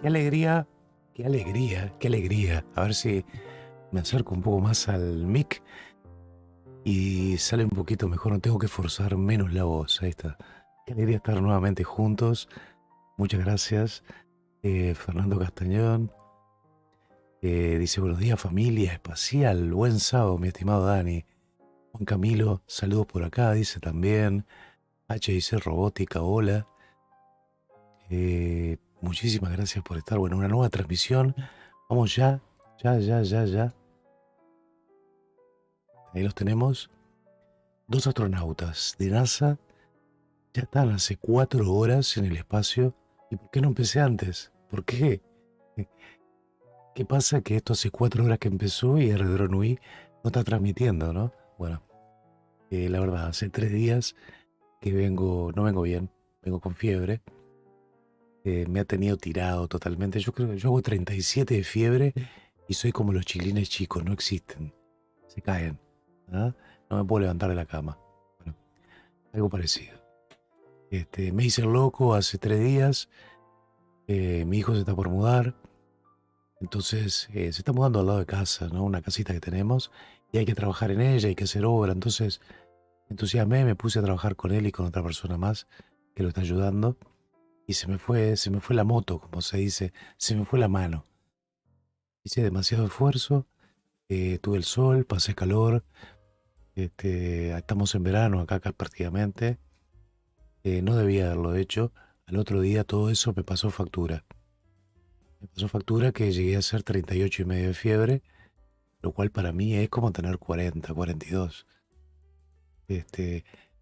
Qué alegría, qué alegría, qué alegría. A ver si me acerco un poco más al mic y sale un poquito mejor. No tengo que forzar menos la voz. Ahí está. Qué alegría estar nuevamente juntos. Muchas gracias. Fernando Castañón dice buenos días familia espacial. Buen sábado, mi estimado Dani. Juan Camilo, saludos por acá, dice también. H dice robótica, hola. Muchísimas gracias por estar. Bueno, una nueva transmisión. Vamos ya. Ahí los tenemos. Dos astronautas de NASA ya están hace 4 horas en el espacio. ¿Y por qué no empecé antes? ¿Por qué? ¿Qué pasa? Que esto hace 4 horas que empezó y RDRONUI no está transmitiendo, ¿no? Bueno, la verdad, hace 3 días que no vengo bien, vengo con fiebre. Me ha tenido tirado totalmente. Yo creo que yo hago 37 de fiebre y soy como los chilines chicos, no existen. Se caen. ¿Ah? No me puedo levantar de la cama. Bueno, algo parecido. Me hice el loco hace 3 días. Mi hijo se está por mudar. Entonces se está mudando al lado de casa, ¿no? Una casita que tenemos. Y hay que trabajar en ella, hay que hacer obra. Entonces me entusiasmé, me puse a trabajar con él y con otra persona más que lo está ayudando. Y se me fue la moto, como se dice. Se me fue la mano. Hice demasiado esfuerzo. Tuve el sol, pasé calor. Estamos en verano acá prácticamente. No debía haberlo hecho. Al otro día todo eso me pasó factura. Me pasó factura que llegué a hacer 38,5 de fiebre, lo cual para mí es como tener 40, 42.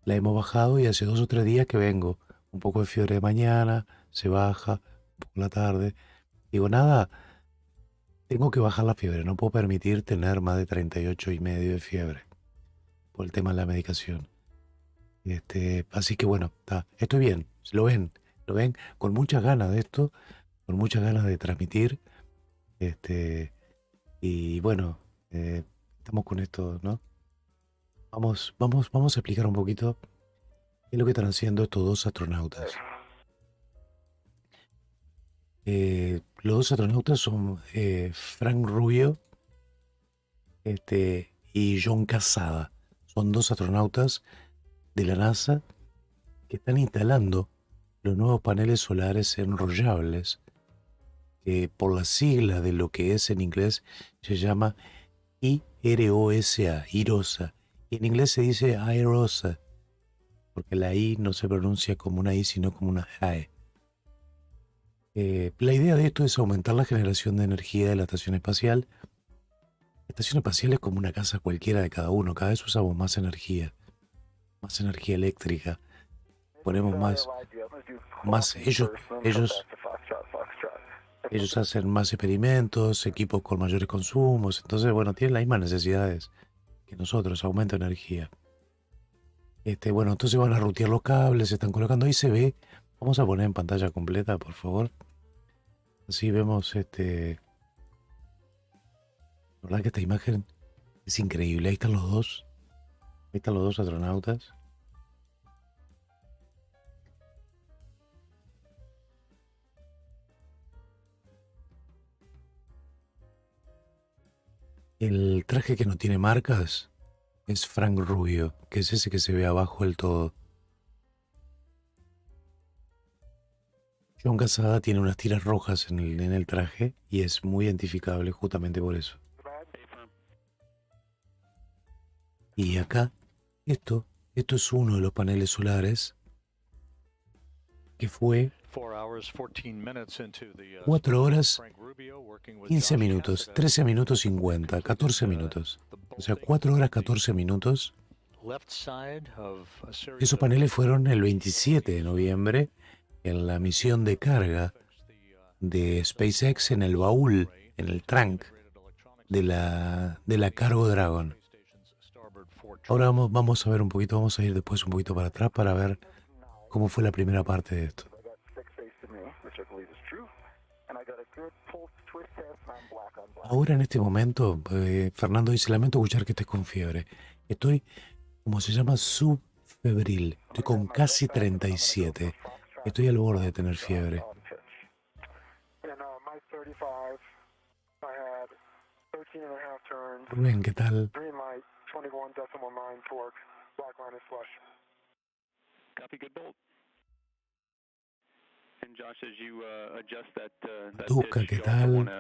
La hemos bajado y hace 2 o 3 días que vengo. Un poco de fiebre de mañana, se baja, un poco en la tarde. Digo, nada, tengo que bajar la fiebre. No puedo permitir tener más de 38,5 de fiebre por el tema de la medicación. Así que bueno, estoy bien, lo ven, con muchas ganas de esto, con muchas ganas de transmitir, y bueno, estamos con esto, ¿no? Vamos a explicar un poquito qué es lo que están haciendo estos dos astronautas. Los dos astronautas son Frank Rubio y John Cassada. Son 2 astronautas de la NASA que están instalando los nuevos paneles solares enrollables, que por la sigla de lo que es en inglés se llama iROSA, iROSA. Y en inglés se dice iROSA, porque la I no se pronuncia como una I, sino como una AE. La idea de esto es aumentar la generación de energía de la estación espacial. La estación espacial es como una casa cualquiera de cada uno. Cada vez usamos más energía eléctrica. Ponemos más ellos hacen más experimentos, equipos con mayores consumos. Entonces, bueno, tienen las mismas necesidades que nosotros, aumento de energía. Bueno, entonces van a rutear los cables, se están colocando, ahí se ve. Vamos a poner en pantalla completa, por favor. Así vemos, la verdad que esta imagen es increíble. Ahí están los dos. Ahí están los dos astronautas. El traje que no tiene marcas es Frank Rubio, que es ese que se ve abajo del todo. John Cassada tiene unas tiras rojas en el traje y es muy identificable justamente por eso. Y acá, esto es uno de los paneles solares que fue 4 horas, 15 minutos, 13 minutos 50, 14 minutos. O sea, 4 horas, 14 minutos. Esos paneles fueron el 27 de noviembre en la misión de carga de SpaceX en el baúl, en el trunk de la Cargo Dragon. Ahora vamos a ver un poquito, vamos a ir después un poquito para atrás para ver cómo fue la primera parte de esto. Ahora en este momento, Fernando dice, lamento escuchar que estés con fiebre. Estoy, como se llama, subfebril. Estoy con casi 37. Estoy al borde de tener fiebre. Rubén, ¿qué tal? Duca, ¿qué tal?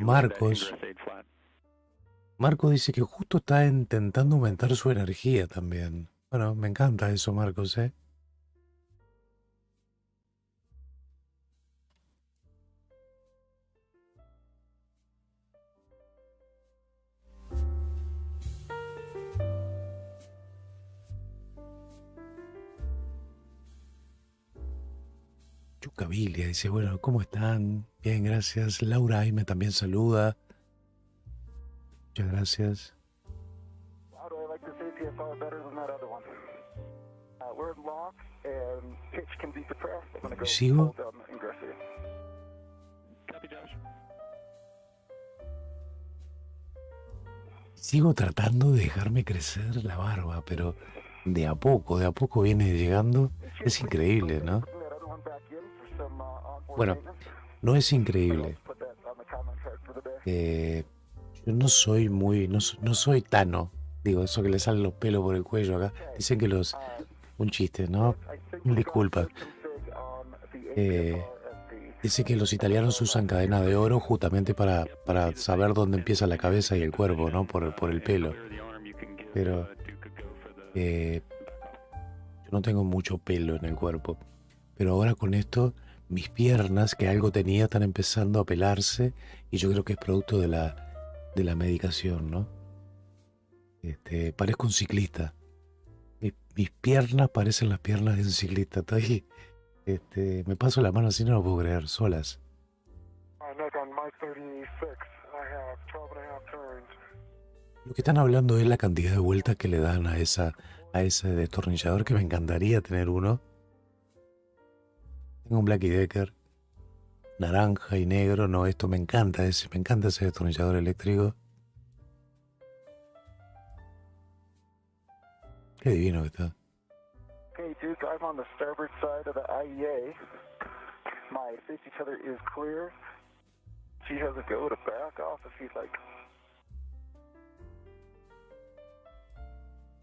Marcos. Marco dice que justo está intentando aumentar su energía también. Bueno, me encanta eso, Marcos, ¿eh? Chucabilia dice, bueno, ¿cómo están? Bien, gracias. Laura Aime también saluda. Muchas gracias. ¿Sigo? Sigo tratando de dejarme crecer la barba, pero de a poco viene llegando. Es increíble, ¿no? Bueno, no es increíble. Yo no soy no soy Tano. Digo, eso que le salen los pelos por el cuello acá. Dicen que un chiste, ¿no? Disculpa. Dice que los italianos usan cadena de oro justamente para saber dónde empieza la cabeza y el cuerpo, ¿no? Por el pelo. Pero yo no tengo mucho pelo en el cuerpo. Pero ahora con esto, mis piernas, que algo tenía, están empezando a pelarse. Y yo creo que es producto de la medicación, ¿no? Parezco un ciclista. Mis piernas parecen las piernas de un ciclista. Estoy... me paso la mano así, no lo puedo creer, solas. Lo que están hablando es la cantidad de vueltas que le dan a ese destornillador, que me encantaría tener uno. Tengo un Black Decker, naranja y negro. No, esto me encanta ese destornillador eléctrico. Qué divino que está. Okay, Duke, I'm on the starboard side of the IEA. My safety tether is clear. She has a go to back off if you'd like.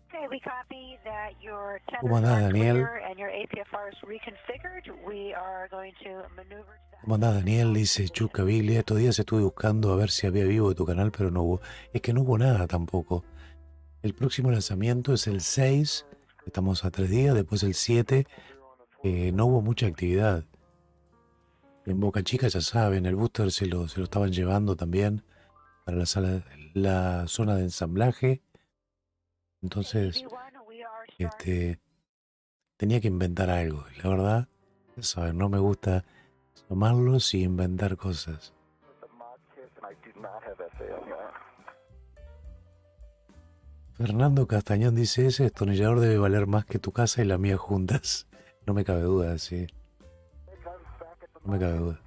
Okay, we copy that your ¿Cómo andás, Daniel? and your APFR is reconfigured. We are going to maneuver. ¿Cómo andás, Daniel? Dice Chuca Biglia. Estos días estuve buscando a ver si había vivo de tu canal, pero no hubo. Es que no hubo nada tampoco. El próximo lanzamiento es el 6. Estamos a 3 días. Después el 7. No hubo mucha actividad. En Boca Chica, ya saben, el booster se lo estaban llevando también para la zona de ensamblaje. Entonces, tenía que inventar algo. Y la verdad, ya saben, no me gusta tomarlos y inventar cosas. Fernando Castañón dice, ese destornillador debe valer más que tu casa y la mía juntas. No me cabe duda, sí. No me cabe duda.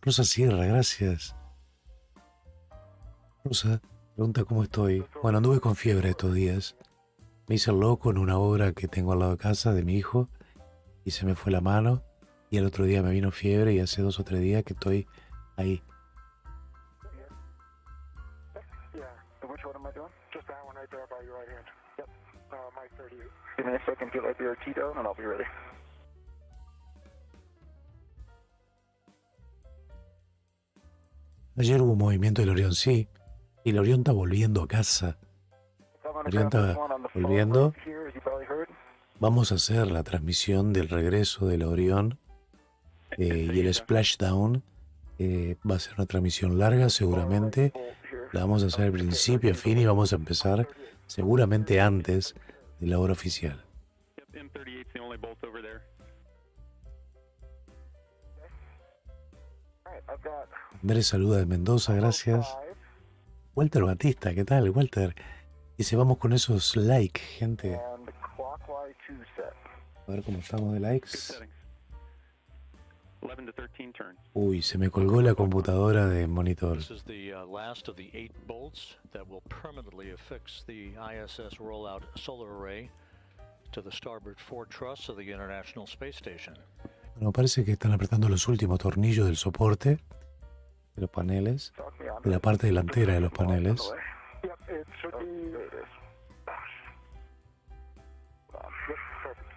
Rosa Sierra, gracias. Rosa pregunta cómo estoy. Bueno, anduve con fiebre estos días. Me hice el loco en una obra que tengo al lado de casa de mi hijo y se me fue la mano. Y el otro día me vino fiebre y hace 2 o 3 días que estoy ahí. Ayer hubo movimiento del Orión, sí. Y el Orión está volviendo a casa. El Orión está volviendo. Vamos a hacer la transmisión del regreso del Orión y el splashdown. Va a ser una transmisión larga seguramente. La vamos a hacer al principio a fin y vamos a empezar seguramente antes de la hora oficial. Andrés saluda de Mendoza, gracias. Walter Batista, ¿qué tal, Walter? Dice, vamos con esos likes, gente. A ver cómo estamos de likes. Uy, se me colgó la computadora de monitor. Bueno, parece que están apretando los últimos tornillos del soporte de los paneles, Talk me on de la it. parte delantera de los paneles. Yep, it should be. There it is. Yep, perfect.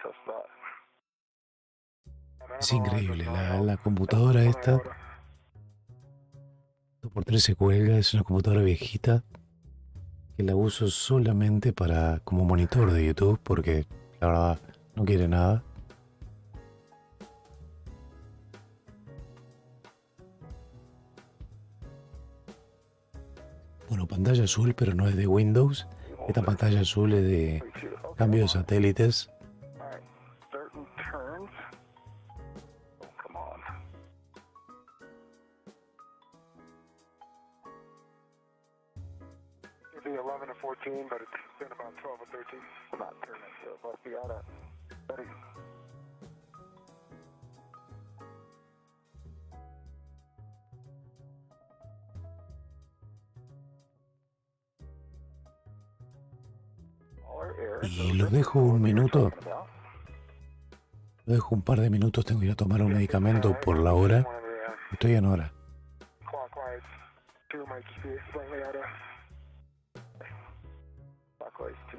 Test that. Es increíble, la computadora esta, 2x3 se cuelga, es una computadora viejita que la uso solamente para como monitor de YouTube porque la verdad no quiere nada. Bueno, pantalla azul, pero no es de Windows. Esta pantalla azul es de cambio de satélites. All right, certain turns. Oh, come on. It'd be 11 or 14, but it's been about 12 or 13. Not turning, so it must be out of. Ready. All our air. Y los dejo un minuto. Lo dejo un par de minutos, tengo que ir a tomar un medicamento por la hora. Estoy en hora. Clockwise. Two might just be slightly out of. Clockwise, two.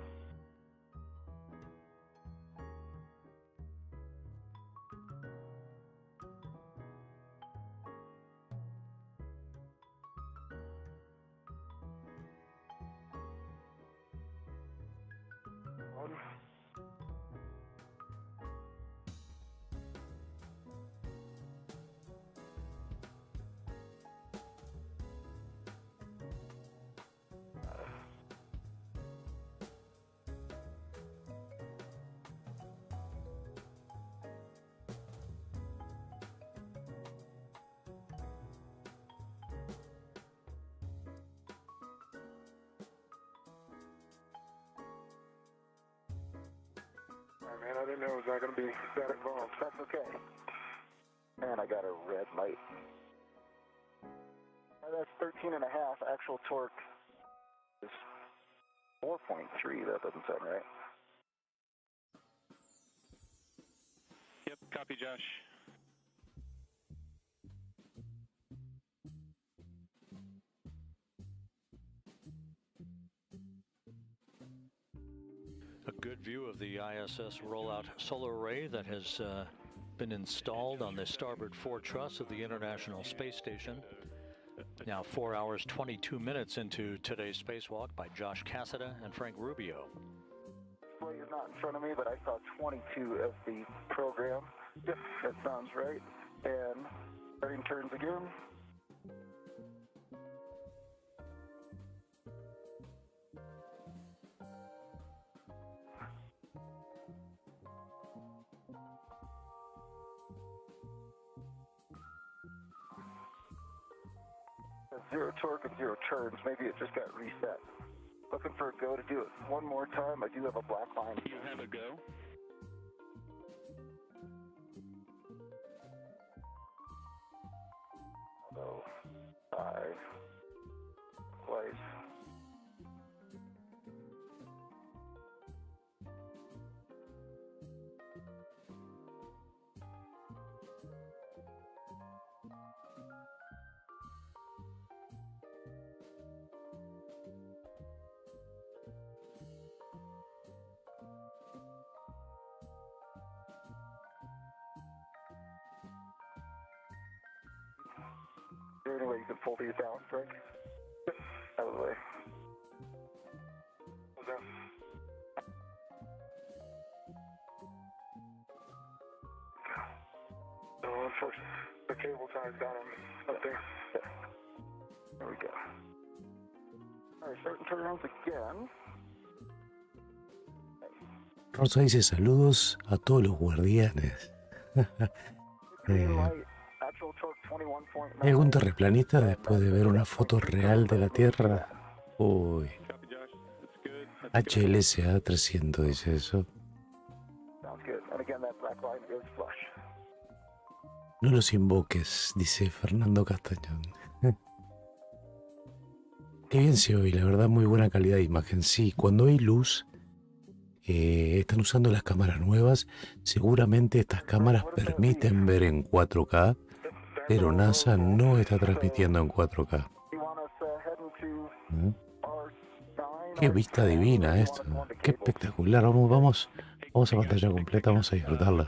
Man, I didn't know it was not going to be that involved. That's okay. Man, I got a red light. That's 13 and a half. Actual torque is 4.3. That doesn't sound right. Yep, copy, Josh. A good view of the ISS rollout solar array that has been installed on the starboard fore truss of the International Space Station. Now 4 hours, 22 minutes into today's spacewalk by Josh Cassada and Frank Rubio. Display is not in front of me, but I saw 22 as the program. Yep, that sounds right. And starting turns again. Zero torque and zero turns. Maybe it just got reset. Looking for a go to do it one more time. I do have a black line. You have a go? So, 5, twice. Is there any way you can pull these down, Frank? Out of the way. Hold down. So unfortunately, the cable ties down up there. There we go. All right, certain turns again. Rosa dice saludos a todos los guardianes. Green light, actual torque 21.9. ¿Hay algún terraplanista después de ver una foto real de la Tierra? Uy, Copy, Josh. That's good. That's good. HLSA 300 dice eso. Sounds good. And again, that black line is flush. No los invoques, dice Fernando Castañón. Qué bien se oye, la verdad, muy buena calidad de imagen. Sí, cuando hay luz, están usando las cámaras nuevas. Seguramente estas cámaras permiten ver en 4K, pero NASA no está transmitiendo en 4K. ¿Mm? Qué vista divina esto. Qué espectacular. Vamos a pantalla completa, vamos a disfrutarla.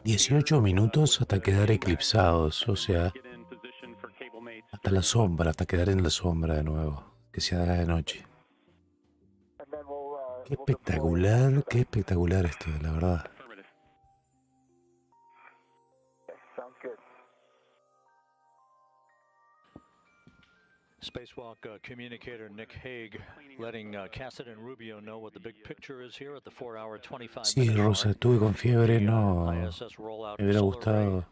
18 minutos hasta quedar eclipsados, o sea, hasta la sombra, hasta quedar en la sombra de nuevo, que se haga de noche. Qué espectacular esto, la verdad. Spacewalk communicator Nick Hague letting Cassada and Rubio know what the big picture is here at the 4-hour 25 Sí, Rosa, estuve con fiebre, no. Me hubiera gustado.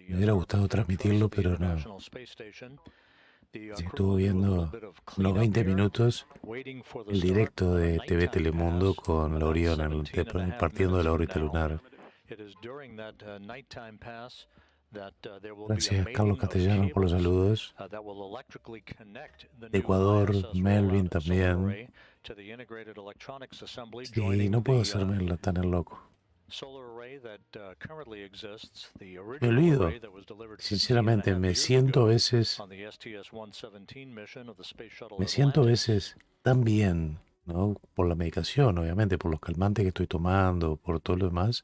Me hubiera gustado transmitirlo, pero no. Sí, estuvo viendo unos 20 minutos el directo de TV Telemundo con la Orión partiendo de la órbita lunar. Gracias, Carlos Castellano, por los saludos. De Ecuador, Melvin también. Sí, no puedo hacerme tan el loco. Me olvido. Sinceramente, me siento a veces tan bien, ¿no? Por la medicación, obviamente, por los calmantes que estoy tomando, por todo lo demás,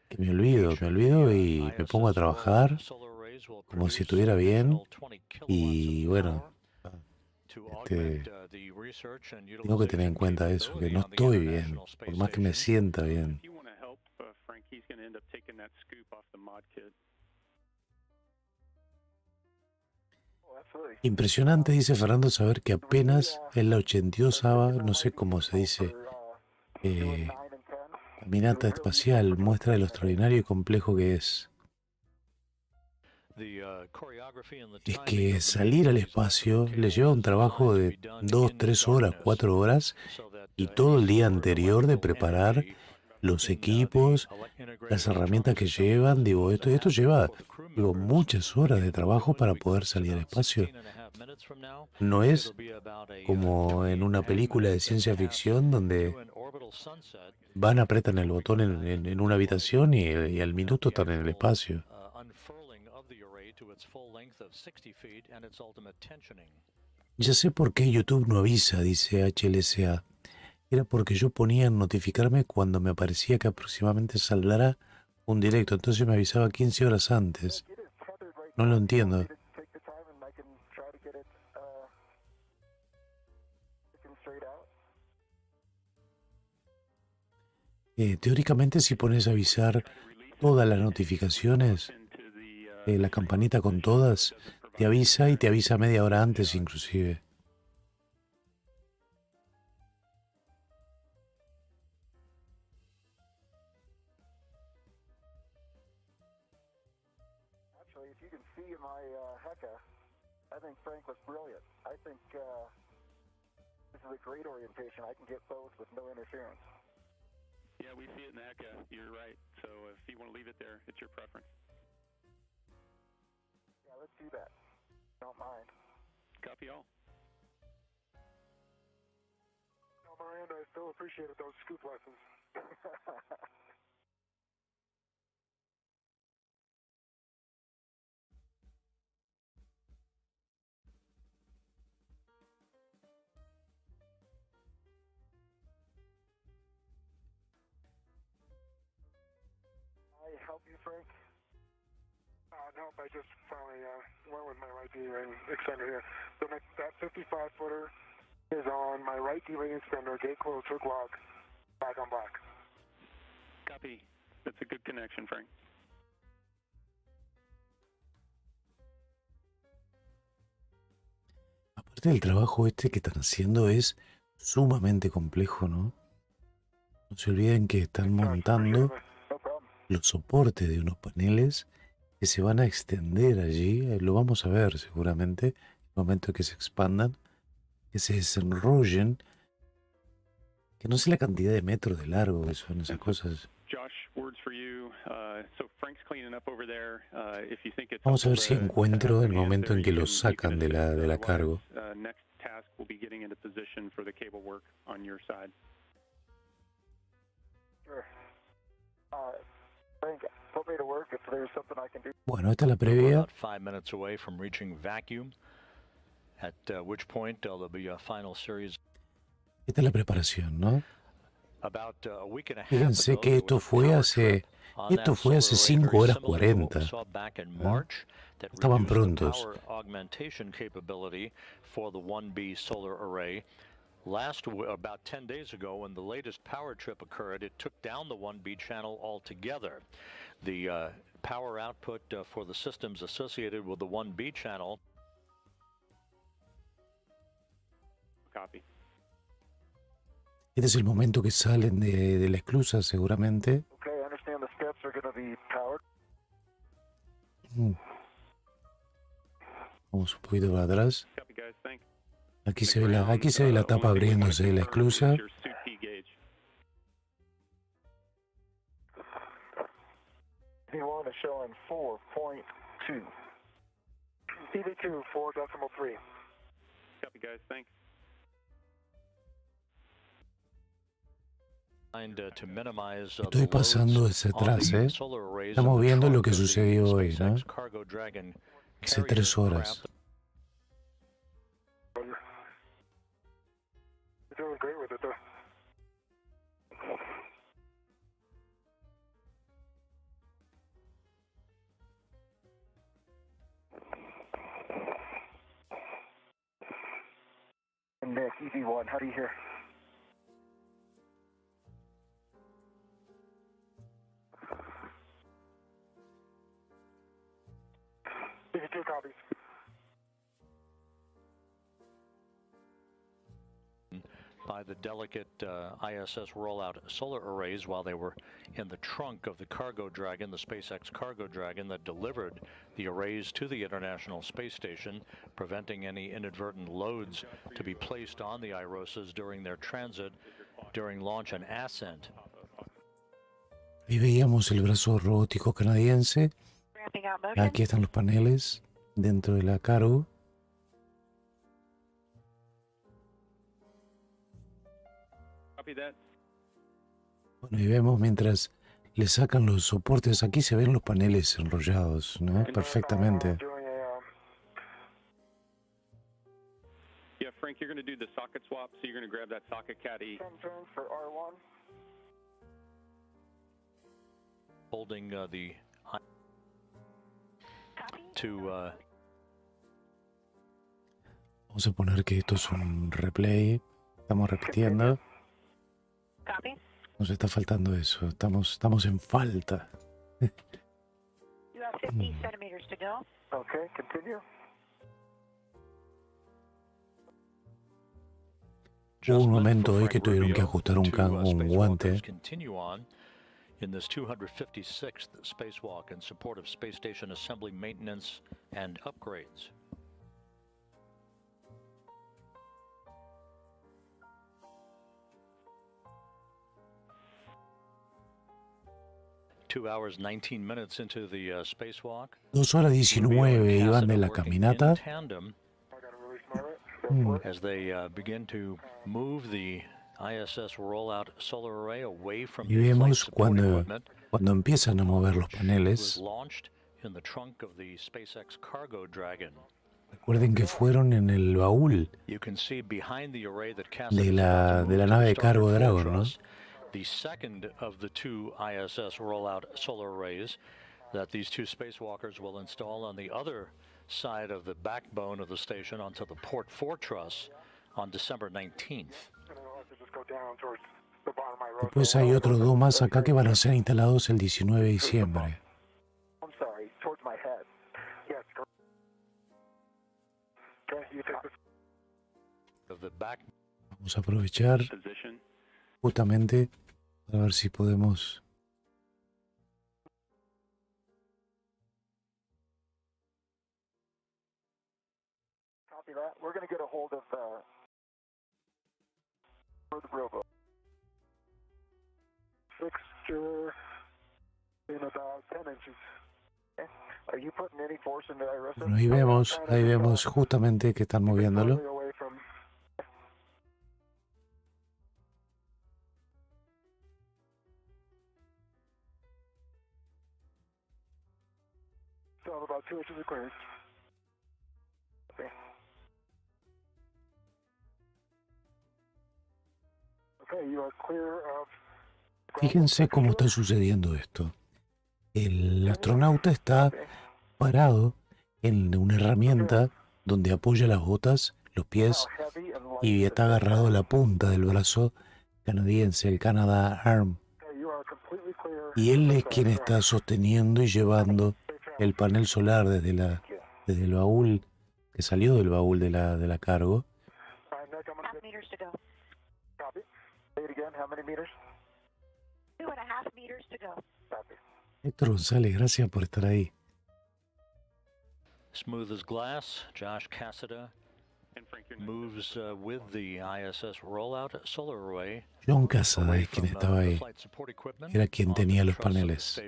que me olvido y me pongo a trabajar como si estuviera bien. Y bueno, tengo que tener en cuenta eso, que no estoy bien, por más que me sienta bien. Impresionante, dice Fernando, saber que apenas es la 82ª, no sé cómo se dice, Caminata Espacial, muestra de lo extraordinario y complejo que es. Es que salir al espacio le lleva un trabajo de 2, 3 horas, 4 horas y todo el día anterior de preparar los equipos, las herramientas que llevan. Digo, esto lleva muchas horas de trabajo para poder salir al espacio. No es como en una película de ciencia ficción donde van, apretan el botón en una habitación y al minuto están en el espacio. Ya sé por qué YouTube no avisa, dice HLSA. Era porque yo ponía en notificarme cuando me aparecía que aproximadamente saldrá un directo. Entonces me avisaba 15 horas antes. No lo entiendo. Teóricamente, si pones a avisar todas las notificaciones, la campanita con todas, te avisa y te avisa media hora antes inclusive. Actually, if you can see my Hecka, I think Frank was brilliant. I think this is a great orientation. I can get both with no interference. Yeah, we see it in the Hecka. You're right. So if you want to leave it there, it's your preference. Yeah, let's do that. Don't mind. Copy all. No, Miranda, I still appreciated those scoop lessons. I help you, Frank? Nope, I just finally went with my right D-ring extender here. So that 55-footer is on my right D-ring extender, gate closed, hook lock, black on black. Copy. That's a good connection, Frank. Aparte del trabajo que están haciendo es sumamente complejo, ¿no? No se olviden que están montando los soportes de unos paneles que se van a extender allí. Lo vamos a ver seguramente en el momento que se expandan, que se desenrollen Que no sé la cantidad de metros de largo que son esas cosas. Josh, words for you. So Frank's cleaning up over there. If you think it's Vamos a ver helpful si to encuentro have el some hands momento there, en que you lo can sacan de assist. la Otherwise, cargo. next task will be getting into position for the cable work on your side. Sure. Frank, put me to work if there's something I can do. Bueno, esta es la We're previa. about 5 minutes away from reaching vacuum, at which point there'll be a final series. Esta es la preparación, ¿no? About a week and a half Fíjense ago, que there esto was a fue power hace, trip on that solar array, 5 very horas similar to what we 40. saw back in ¿eh? March, that Estaban reduced the prontos. power augmentation capability for the 1B solar array. About 10 days ago, when the latest power trip occurred, it took down the 1B channel altogether. The power output for the systems associated with the 1B channel. Copy. Este es el momento que salen de la esclusa seguramente. Okay, I understand the steps are going to be powered. Vamos un poquito para atrás. Copy, guys. Thanks. Aquí se ve la tapa abriéndose de la esclusa. Your suit P gauge. V1 is showing 4.2. CV2, 4.3. Copy, guys. Thanks. To minimize the Estoy pasando loads hacia on atrás, the ¿eh? solar arrays Estamos in the viendo lo trunk que of the sucedió hoy, ¿no? SpaceX Cargo Dragon Hace carrier 3 horas. craft. You're doing great with it, though. And Nick, EV1, how do you hear? EV2 copies. By the delicate ISS rollout solar arrays while they were in the trunk of the Cargo Dragon, the SpaceX Cargo Dragon that delivered the arrays to the International Space Station, preventing any inadvertent loads to be placed on the iROSAs during their transit, during launch and ascent. Ahí veíamos el brazo robótico canadiense. Ramping out motion. Aquí están los paneles dentro de la cargo. Copy that. Bueno, y vemos mientras le sacan los soportes. Aquí se ven los paneles enrollados, ¿no? Perfectamente. Doing Yeah, Frank, you're going to do the socket swap, so you're going to grab that socket caddy. 10 turns for R1. Holding the Copy. to Vamos a poner que esto es un replay. Estamos repitiendo. Copy. Nos está faltando eso. Estamos en falta. You have 50 centimeters to go. Okay, continue. Hubo un momento hoy for que Frank tuvieron que Rubio ajustar un, to, un spacewalkers guante. continue on in this 256th spacewalk in support of space station assembly maintenance and upgrades. Two hours, 19 minutes into the spacewalk. 2 horas 19 iban de la caminata. In tandem I gotta release my right. Go for it. as they begin to move the ISS rollout solar array away from Y the flight vemos support equipment. cuando empiezan a mover los Was paneles. launched in the trunk of the SpaceX Cargo Dragon. Recuerden que fueron en el baúl. You can see behind the array that Cassada De is la- about to de la move to nave the de cargo starboard Dragon, ¿no? fortress, the second of the two ISS rollout solar arrays that these two spacewalkers will install on the other side of the backbone of the station onto the port fortress on December 19th. And then I'll have to just go down towards the bottom of my road. Después hay otros dos más acá que van a ser instalados el 19 de diciembre. I'm sorry, towards my head. Yes, correct. Okay, you take this. Of the back Vamos a aprovechar Position. justamente para ver si podemos. Copy that. We're gonna get a hold of the robo. fixture in about 10 inches. Okay. Are you putting any force into iROSA? Bueno, ahí vemos justamente que están moviéndolo. Away from... So about 2 inches of clearance. Okay. Okay, you are clear of... Fíjense cómo está sucediendo esto. El astronauta está parado en una herramienta donde apoya las botas, los pies, y está agarrado a la punta del brazo canadiense, el Canada Arm. Y él es quien está sosteniendo y llevando el panel solar desde el baúl, que salió del baúl de la cargo. Half meters to go. Copy. Say it again, how many meters? 2.5 meters to go. Copy. Héctor González, gracias por estar ahí. Smooth as glass, Josh Cassada moves with the ISS rollout solar array. John Cassada es quien estaba ahí. Era quien tenía los paneles.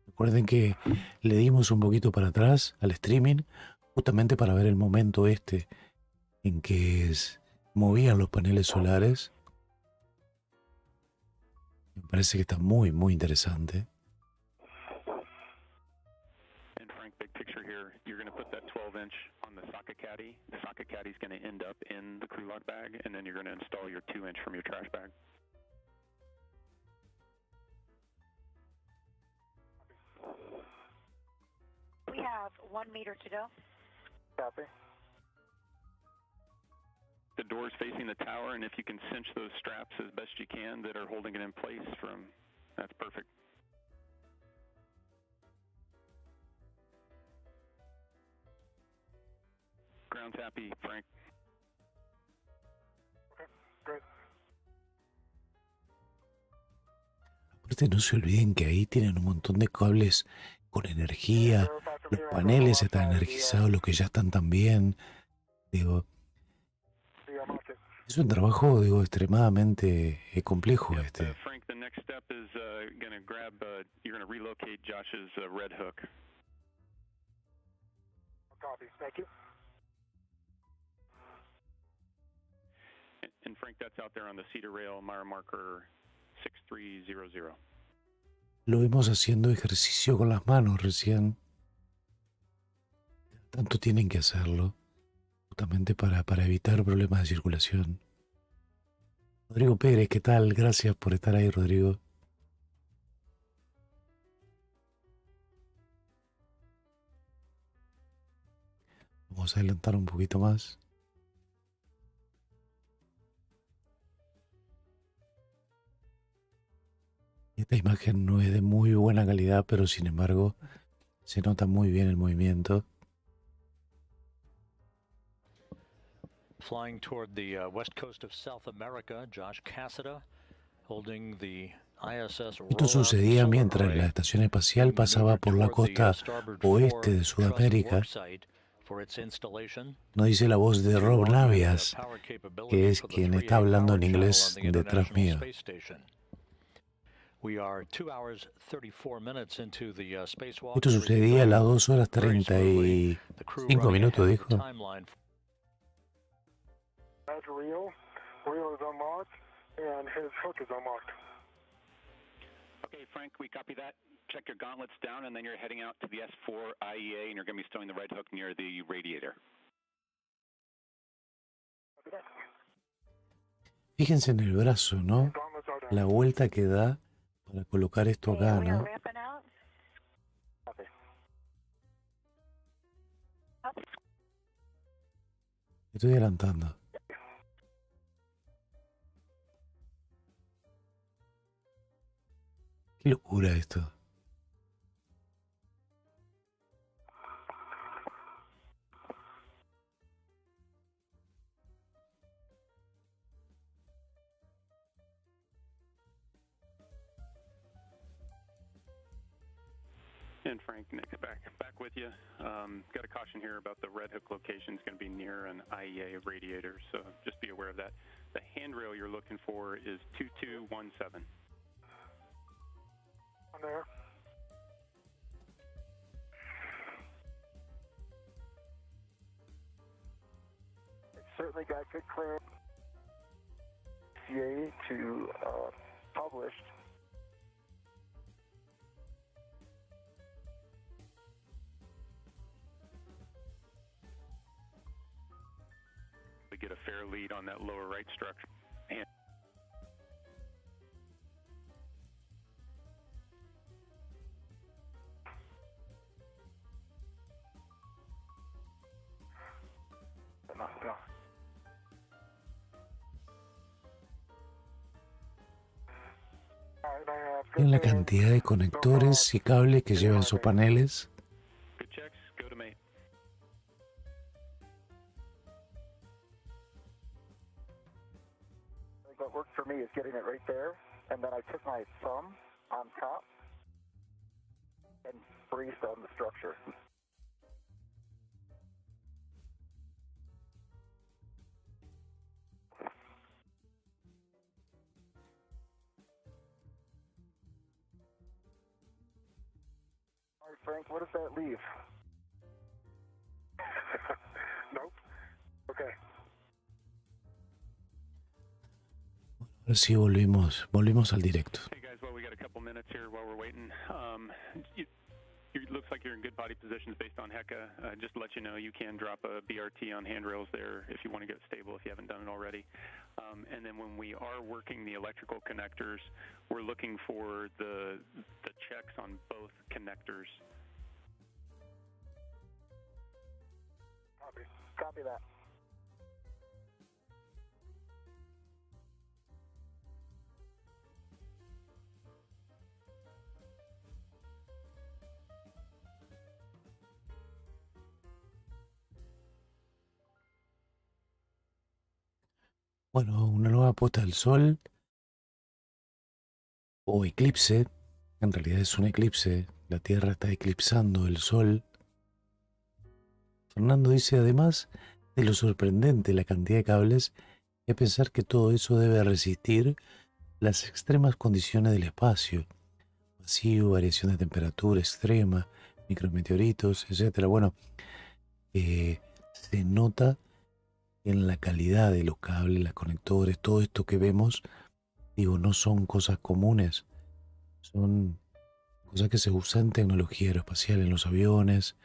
Recuerden que le dimos un poquito para atrás al streaming, justamente para ver el momento en que movían los paneles solares. Me parece que está muy, muy interesante. And Frank, big picture here, you're going to put that 12-inch on the socket caddy. The socket caddy is going to end up in the crew lock bag, and then you're going to install your 2-inch from your trash bag. We have 1 meter to go. Copy. The door's facing the tower, and if you can cinch those straps as best you can that are holding it in place that's perfect. Ground's happy, Frank. Okay, great. Aparte, no se olviden que ahí tienen un montón de cables con energía. Los paneles están energizados, los que ya están también. Digo, es un trabajo, extremadamente complejo este. Frank, the next step is going to grab, you're going to relocate Josh's red hook. Copy, thank you. And Frank, that's out there on the cedar rail, mile marker 6300. Lo vimos haciendo ejercicio con las manos recién. Tanto tienen que hacerlo, justamente para evitar problemas de circulación. Rodrigo Pérez, ¿qué tal? Gracias por estar ahí, Rodrigo. Vamos a adelantar un poquito más. Esta imagen no es de muy buena calidad, pero sin embargo se nota muy bien el movimiento. Flying toward the west coast of South America, Josh Cassada holding the ISS Esto sucedía mientras la estación espacial pasaba por la costa oeste de Sudamérica. Nos dice la voz de Rob Navias, que es quien está hablando en inglés detrás mío. Esto sucedía a las 2 horas 35 minutos, dijo. Reel is unlocked, and his hook is unlocked. Okay, Frank, we copy that. Check your gauntlets down, and then you're heading out to the S4 IEA, and you're going to be stowing the red hook near the radiator. Fíjense en el brazo, ¿no? La vuelta que da para colocar esto acá, We are ¿no? ramping out. Estoy adelantando. Qué locura esto. And Frank, Nick, back with you. Got a caution here about the red hook location is going to be near an IEA radiator, so just be aware of that. The handrail you're looking for is 2217. On there. Certainly got good clearance. CA to published. We get a fair lead on that lower right structure. And no. En la cantidad de conectores y cables que llevan sus paneles. good checks, go to mate. What worked for me is getting it right there, and then I took my thumb on top and braced on the structure. All right, Frank, what does that leave? Nope. Okay. Ahora sí volvimos al directo. Hey guys, well, we got a couple minutes here while we're waiting. It looks like you're in good body positions based on HECA. Just to let you know, you can drop a BRT on handrails there if you want to get stable, if you haven't done it already. And then when we are working the electrical connectors, we're looking for the checks on both connectors. Copy that. Bueno, una nueva puesta del sol o eclipse. En realidad es un eclipse. La Tierra está eclipsando el sol. Fernando dice, además de lo sorprendente la cantidad de cables, es pensar que todo eso debe resistir las extremas condiciones del espacio. Vacío, variación de temperatura extrema, micrometeoritos, etc. Bueno, se nota en la calidad de los cables, los conectores, todo esto que vemos, digo, no son cosas comunes, son cosas que se usan en tecnología aeroespacial, en los aviones.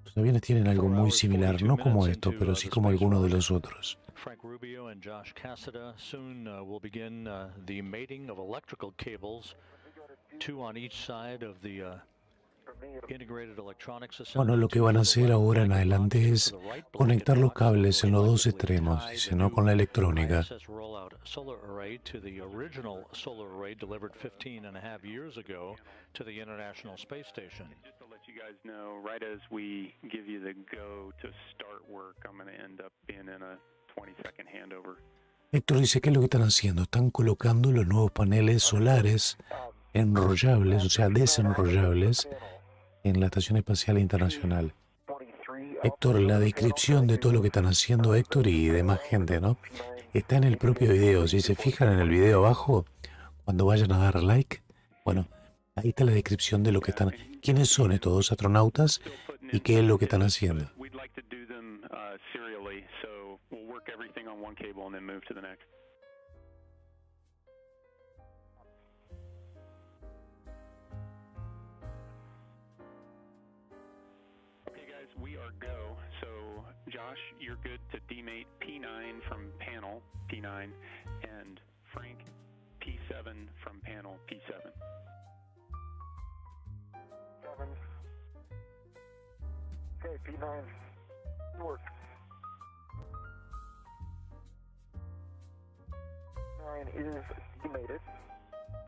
Los aviones tienen algo muy similar, no como esto, pero sí como algunos de los otros. Frank Rubio and Josh Cassada soon will begin the mating of electrical cables, 2 on each side of the integrated electronics assembly. Bueno, lo que van a hacer ahora en adelante es conectar los cables en los dos extremos, y no con la electrónica. ISS rollout solar array to the original solar array delivered 15.5 years ago to the International Space Station. Just to let you guys know, right as we give you the go to start work, I'm going to end up being in a 20-second handover. Héctor dice, ¿qué es lo que están haciendo? Están colocando los nuevos paneles solares enrollables, o sea, desenrollables, en la Estación Espacial Internacional. Héctor, la descripción de todo lo que están haciendo Héctor y demás gente, ¿no? Está en el propio video. Si se fijan en el video abajo, cuando vayan a dar like, bueno, ahí está la descripción de lo que están. ¿Quiénes son estos dos astronautas y qué es lo que están haciendo? We'd like to do them serially, so we'll work everything on one cable and then move to the next. Okay guys, we are go. So Josh, you're good to demate P9 from panel P9 and Frank P7 from panel P7. 7. Okay, P9. Work. 9 is demated.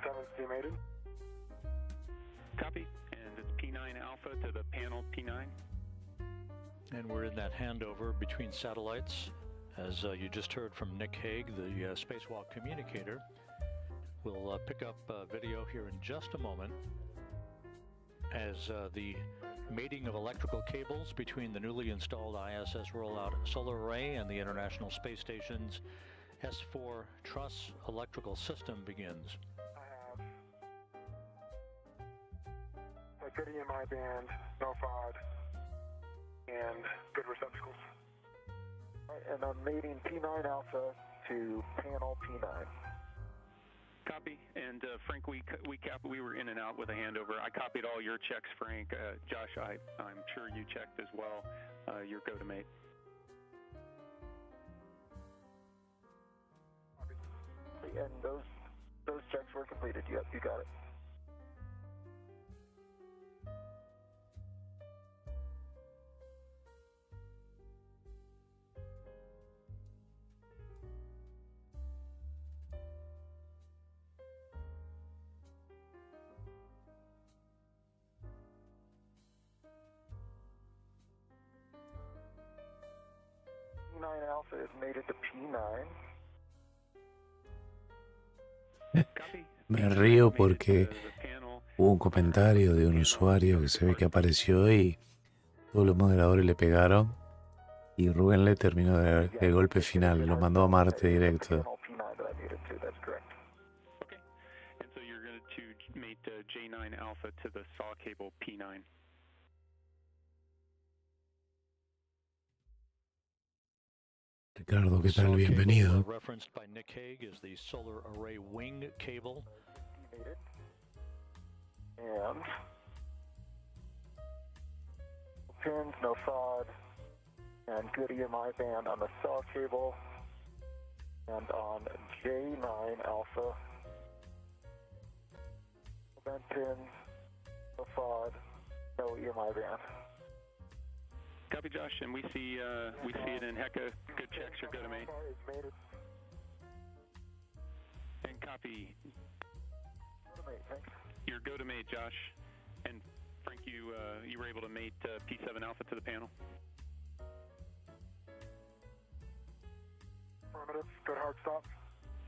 7's demated. Copy, and it's P9 alpha to the panel P9. And we're in that handover between satellites. As you just heard from Nick Hague, the spacewalk communicator. We'll pick up video here in just a moment as the mating of electrical cables between the newly installed ISS rollout solar array and the International Space Station's S4 truss electrical system begins. I have a good EMI band, no FOD, and good receptacles. And I'm mating P9 alpha to panel P9. Copy. And Frank, we were in and out with a handover. I copied all your checks, Frank. Josh, I'm sure you checked as well. Your go-to-mate. And those checks were completed. Yep, you got it. P9 alpha is mated to P9. Me río porque hubo un comentario de un usuario que se ve que apareció y todos los moderadores le pegaron y Rubén le terminó el golpe final, lo mandó a Marte directo. Okay. And so you're going to mate J9 alpha to the SAW cable P9. Ricardo, ¿qué tal? Bienvenido. Referenced by Nick Hague is the solar array wing cable. And pins, no FOD, and good EMI band on the SAW cable, and on J9 alpha, band pins, no FOD, no EMI band. Copy, Josh, and we see it in Hecka. Good checks, your go-to-mate. And copy. Your go-to-mate, Josh. And Frank, you were able to mate P7 alpha to the panel. Affirmative. Good hard stop.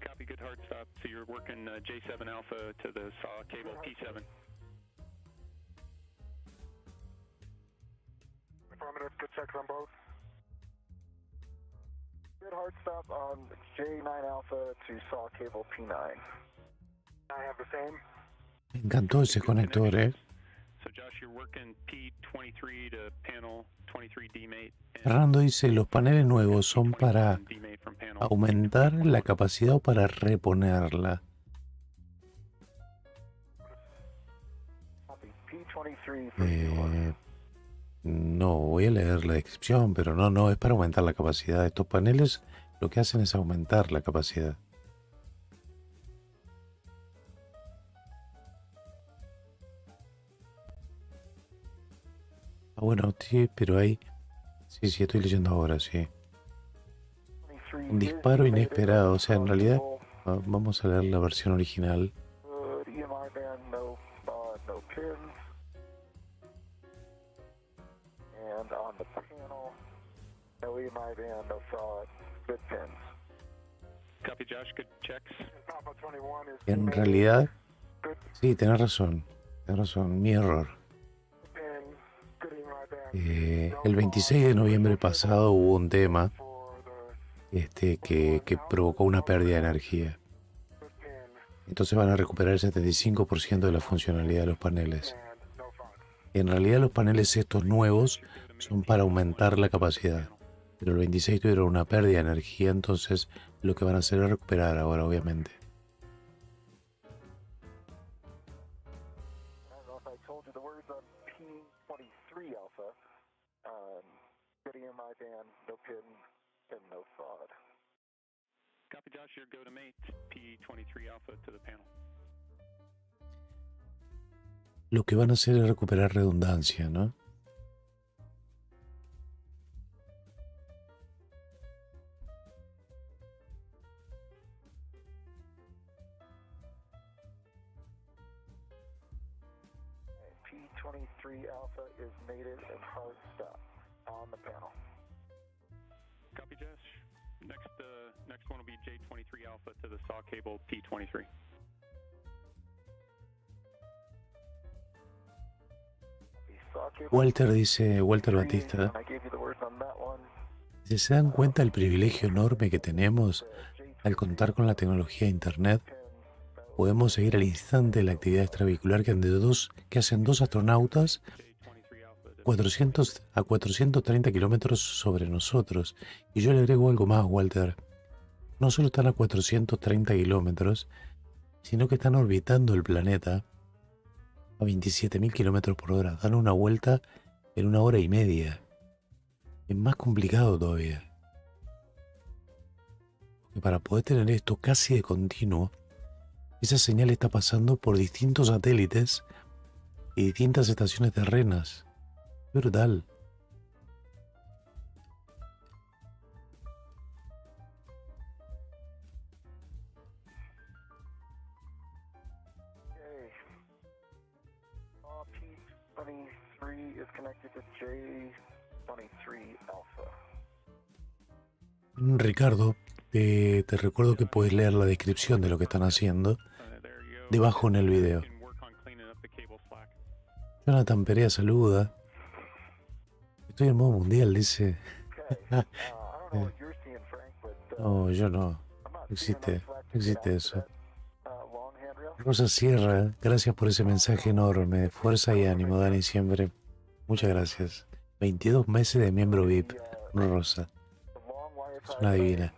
Copy, good hard stop. So you're working J7 alpha to the SAW cable P7. Affirmative. Good checks on both. Good hard stop on J9 alpha to SAW cable P9. I have the same. Me encantó ese conector, So Josh, you're working P23 to panel 23D mate. Fernando dice, los paneles nuevos son para aumentar la capacidad o para reponerla. No, voy a leer la descripción, pero no, es para aumentar la capacidad. Estos paneles lo que hacen es aumentar la capacidad. Ah, bueno, sí, pero hay... Sí, estoy leyendo ahora, sí. Un disparo inesperado, o sea, en realidad... Vamos a leer la versión original. En realidad... Sí, tenés razón, mi error. El 26 de noviembre pasado hubo un tema que provocó una pérdida de energía. Entonces van a recuperar el 75% de la funcionalidad de los paneles. En realidad los paneles estos nuevos son para aumentar la capacidad. Pero el 26 tuvieron una pérdida de energía, entonces lo que van a hacer es recuperar ahora, obviamente. Copy, Josh, your go to mate P23 alpha to the panel. Lo que van a hacer es recuperar redundancia, ¿no? P23 alpha is mated and hard stop on the panel. Copy, Josh. Next one will be J23 alpha to the SAW cable P23. Walter dice, Walter Batista, si se dan cuenta del privilegio enorme que tenemos al contar con la tecnología de Internet, podemos seguir al instante la actividad extravehicular que hacen dos astronautas 400 a 430 kilómetros sobre nosotros. Y yo le agrego algo más, Walter. No solo están a 430 kilómetros, sino que están orbitando el planeta a 27.000 kilómetros por hora. Dan una vuelta en 1 hora y media. Es más complicado todavía. Porque para poder tener esto casi de continuo, esa señal está pasando por distintos satélites y distintas estaciones terrenas. Brutal. P23 is connected to J23 Alpha. Ricardo, te recuerdo que puedes leer la descripción de lo que están haciendo debajo en el video. Jonathan Perea saluda. Estoy en modo mundial, dice. No, yo no. No existe eso. Rosa Sierra, gracias por ese mensaje enorme. Fuerza y ánimo, Dani, siempre. Muchas gracias. 22 meses de miembro VIP, Rosa. Es una divina.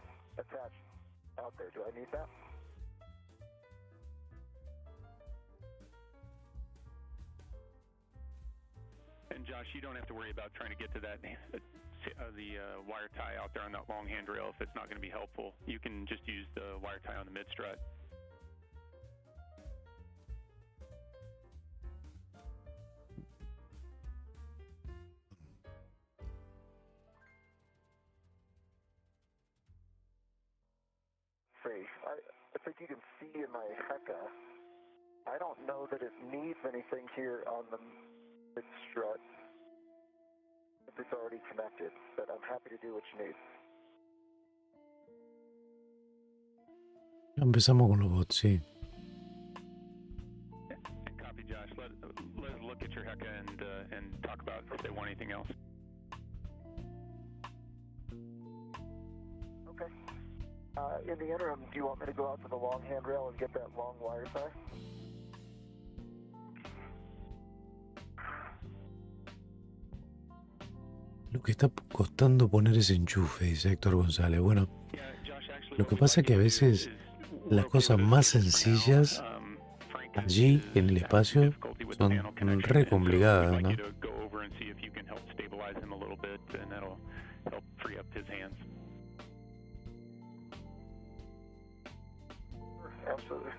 And Josh, you don't have to worry about trying to get to that wire tie out there on that long handrail if it's not going to be helpful. You can just use the wire tie on the mid strut. I think you can see in my HECA, I don't know that it needs anything here on the mid strut if it's already connected, but I'm happy to do what you need. Empezamos con los bots, sí. And copy, Josh. Let's look at your HECA and talk about if they want anything else. Okay. In the interim, do you want me to go out to the long handrail and get that long wire tie? Lo que está costando poner ese enchufe, dice Héctor González. Bueno, lo que pasa es que a veces las cosas más sencillas allí en el espacio son re complicadas, ¿no? Absolutely.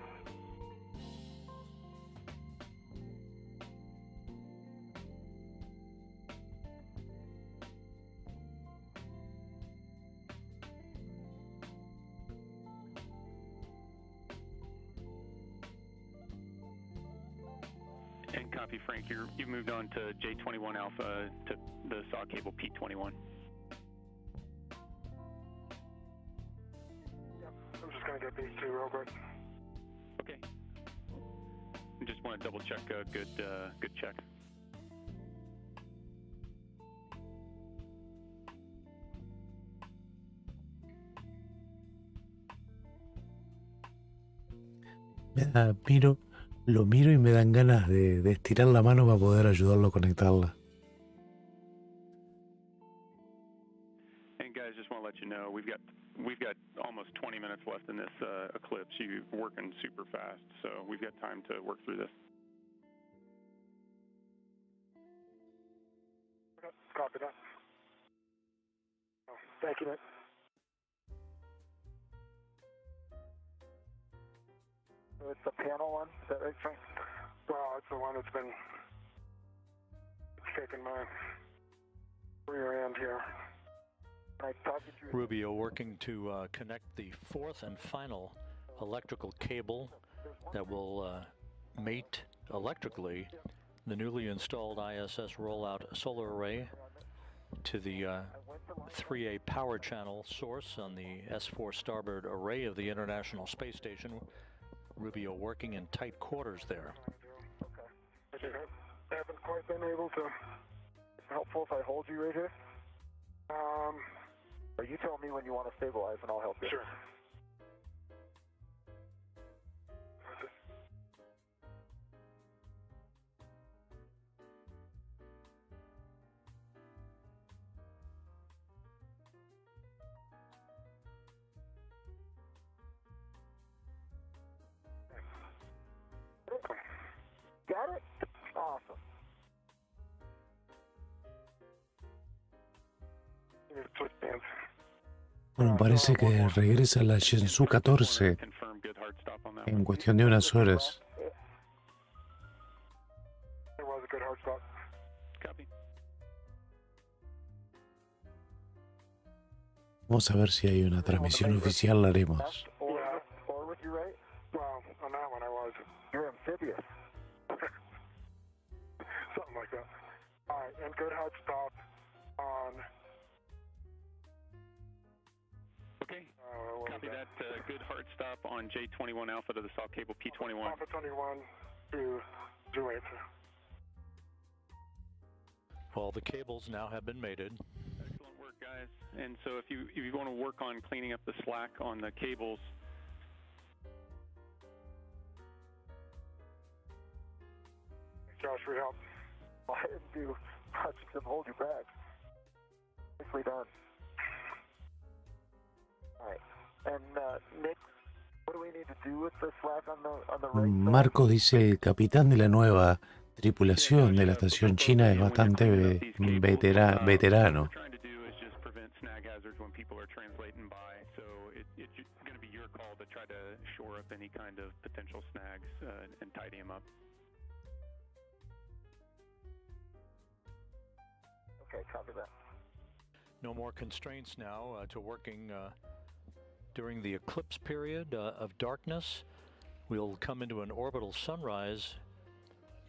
And copy, Frank. You've moved on to J21 Alpha to the saw cable P21. Yep, I'm just going to get these two real quick. Okay. Just want to double check. Good check. Lo miro y me dan ganas de estirar la mano para poder ayudarlo a conectarla. And guys, just want to let you know we've got almost 20 minutes left in this eclipse. You're working super fast, so we've got time to work through this. Okay, copy that. Oh, thank you, Nick. So it's the panel one, is that right, Frank? Well, it's the one that's been shaking my rear end here. Rubio working to connect the fourth and final electrical cable that will mate electrically the newly installed ISS rollout solar array to the 3A power channel source on the S4 starboard array of the International Space Station. Rubio working in tight quarters there. Okay. I haven't quite been able to helpful if I hold you right here? Or you tell me when you want to stabilize and I'll help you. Sure. Got it? Awesome. Bueno, parece que regresa la Shenzhou 14 en cuestión de unas horas. There was a good hard stop. Copy. Vamos a ver si hay una transmisión oficial, la haremos. Or with your right? Well, on that one I was. You're amphibious. Something like that. Alright, and good hard stop on... Okay, copy that. Good hard stop on J21 Alpha to the soft cable P21. Alpha 21 to 08. Well, the cables now have been mated. Excellent work, guys. And so if you want to work on cleaning up the slack on the cables, Josh, for your help. I didn't do much to hold you back. Nicely done. Alright. And Nick, what do we need to do with the slack on the right side? Marco dice, el capitán de la nueva tripulación de la estación china es bastante veterano. trying to do is just prevent snag hazards when people are translating by. So it's going to be your call to try to shore up any kind of potential snags and tidy them up. Okay, copy that. No more constraints now to working during the eclipse period of darkness. We'll come into an orbital sunrise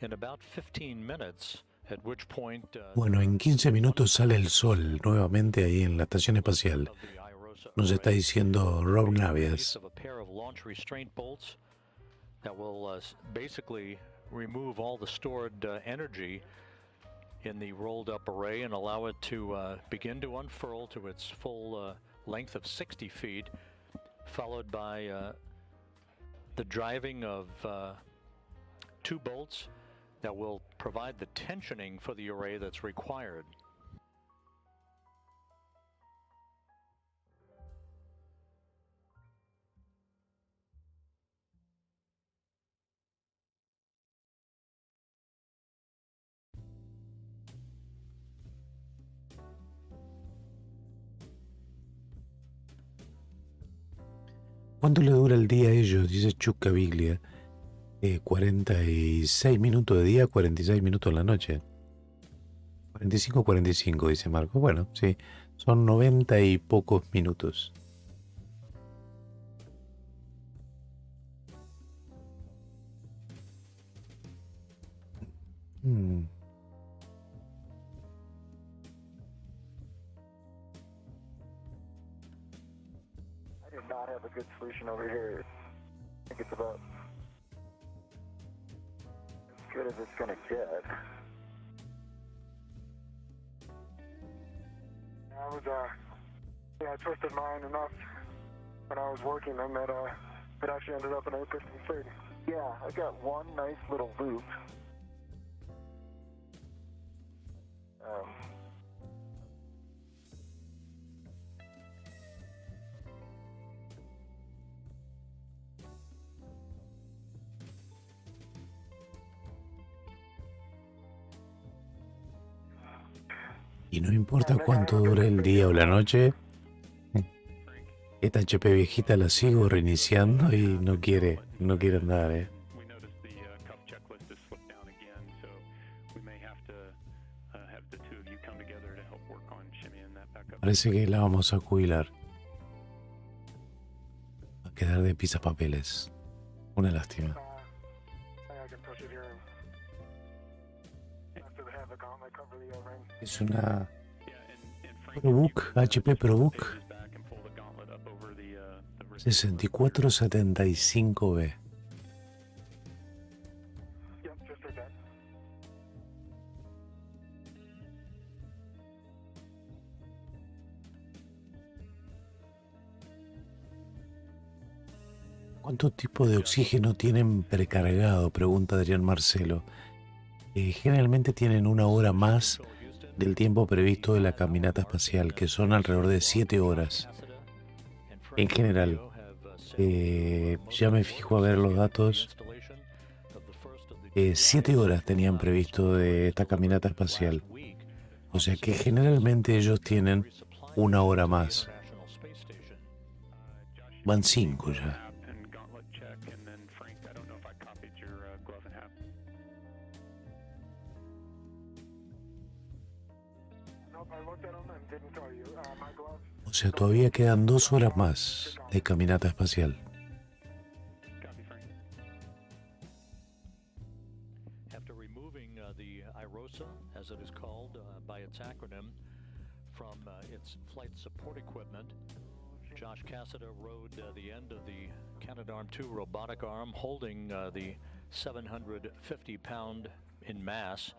in about 15 minutes, at which point Bueno, en 15 minutos sale el sol nuevamente ahí en la estación espacial. of the iROSA Nos está array, diciendo Rob use Navias. of a pair of launch restraint bolts that will basically remove all the stored energy in the rolled up array and allow it to begin to unfurl to its full length of 60 feet, followed by the driving of two bolts that will provide the tensioning for the array that's required. ¿Cuánto le dura el día a ellos? Dice Chuck Biglia. 46 minutos de día, 46 minutos en la noche. 45, dice Marco. Bueno, sí, son 90 y pocos minutos. I do not have a good solution over here. I think it's about as good as it's gonna get. I twisted mine enough when I was working them that it actually ended up in a piston fade. Yeah, I got one nice little loop. Y no importa cuánto dure el día o la noche, esta HP viejita la sigo reiniciando y no quiere andar, we noticed the cup checklist has slipped down again, so we may have to have the two of you come together to help work on shimmying that back up. Parece que la vamos a jubilar. Va a quedar de pisapapeles. Una lástima. I can push it here after they have the gauntlet cover the ring. Es una Yeah, and Frank, ProBook, HP ProBook pages back and pull the gauntlet up over the wrist. 6475B. Yep, just like that. ¿Cuánto tipo de oxígeno tienen precargado? Pregunta Adrián Marcelo. Generalmente tienen 1 hora más del tiempo previsto de la caminata espacial, que son alrededor de 7 horas. En general, ya me fijo a ver los datos. 7 horas tenían previsto de esta caminata espacial. O sea que generalmente ellos tienen 1 hora más. Van 5 ya. O sea, todavía quedan 2 horas más de caminata espacial. After removing the iROSA, as it is called by its acronym, from its flight support equipment, Josh Cassada rode the end of the Canadarm2 robotic arm holding the 750-pound in mass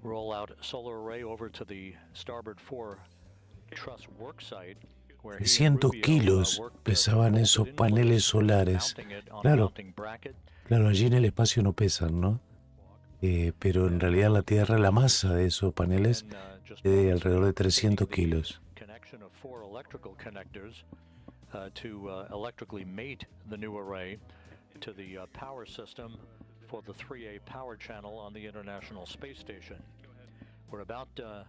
roll-out solar array over to the starboard 4 truss work site. 300 kilos pesaban esos paneles solares. Claro, allí en el espacio no pesan, ¿no? Pero en realidad en la Tierra la masa de esos paneles es de alrededor de 300 kilos. To electrically mate the new array to the power system for the 3A power channel on the International Space Station. We're about to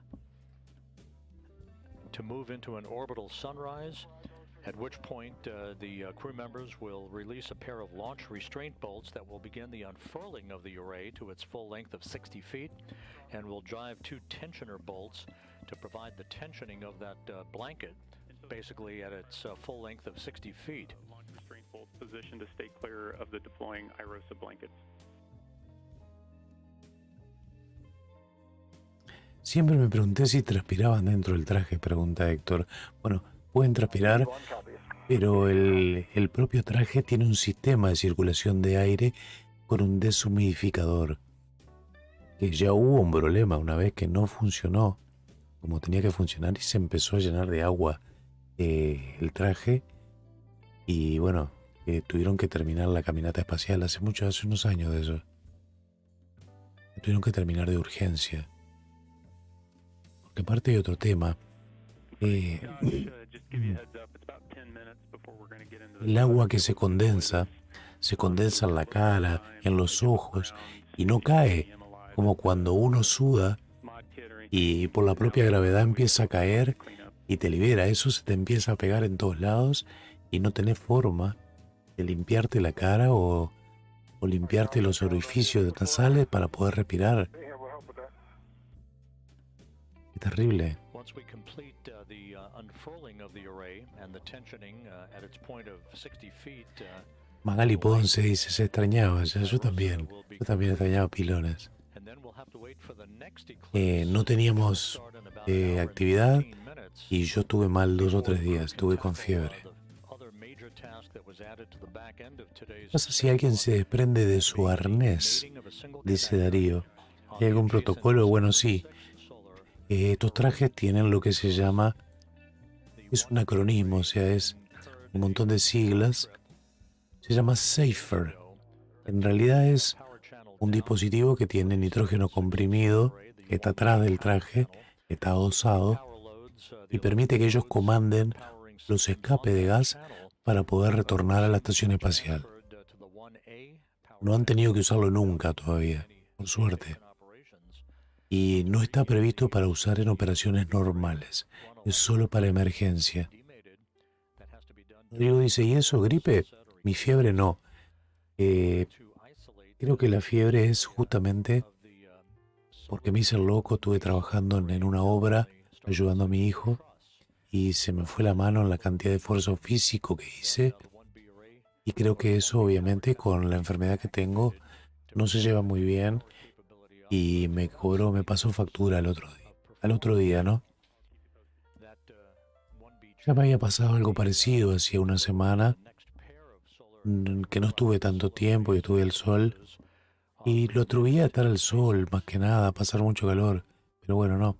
move into an orbital sunrise, at which point the crew members will release a pair of launch restraint bolts that will begin the unfurling of the array to its full length of 60 feet, and will drive 2 tensioner bolts to provide the tensioning of that blanket, basically at its full length of 60 feet. Launch restraint bolts positioned to stay clear of the deploying iROSA blankets. Siempre me pregunté si transpiraban dentro del traje, pregunta Héctor. Bueno, pueden transpirar, pero el propio traje tiene un sistema de circulación de aire con un deshumidificador. Que ya hubo un problema una vez que no funcionó como tenía que funcionar y se empezó a llenar de agua el traje. Y bueno, tuvieron que terminar la caminata espacial hace unos años de eso. Tuvieron que terminar de urgencia. Porque aparte hay otro tema. El agua que se condensa en la cara, en los ojos, y no cae, como cuando uno suda y por la propia gravedad empieza a caer y te libera. Eso se te empieza a pegar en todos lados y no tenés forma de limpiarte la cara o limpiarte los orificios nasales para poder respirar. Qué terrible. Magali Ponce dice, se extrañaba, yo también extrañaba pilones. No teníamos actividad y yo estuve mal 2 o 3 días, estuve con fiebre. ¿Qué pasa si alguien se desprende de su arnés? Dice Darío. ¿Hay algún protocolo? Bueno, sí. Estos trajes tienen lo que se llama, es un acronismo, o sea, es un montón de siglas. Se llama SAFER. En realidad es un dispositivo que tiene nitrógeno comprimido, que está atrás del traje, que está adosado, y permite que ellos comanden los escapes de gas para poder retornar a la estación espacial. No han tenido que usarlo nunca todavía, por suerte. Y no está previsto para usar en operaciones normales, es solo para emergencia. Rodrigo dice, ¿y eso, gripe? Mi fiebre no. Creo que la fiebre es justamente porque me hice el loco, estuve trabajando en una obra, ayudando a mi hijo, y se me fue la mano en la cantidad de esfuerzo físico que hice, y creo que eso obviamente con la enfermedad que tengo no se lleva muy bien, y me pasó factura al otro día, ¿no? Ya me había pasado algo parecido hacía una semana, que no estuve tanto tiempo y estuve al sol, y lo atribuía a estar al sol, más que nada, a pasar mucho calor, pero bueno, no.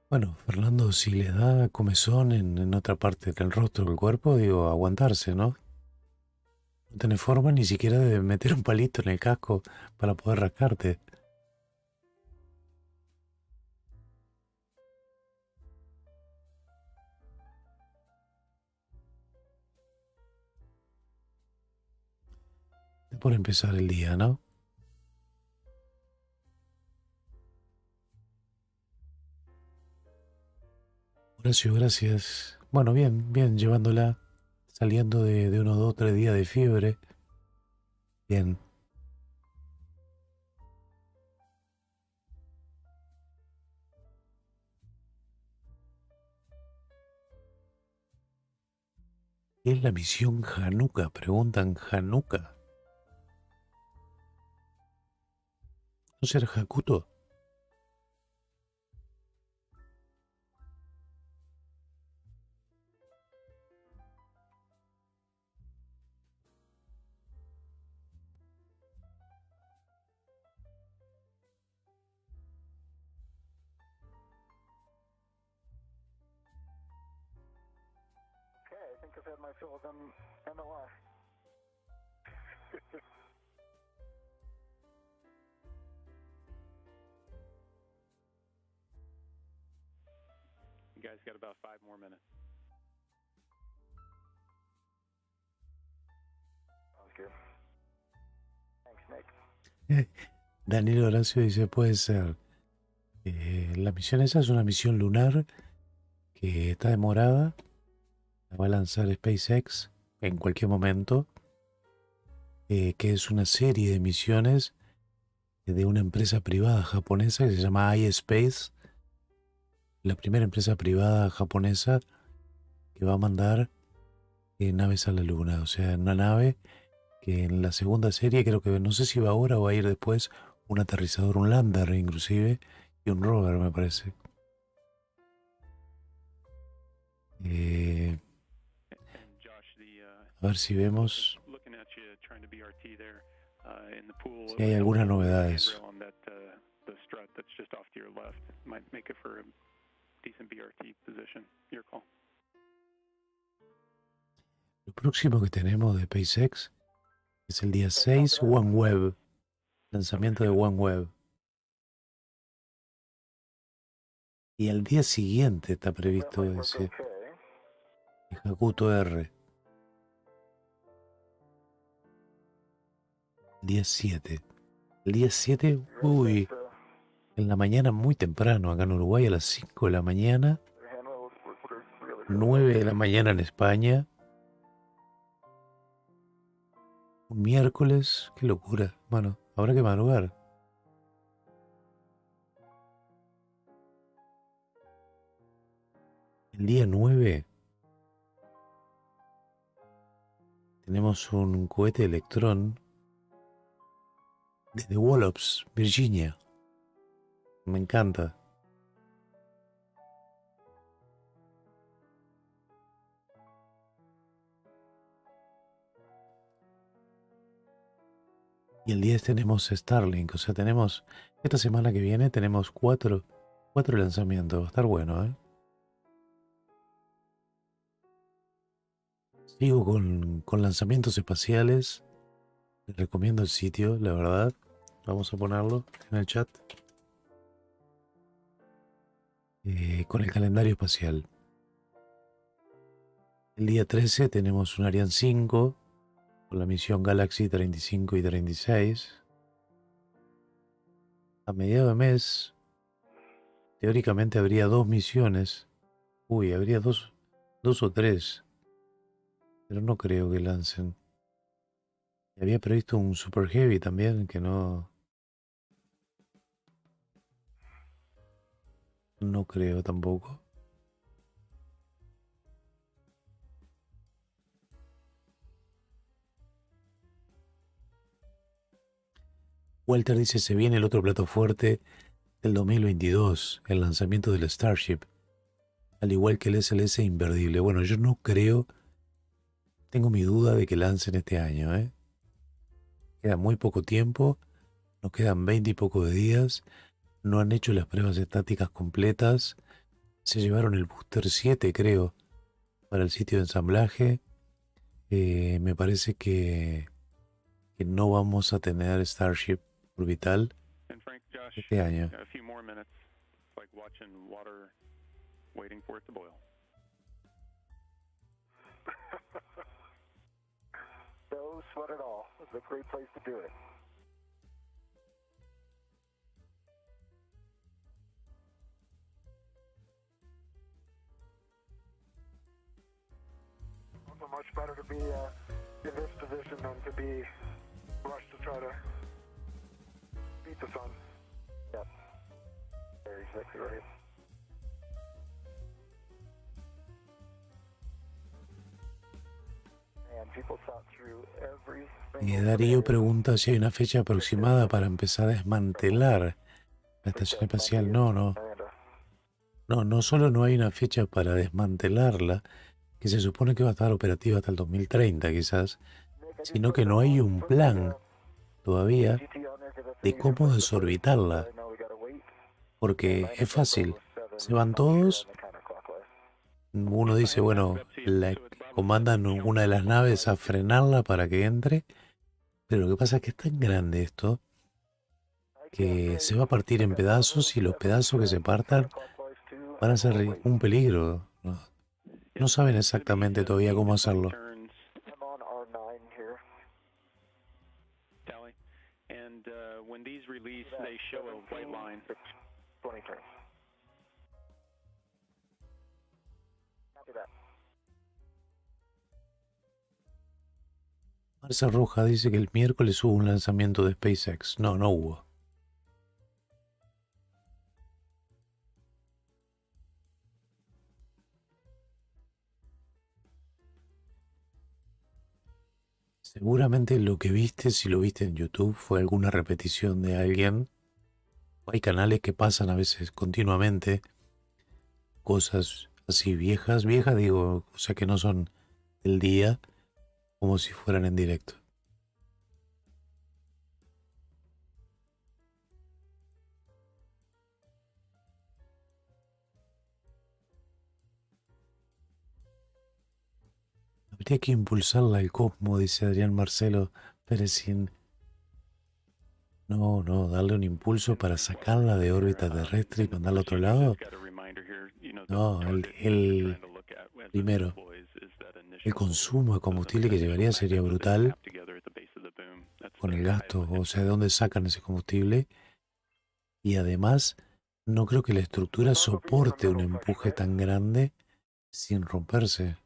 Bueno, Fernando, si le da comezón en otra parte del rostro del cuerpo, digo, aguantarse, ¿no? No tenés forma ni siquiera de meter un palito en el casco para poder rascarte. Por empezar el día, ¿no? Horacio, gracias. Bueno, bien, bien, llevándola, saliendo de unos 2 o 3 días de fiebre. Bien. ¿Qué es la misión Hanukkah? Preguntan Hanukkah. ¿No será Hakuto? Okay, I think I've had my fill of MLR. You guys got about 5 more minutes. Sounds good. Thanks, Nick. Daniel Horacio dice, puede ser. La misión esa es una misión lunar que está demorada. La va a lanzar SpaceX en cualquier momento. Que es una serie de misiones de una empresa privada japonesa que se llama iSpace. La primera empresa privada japonesa que va a mandar naves a la luna. O sea, una nave que en la segunda serie creo que no sé si va ahora o va a ir después un aterrizador, un lander inclusive, y un rover me parece. A ver si vemos si hay alguna novedad de eso. Lo próximo que tenemos de SpaceX es el día 6, OneWeb. Lanzamiento de OneWeb. Y al día siguiente está previsto ese Hakuto R. Día 7. El día 7, uy, en la mañana muy temprano, acá en Uruguay a las 5 de la mañana, 9 de la mañana en España. Un miércoles, qué locura. Bueno, habrá que madrugar. El día 9 tenemos un cohete Electrón desde Wallops, Virginia. Me encanta. Y el 10 tenemos Starlink, o sea, tenemos, esta semana que viene tenemos cuatro lanzamientos, va a estar bueno, ¿eh? Sigo con lanzamientos espaciales, les recomiendo el sitio, la verdad, vamos a ponerlo en el chat, con el calendario espacial. El día 13 tenemos un Ariane 5, con la misión Galaxy 35 y 36. A mediados de mes, teóricamente habría 2 misiones. Uy, habría dos o 3. Pero no creo que lancen. Y había previsto un Super Heavy también, que no creo tampoco. Walter dice, se viene el otro plato fuerte del 2022, el lanzamiento del Starship, al igual que el SLS invertible. Bueno, yo no creo, tengo mi duda de que lancen este año, ¿eh? Queda muy poco tiempo, nos quedan 20 y poco de días, no han hecho las pruebas estáticas completas, Se llevaron el booster 7, creo, para el sitio de ensamblaje. Me parece que no vamos a tener Starship orbital And Frank, Josh, este año. a few more minutes. It's like watching water waiting for it to boil. Don't sweat it all. It's a great place to do it. Also much better to be in this position than to be rushed to try to beat the sun. Yep. Very exactly right. And people thought through every Darío pregunta si hay una fecha aproximada para empezar a desmantelar la Estación Espacial. No solo no hay una fecha para desmantelarla, que se supone que va a estar operativa hasta el 2030 quizás, sino que no hay un plan todavía de cómo desorbitarla, porque es fácil, se van todos, uno dice, bueno, comandan una de las naves a frenarla para que entre, pero lo que pasa es que es tan grande esto que se va a partir en pedazos y los pedazos que se partan van a ser un peligro. No saben exactamente todavía cómo hacerlo. I'm on R9 here. Tally. And when these release, they show a white line. 20 turns. Copy that. Marcia Roja dice que el miércoles hubo un lanzamiento de SpaceX. No hubo. Seguramente lo que viste, si lo viste en YouTube, fue alguna repetición de alguien. Hay canales que pasan a veces continuamente cosas así viejas digo, o sea que no son del día, como si fueran en directo. Habría que impulsarla al cosmos, dice Adrián Marcelo Perecín. No, darle un impulso para sacarla de órbita terrestre y mandarla a otro lado. No, el primero, el consumo de combustible que llevaría sería brutal con el gasto, o sea, de dónde sacan ese combustible. Y además, no creo que la estructura soporte un empuje tan grande sin romperse.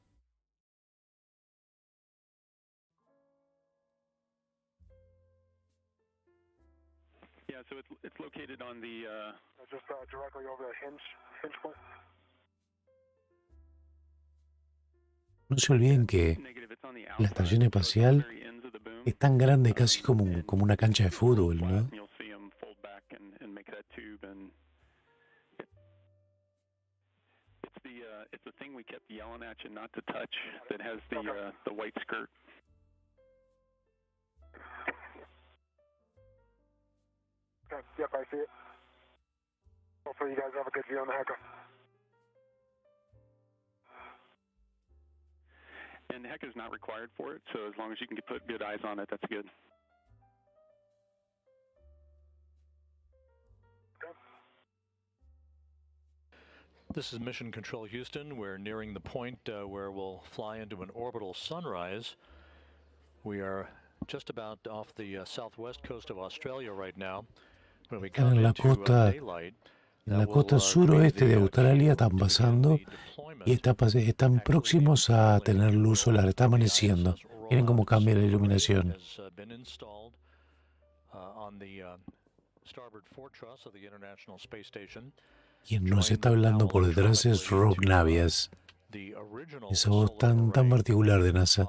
Yeah, so it's located on the. Just directly over the hinge point. No se olviden que la estación espacial es tan grande casi como una cancha de fútbol, ¿no? It's the thing we kept yelling at you not to touch that has the white skirt. Okay, yep, I see it. Hopefully you guys have a good view on the Hecka. And Hecka is not required for it, so as long as you can put good eyes on it, that's good. This is Mission Control Houston. We're nearing the point where we'll fly into an orbital sunrise. We are just about off the southwest coast of Australia right now. When we come En la into costa, daylight, en la costa suroeste de Australia están pasando y están próximos a tener luz solar, está amaneciendo. Miren cómo cambia la iluminación. Quien nos está hablando por detrás es Rob Navias, esa voz tan particular de NASA.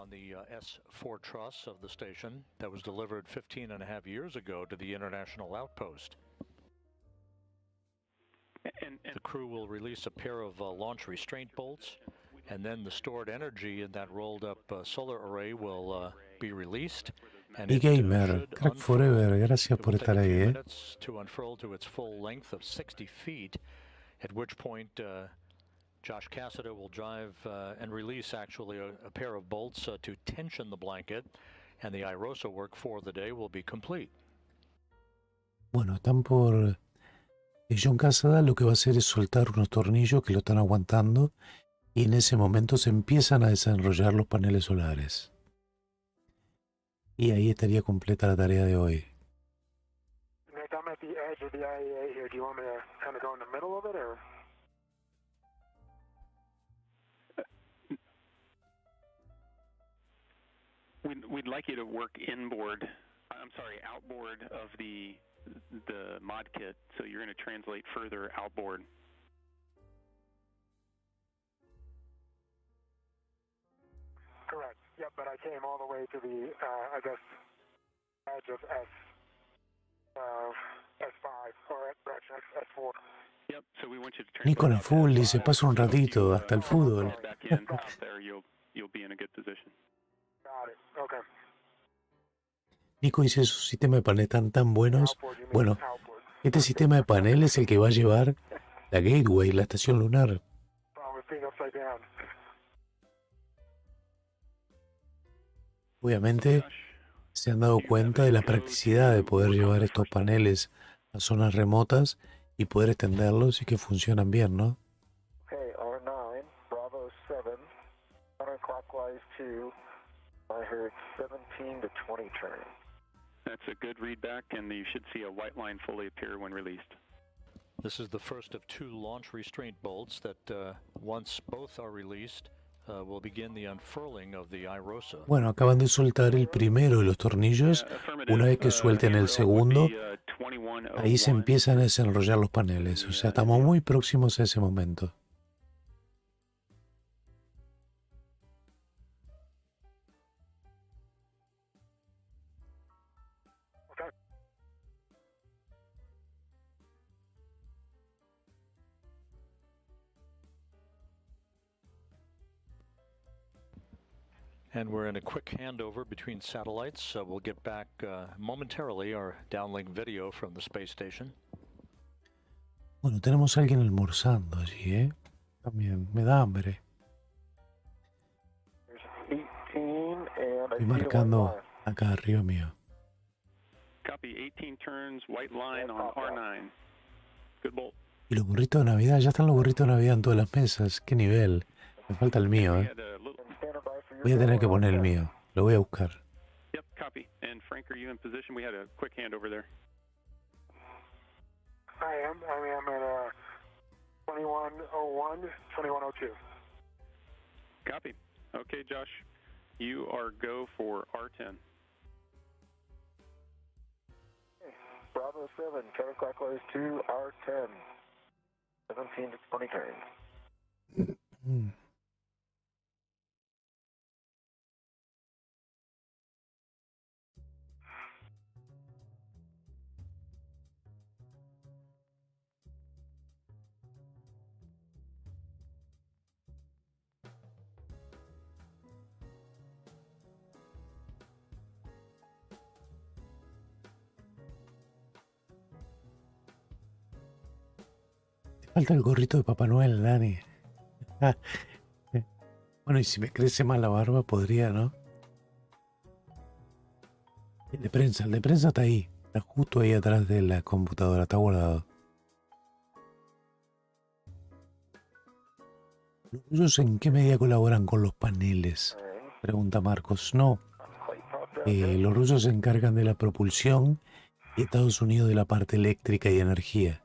S4 truss of the station that was delivered 15 and a half years ago to the international outpost. The crew will release a pair of launch restraint bolts, and then the stored energy in that rolled up solar array will be released. Y Gamer, Crack Forever, gracias por estar ahí, to unfurl to its full length of 60 feet, at which point Josh Cassada will drive and release actually a pair of bolts to tension the blanket, and the iROSA work for the day will be complete. Bueno, están por... John Cassada lo que va a hacer es soltar unos tornillos que lo están aguantando y en ese momento se empiezan a desenrollar los paneles solares. Y ahí estaría completa la tarea de hoy. Nick, I'm at the edge of the IEA here. Do you want me to kind of go in the middle of it, or? We'd like you to work outboard of the mod kit, so you're going to translate further outboard. Correct. Yep, but I came all the way to the, edge of S5, or S4. Yep, so we want you to Nico en el full dice, pasa un ratito hasta el fútbol. back in. There you'll be in a good position. Got it. Okay. Nico dice, sus sistemas de panel están tan buenos. Bueno, este sistema de panel es el que va a llevar la Gateway, la estación lunar. Obviamente se han dado cuenta de la practicidad de poder llevar estos paneles a zonas remotas y poder extenderlos y que funcionan bien, ¿no? Okay, R9, Bravo 7, counterclockwise 2, I heard 17 to 20 turns. That's a good readback, and you should see a white line fully appear when released. This is the first of 2 launch restraint bolts that once both are released will begin the unfurling of the iROSA. Bueno, acaban de soltar el primero de los tornillos. Una vez que suelten el segundo, ahí se empiezan a desenrollar los paneles. O sea, estamos muy próximos a ese momento. And we're in a quick handover between satellites. We'll get back momentarily our downlink video from the space station. Bueno, tenemos a alguien almorzando allí, ¿eh? También, me da hambre. Estoy marcando acá arriba mío. Copy, 18 turns, white line on R9. Good bolt. Y los burritos de Navidad, ya están los burritos de Navidad en todas las mesas. ¿Qué nivel? Me falta el mío, ¿eh? Voy a tener que poner el mío. Lo voy a buscar. Yep, copy. And Frank, are you in position? We had a quick hand over there. I am at 2101, 2102. Copy. Okay, Josh, you are go for R10. Bravo 7, counterclockwise 2, R10. 17 to 20 turns. Falta el gorrito de Papá Noel, Dani. Bueno, y si me crece más la barba, podría, ¿no? El de prensa está ahí. Está justo ahí atrás de la computadora, está guardado. ¿Los ruyos en qué medida colaboran con los paneles? Pregunta Marcos. No. Los rusos se encargan de la propulsión y Estados Unidos de la parte eléctrica y energía.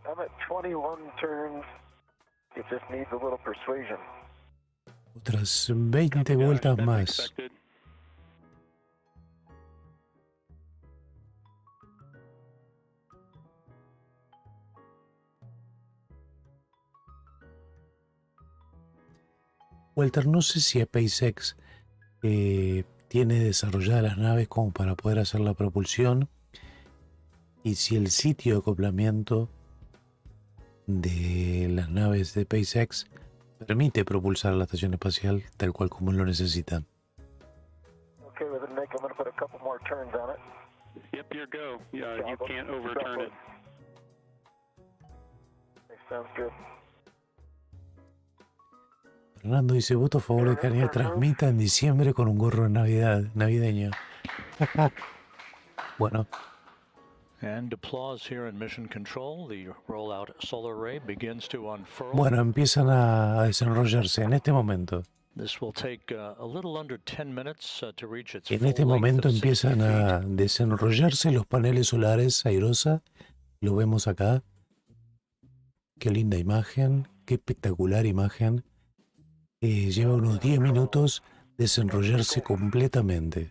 I'm at 21 turns. It just needs a little persuasion. Otras 20 vueltas más. Walter, no sé si SpaceX tiene desarrolladas las naves como para poder hacer la propulsión y si el sitio de acoplamiento de las naves de SpaceX permite propulsar a la estación espacial tal cual como lo necesitan. Okay, with it, Nick, I'm going to put a couple more turns on it. Yep, you're go. Yeah, you can't overturn it. Okay, sounds good. Fernando dice, voto a favor de que Daniel transmita en diciembre con un gorro de Navidad, navideño. Bueno, And applause here in mission control. The rollout solar array begins to unfurl. bueno, empiezan a desenrollarse en este momento. This will take a little under 10 minutes to reach its En full este length momento of 60 empiezan a feet. desenrollarse los paneles solares iROSA. Lo vemos acá. Qué linda imagen, qué espectacular imagen. Lleva unos 10 minutos desenrollarse completamente.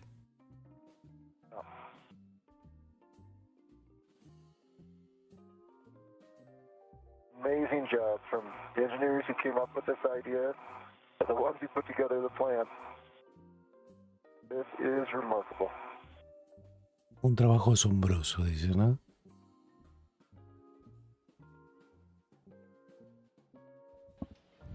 Amazing job from the engineers who came up with this idea and the ones who put together the plan. This is remarkable. Un trabajo asombroso, dice, ¿no?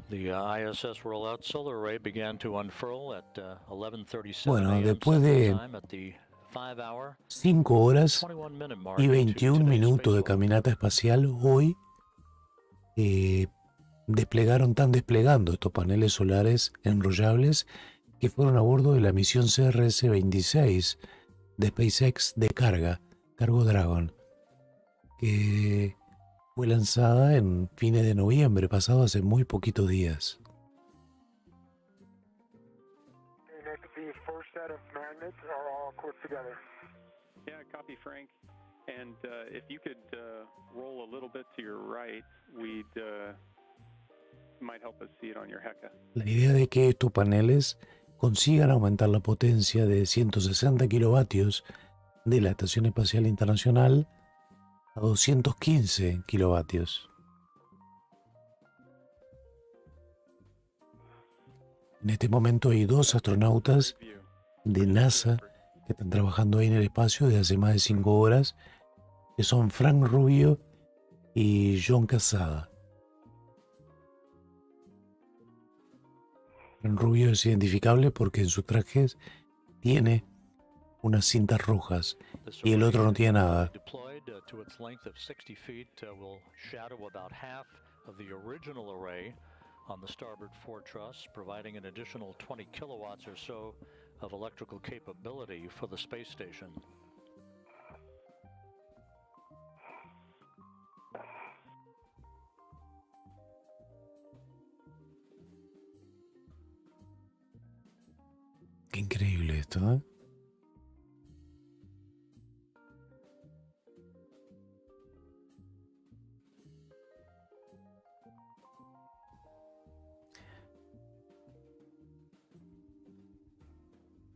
The ISS rollout solar array began to unfurl at 11:37 Bueno, a.m. después Central de Time at the 5-hour 5 horas 21-minute mark y into 21 today's minutos de spacewalk. caminata espacial, hoy están desplegando estos paneles solares enrollables que fueron a bordo de la misión CRS-26 de SpaceX de Cargo Dragon, que fue lanzada en fines de noviembre, pasado hace muy poquitos días. Okay, Nick, the first set of magnets are all clipped together. Yeah, copy, Frank. And if you could roll a little bit to your right, we'd might help us see it on your HECA. La idea de que estos paneles consigan aumentar la potencia de 160 kilovatios de la Estación Espacial Internacional a 215 kilovatios. En este momento hay 2 astronautas de NASA que están trabajando ahí en el espacio desde hace más de 5 horas, que son Rubio y Cassada. Rubio es identificable porque en sus trajes tiene unas cintas rojas y el otro no tiene nada. Deployed to its length of 60 feet will shadow about half of the original array on the starboard foretruss, providing an additional 20 kilowatts or so of electrical capability for the space station. Qué increíble esto, ¿eh?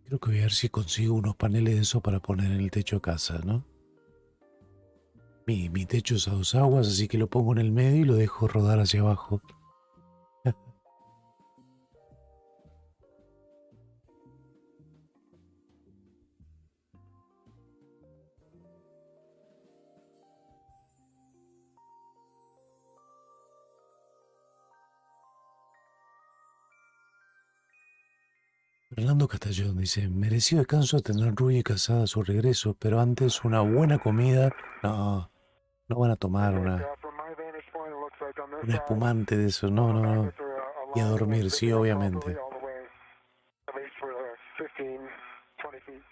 Creo que voy a ver si consigo unos paneles de eso para poner en el techo de casa, ¿no? Mi techo es a 2 aguas, así que lo pongo en el medio y lo dejo rodar hacia abajo. Fernando Castellón dice, merecido descanso tener Rubio y Cassada a su regreso, pero antes una buena comida. No van a tomar From my vantage point, it looks like on this una side, espumante de eso, no. magnets are Y a aligned dormir, and sí, they're obviamente. all the way, at least for 15, 20 feet.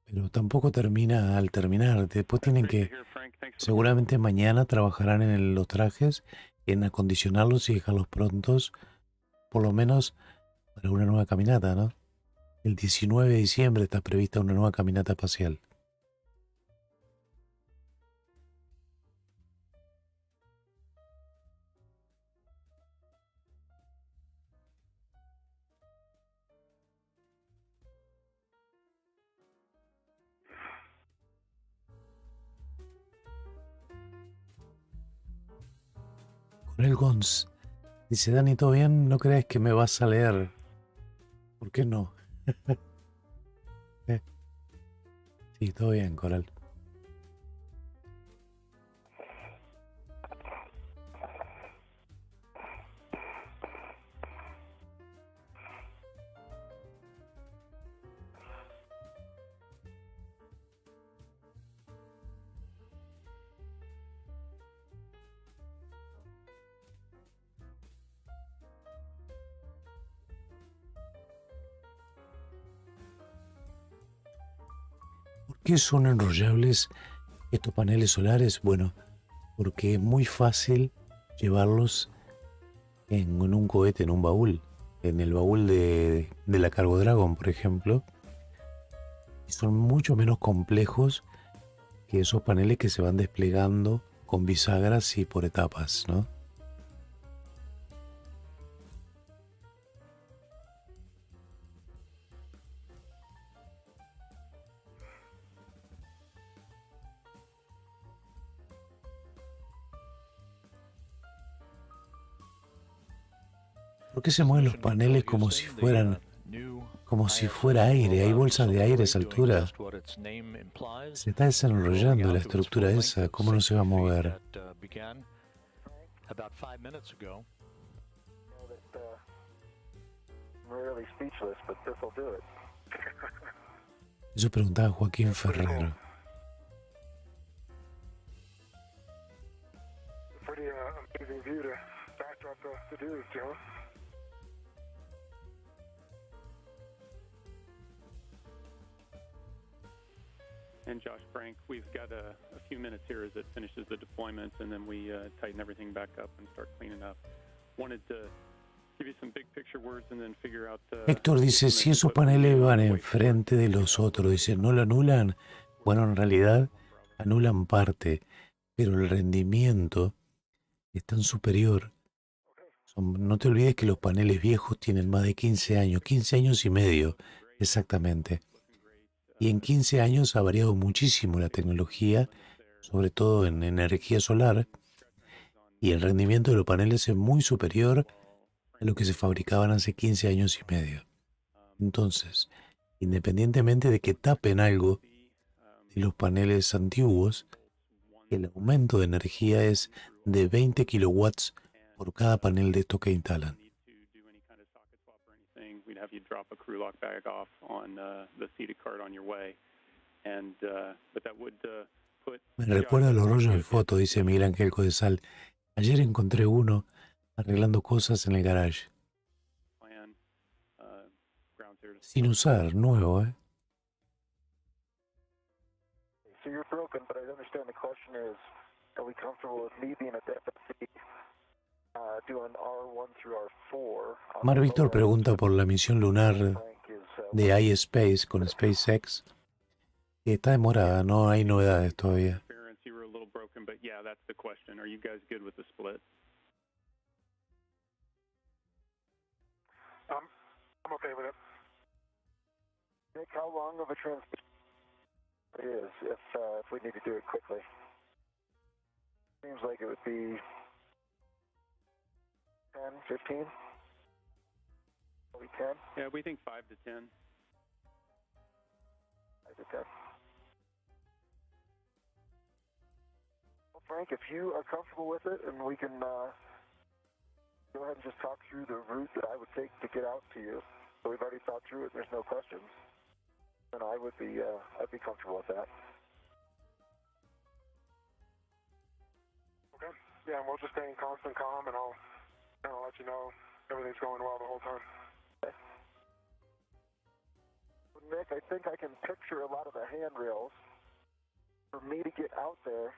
Pero tampoco termina al terminar. Después tienen Great que, to hear, Frank. Thanks for the seguramente mañana trabajarán en los trajes, en acondicionarlos y dejarlos prontos, por lo menos para una nueva caminata, ¿no? El 19 de diciembre está prevista una nueva caminata espacial. Coronel Gons dice, Dani, ¿todo bien? ¿No crees que me vas a leer? ¿Por qué no? Sí, todo bien, Coral. qué son enrollables estos paneles solares? Bueno, porque es muy fácil llevarlos en un cohete, en un baúl, en el baúl de la Cargo Dragon, por ejemplo. Y son mucho menos complejos que esos paneles que se van desplegando con bisagras y por etapas, ¿no? ¿Por qué se mueven los paneles como si fuera aire? Hay bolsas de aire a esa altura. Se está desenrollando la estructura esa. ¿Cómo no se va a mover? Eso preguntaba Joaquín Ferrero. Pretty amazing view to backdrop the dudes, you know? And Josh, Frank, we've got a few minutes here as it finishes the deployment, and then we tighten everything back up and start cleaning up. Wanted to give you some big picture words and then figure out. Héctor dice, si esos paneles van enfrente de los otros, dice, ¿no lo anulan? Bueno, en realidad anulan parte, pero el rendimiento es tan superior. No te olvides que los paneles viejos tienen más de 15 años y medio, exactamente. Y en 15 años ha variado muchísimo la tecnología, sobre todo en energía solar, y el rendimiento de los paneles es muy superior a lo que se fabricaban hace 15 años y medio. Entonces, independientemente de que tapen algo de los paneles antiguos, el aumento de energía es de 20 kilowatts por cada panel de estos que instalan. We'd have you drop a crew lock bag off on the seated cart on your way, and but that would put. Me recuerda los rollos de foto, dice Miguel Ángel Codesal. Ayer encontré uno arreglando cosas en el garage. Sin usar, nuevo, ¿eh? So you're broken, but I understand the question is, are we comfortable with me being at the FSC? Doing R1 through R4. Mar Víctor pregunta por la misión lunar de iSpace con SpaceX, que está demorada, no hay novedades todavía. I'm okay with it. Nick, how long of a transition it is if we need to do it quickly? Seems like it would be 10, 15? Maybe 10? Yeah, we think 5 to 10. 5 to 10. Well, Frank, if you are comfortable with it, and we can go ahead and just talk through the route that I would take to get out to you. So we've already thought through it, and there's no questions. Then I'd be comfortable with that. Okay. Yeah, and we'll just stay in constant comm, and I'll let you know everything's going well the whole time. Okay. Well, Nick, I think I can picture a lot of the handrails. For me to get out there,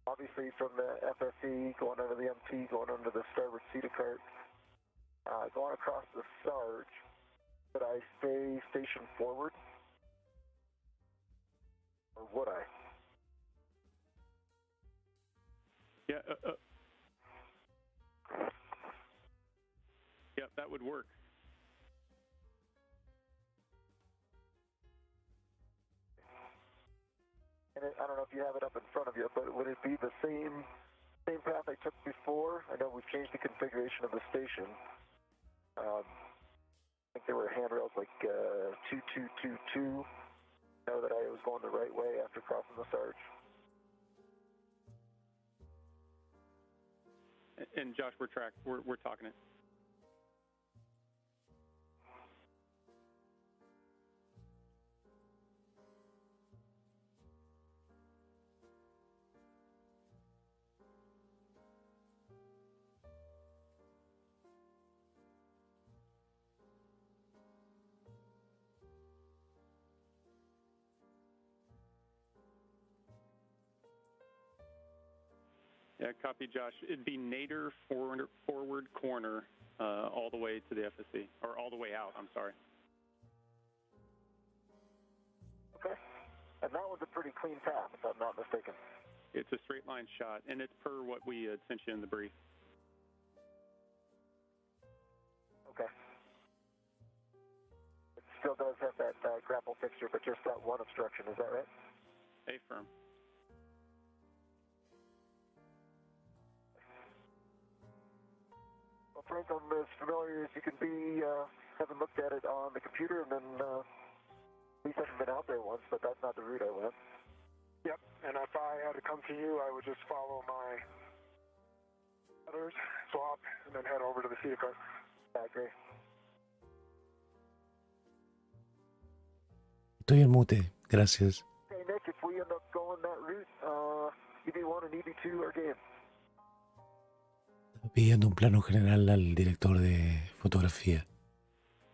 obviously from the FSE, going under the MT, going under the starboard seated cart, going across the Sarge, would I stay stationed forward? Or would I? Yeah, yeah, that would work. And I don't know if you have it up in front of you, but would it be the same path I took before? I know we've changed the configuration of the station. I think there were handrails like 2222. I know that I was going the right way after crossing the Sarge. And Josh, we're talking it. Yeah, copy, Josh. It'd be nadir forward corner all the way to the FSC, or all the way out, I'm sorry. Okay. And that was a pretty clean path, if I'm not mistaken. It's a straight line shot, and it's per what we had sent you in the brief. Okay. It still does have that grapple fixture, but just that one obstruction, is that right? Affirm. Well, Frank, I'm as familiar as you can be, having looked at it on the computer, and then at least haven't been out there once, but that's not the route I went. Yep, and if I had to come to you, I would just follow my others, swap, and then head over to the vehicle. I agree. Estoy en mute, gracias. Hey, Nick, if we end up going that route, EV1 and EV2 are game. Pidiendo un plano general al director de fotografía.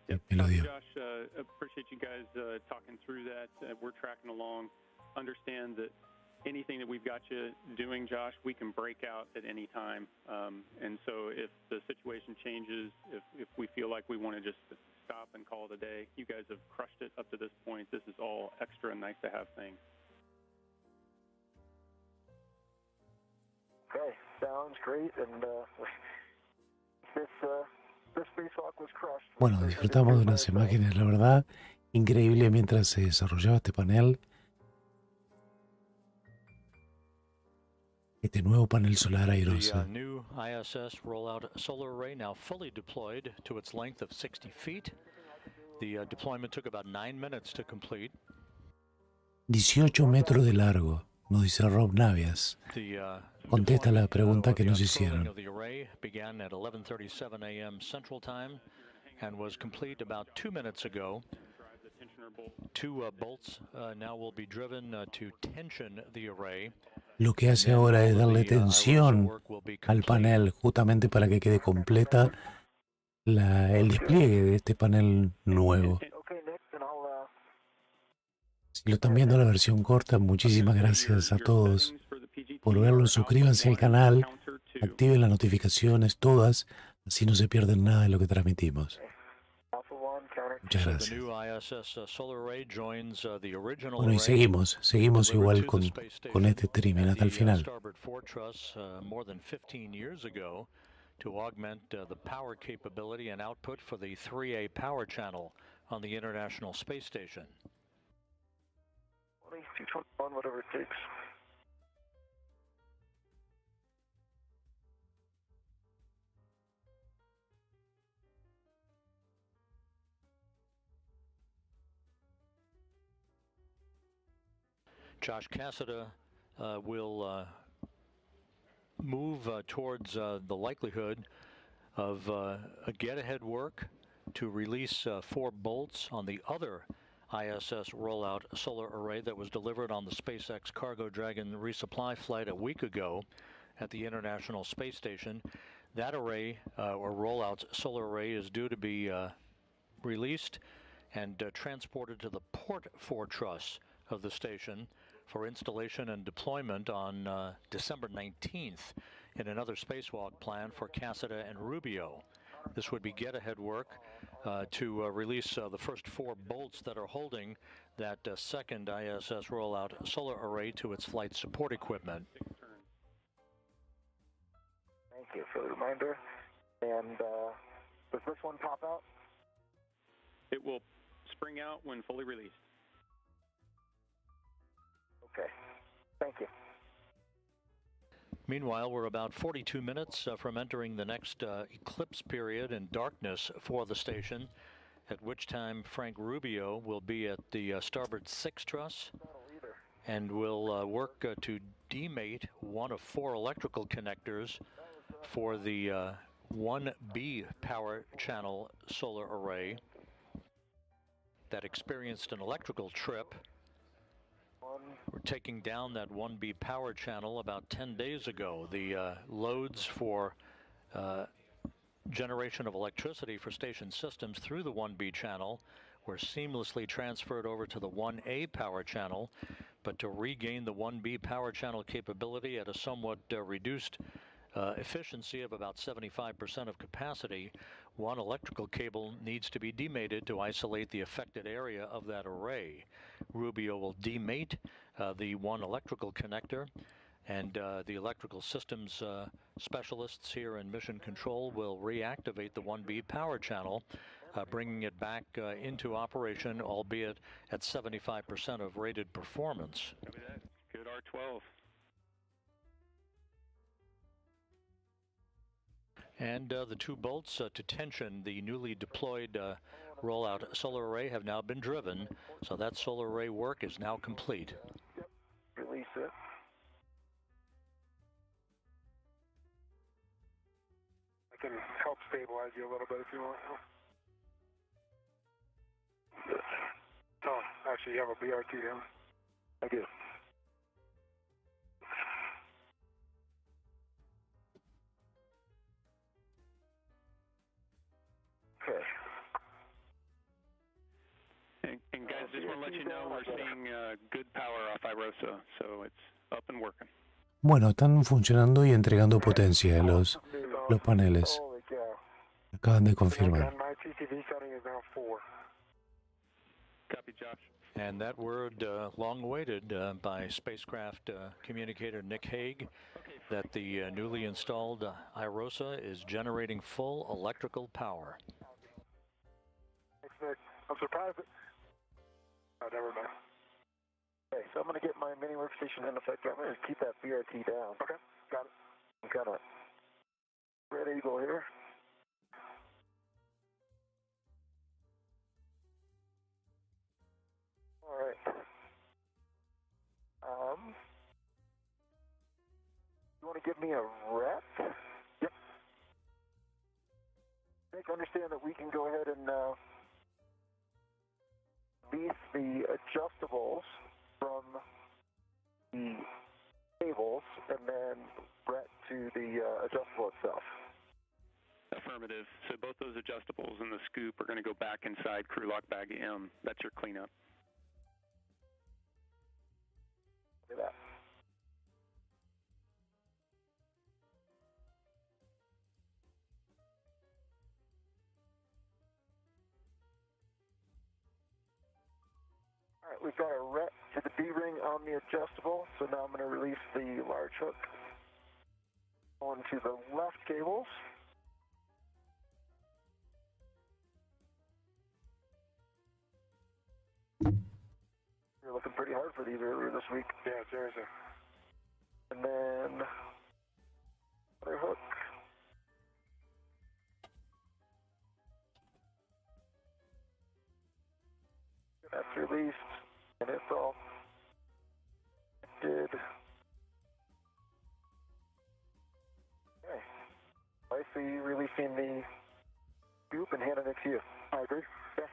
Me lo dio. Josh, appreciate you guys talking through that. We're tracking along. Understand that anything that we've got you doing, Josh, we can break out at any time. And so if the situation changes, if we feel like we want to just stop and call it a day, you guys have crushed it up to this point. This is all extra and nice to have things. Okay, sounds great, and this spacewalk was crushed. Bueno, disfrutamos de unas imágenes, la verdad, increíble mientras se desarrollaba este panel. Este nuevo panel solar iROSA. The new ISS rollout solar array now fully deployed to its length of 60 feet. The deployment took about 9 minutes to complete. 18 metros de largo, nos dice Rob Navias. Contesta la pregunta que nos hicieron. The array began at 11:37 a.m. Central Time and was complete about 2 minutes ago. Two bolts now will be driven to tension the array. Lo que hace ahora es darle tensión al panel justamente para que quede completa el despliegue de este panel nuevo. Si lo están viendo la versión corta, muchísimas gracias a todos por verlo. Suscríbanse al canal, activen las notificaciones todas, así no se pierden nada de lo que transmitimos. Muchas gracias. Bueno, y seguimos igual con este streaming hasta el final. To augment the power capability and output for the 3A power channel on the International Space Station. 2221, whatever it takes. Josh Cassada will move towards the likelihood of a get-ahead work to release 4 bolts on the other ISS rollout solar array that was delivered on the SpaceX Cargo Dragon resupply flight a week ago at the International Space Station. That array, or rollout solar array, is due to be released and transported to the port fortress of the station for installation and deployment on December 19th in another spacewalk plan for Cassada and Rubio. This would be get-ahead work to release the first 4 bolts that are holding that second ISS rollout solar array to its flight support equipment. Thank you for the reminder. And does this one pop out? It will spring out when fully released. Okay, thank you. Meanwhile, we're about 42 minutes from entering the next eclipse period and darkness for the station, at which time Frank Rubio will be at the starboard 6 truss and will work to demate one of 4 electrical connectors for the 1B power channel solar array that experienced an electrical trip. We're taking down that 1B power channel about 10 days ago. The loads for generation of electricity for station systems through the 1B channel were seamlessly transferred over to the 1A power channel, but to regain the 1B power channel capability at a somewhat reduced efficiency of about 75% of capacity, one electrical cable needs to be demated to isolate the affected area of that array. Rubio will demate the one electrical connector, and the electrical systems specialists here in Mission Control will reactivate the 1B power channel, bringing it back into operation, albeit at 75% of rated performance. Copy that. Good R12. And the two bolts to tension the newly deployed rollout solar array have now been driven, so that solar array work is now complete. Yep. Release it. I can help stabilize you a little bit if you want. Oh, actually, you have a BRT down. I do. Okay. And guys, just want to let you know we're seeing good power off iROSA, so it's up and working. Bueno, están funcionando y entregando potencia los paneles. Holy cow. Acaban de confirmar. And my TTV setting is now 4. Copy, Josh. And that word long awaited by spacecraft communicator Nick Hague, that the newly installed iROSA is generating full electrical power. Thanks, Nick. I'm surprised that... Oh, never mind. Okay, so I'm going to get my mini workstation in effect. I'm going to keep that BRT down. Okay, got it. I'm kind of ready to go here. All right. You want to give me a rep? Yep. Nick, understand that we can go ahead and release the adjustables from the cables and then Brett to the adjustable itself. Affirmative. So both those adjustables and the scoop are going to go back inside crew lock bag M. That's your cleanup. Look at that. All right, we've got a ret to the D-ring on the adjustable, so now I'm going to release the large hook onto the left cables. You're looking pretty hard for these earlier this week. Yeah, seriously. And then other hook. That's released, and it's all connected. Okay. I see you releasing the scoop and handing it to you. I agree. Yeah.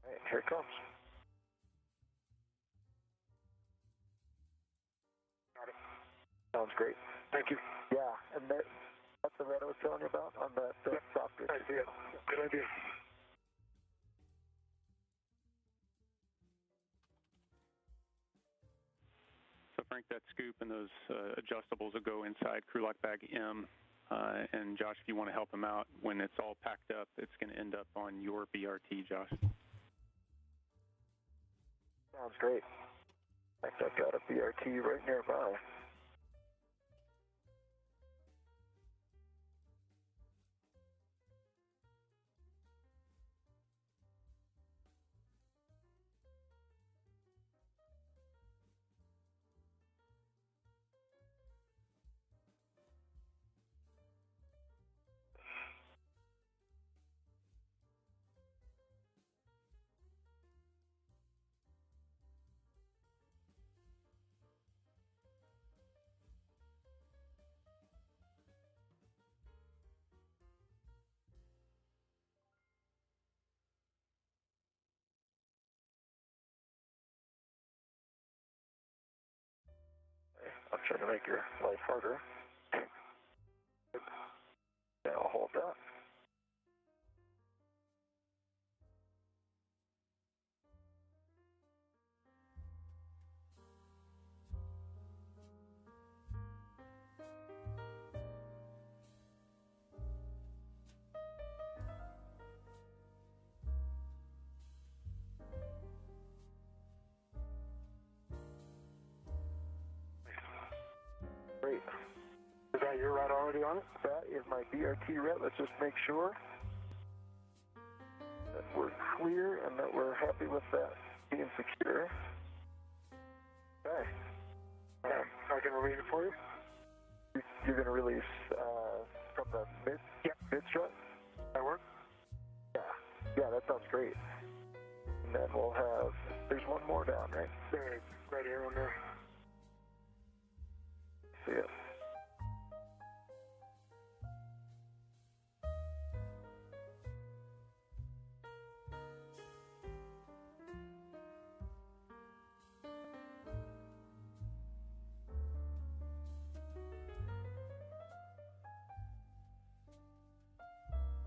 All right, here it comes. Sounds great. Thank you. Yeah, and that's the red I was telling you about on that software. Good idea. Good idea. So Frank, that scoop and those adjustables will go inside crew lock bag M. And Josh, if you want to help him out, when it's all packed up, it's going to end up on your BRT, Josh. Sounds great. In fact, I've got a BRT right nearby. I'm trying to make your life harder. hold that. Great. Is that your route already on it? That is my BRT route. Let's just make sure that we're clear and that we're happy with that being secure. Okay. I can release it for you. You're going to release from the mid strut? That work? Yeah, that sounds great. And then we'll have, there's one more down, right? Right here on there. See it.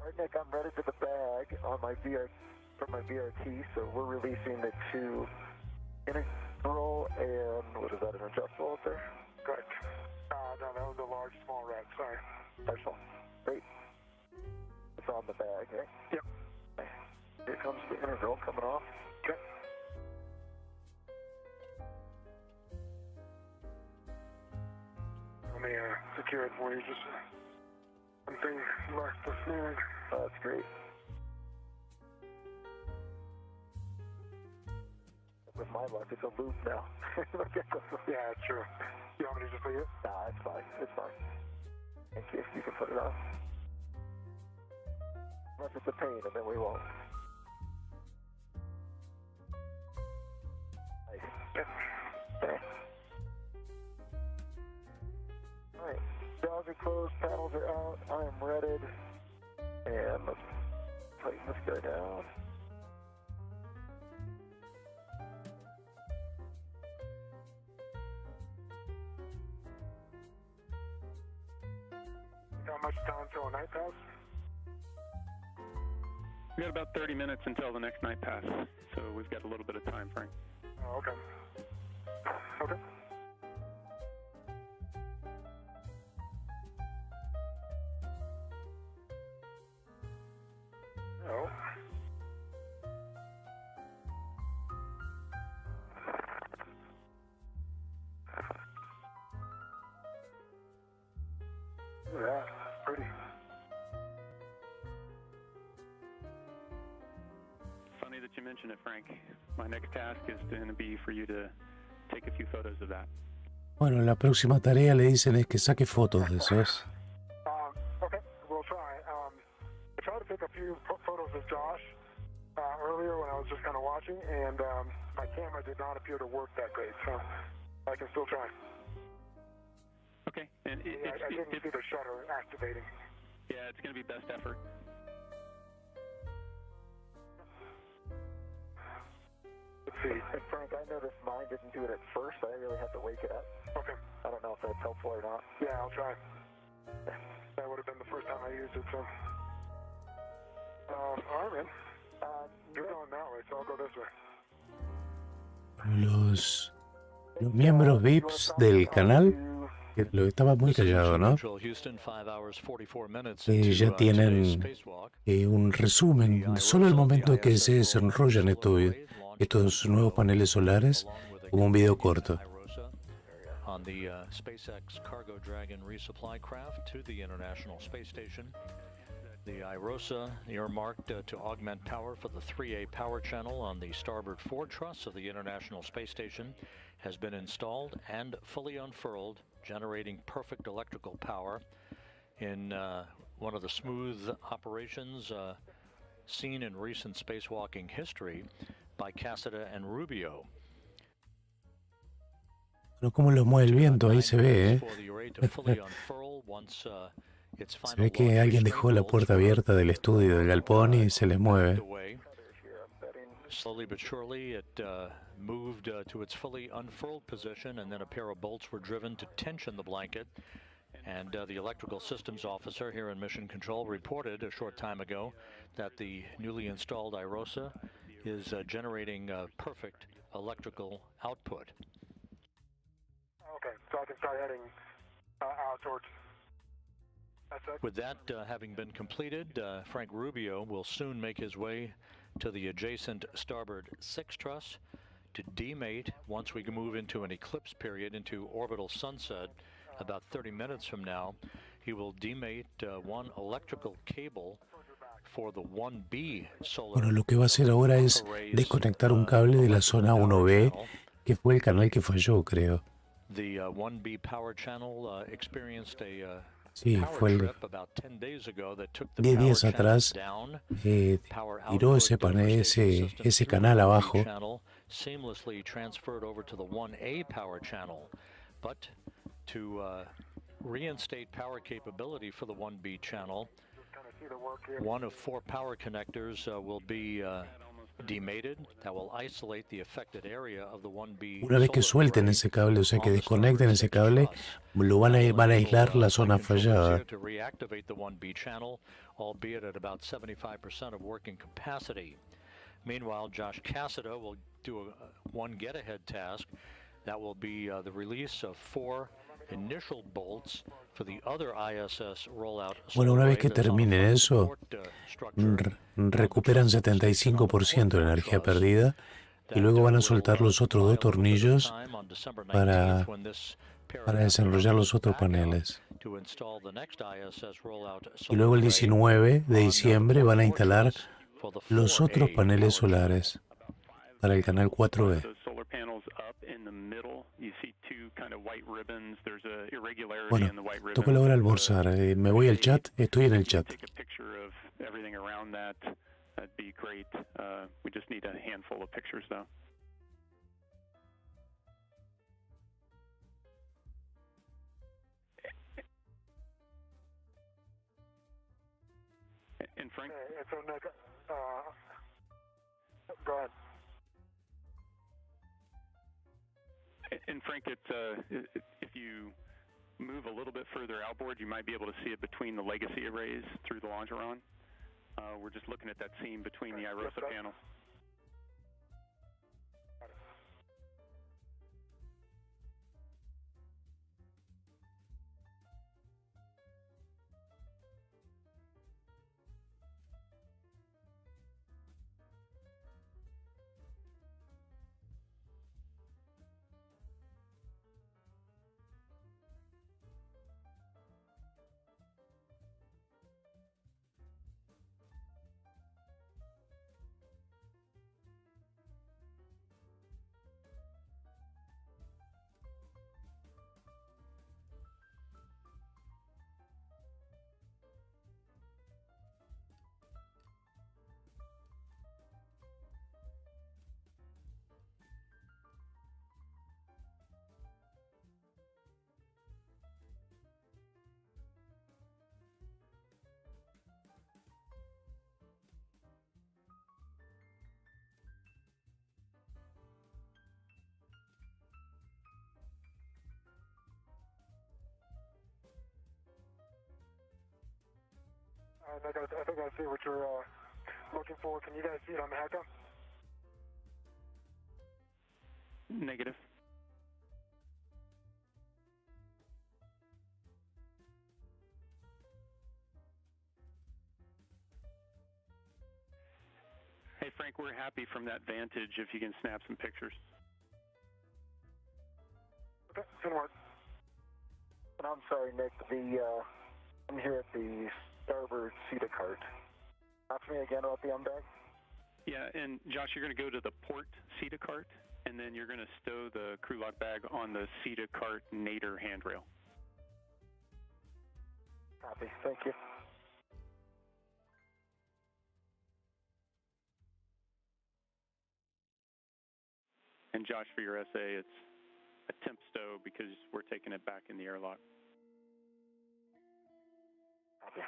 All right, Nick, I'm ready for the bag on my from my VRT, so we're releasing the two integral and, what is that, an adjustable up there? Correct. No, that was a large, small rat, sorry. Large, small. Great. It's on the bag, right? Yep. Okay. Here comes the integral coming off. Okay. Let me secure it for you, just one thing left to snag. Oh, that's great. With my luck, it's a loop now. Yeah, it's true. You want me to just leave it? Nah, it's fine. It's fine. Thank you. You can put it on. Unless it's a pain, and then we won't. Nice. Okay. Alright. Jaws are closed, paddles are out. I am readied. And let's tighten this guy down. How much time until a night pass? We got about 30 minutes until the next night pass, so we've got a little bit of time, Frank. Oh, okay. Okay. Oh. Look at that. Pretty. Funny that you mention it, Frank. My next task is going to be for you to take a few photos of that. Bueno, la próxima tarea le dicen es que saque fotos de esos. Okay, we'll try. I tried to take a few photos of Josh earlier when I was just kind of watching, and my camera did not appear to work that great, so I can still try. Okay, and I didn't see the shutter activating. Yeah, it's going to be best effort. Let's see. And Frank, I noticed mine didn't do it at first. I really had to wake it up. Okay. I don't know if that's helpful or not. Yeah, I'll try. That would have been the first time I used it, so. All right, man. You're going that way, so I'll go this way. Los miembros VIPs del canal, que lo estaba muy callado, ¿no? Ya tienen un resumen, solo el momento que se desenrollan estos nuevos paneles solares, como un video corto. On the SpaceX Cargo Dragon resupply craft to the International Space Station. The iROSA, earmarked to augment power for the 3A power channel on the starboard forward truss of the International Space Station, has been installed and fully unfurled, generating perfect electrical power in one of the smooth operations seen in recent spacewalking history by Cassada and Rubio. Pero cómo lo mueve el viento, ahí se ve, ¿eh? Se ve que alguien dejó la puerta abierta del estudio del galpón y se les mueve. Slowly but surely it moved to its fully unfurled position, and then a pair of bolts were driven to tension the blanket, And the electrical systems officer here in Mission Control reported a short time ago that the newly installed iROSA is generating perfect electrical output. Okay, so I can start heading out towards. With that having been completed, Frank Rubio will soon make his way to the adjacent starboard 6 truss to demate once we move into an eclipse period, into orbital sunset. About 30 minutes from now, he will demate one electrical cable for the 1B solar. Bueno, lo que va a hacer ahora es desconectar un cable de la zona 1B, que fue el canal que falló, creo. The 1B power channel experienced a Sí, fue el 10 días atrás, tiró ese panel, ese canal abajo. Seamlessly transferred over to the 1A power channel, but to reinstate power capability for the 1B channel, one of 4 power connectors will be demated. That will isolate the affected area of the 1B. Una vez que suelten ese cable, o sea que desconecten ese cable, lo van a aislar la zona fallada. To reactivate the 1B channel, albeit at about 75% of working capacity. Meanwhile, Josh Cassada will do one get-ahead task. That will be the release of 4 initial bolts for the other ISS rollout. Bueno, una vez que terminen eso, recuperan 75% de la energía perdida y luego van a soltar los otros 2 tornillos para desenrollar los otros paneles. Y luego el 19 de diciembre van a instalar los otros paneles solares para el canal 4B. Bueno, toca la hora de almorzar. Me voy al chat, estoy en el chat. And Frank? So Nick, go ahead. And Frank, if you move a little bit further outboard, you might be able to see it between the legacy arrays through the longeron. We're just looking at that seam between the iROSA panels. I think I see what you're looking for. Can you guys see it on the HECA? Negative. Hey Frank, we're happy from that vantage if you can snap some pictures. Okay, good work. And I'm sorry, Nick, I'm here at the starboard CETA cart. Talk to me again about the bag. Yeah, and Josh, you're going to go to the port CETA cart, and then you're going to stow the crew lock bag on the CETA cart nadir handrail. Copy, thank you. And Josh, for your essay, it's a temp stow because we're taking it back in the airlock. Copy.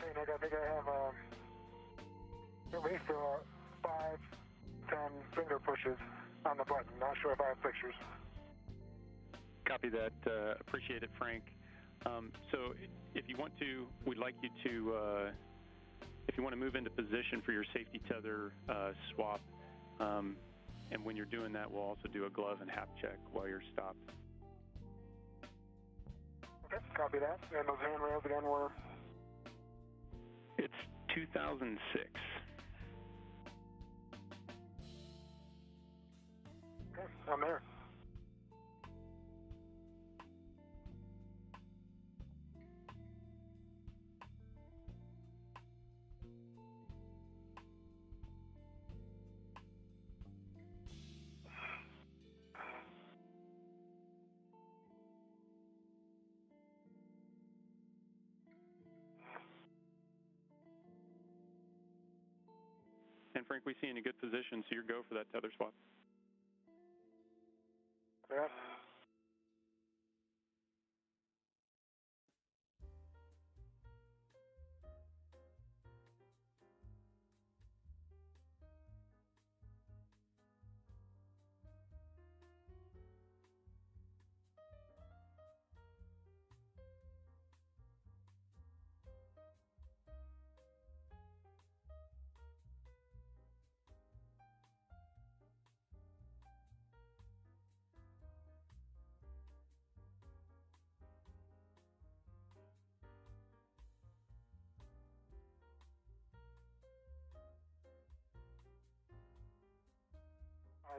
Hey, Nick, I think I have at least 5, 10 finger pushes on the button. Not sure if I have pictures. Copy that. Appreciate it, Frank. So if you want to, we'd like you to, if you want to move into position for your safety tether swap, and when you're doing that, we'll also do a glove and hap check while you're stopped. Okay, copy that. And those handrails again were? It's 2006. Okay, I'm there. And Frank, we see you in a good position, so you're go for that tether swap. Yeah.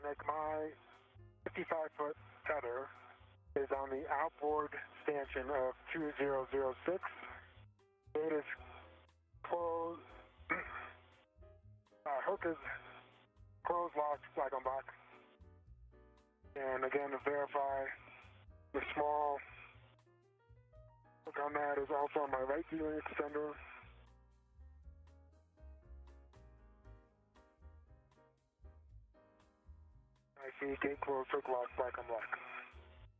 Nick, my 55-foot tether is on the outboard stanchion of 2006. It is closed. Hook is closed, locked, flag on back. And again, to verify, the small hook on that is also on my right gearing extender. I see gate closed, hook locked, black on black.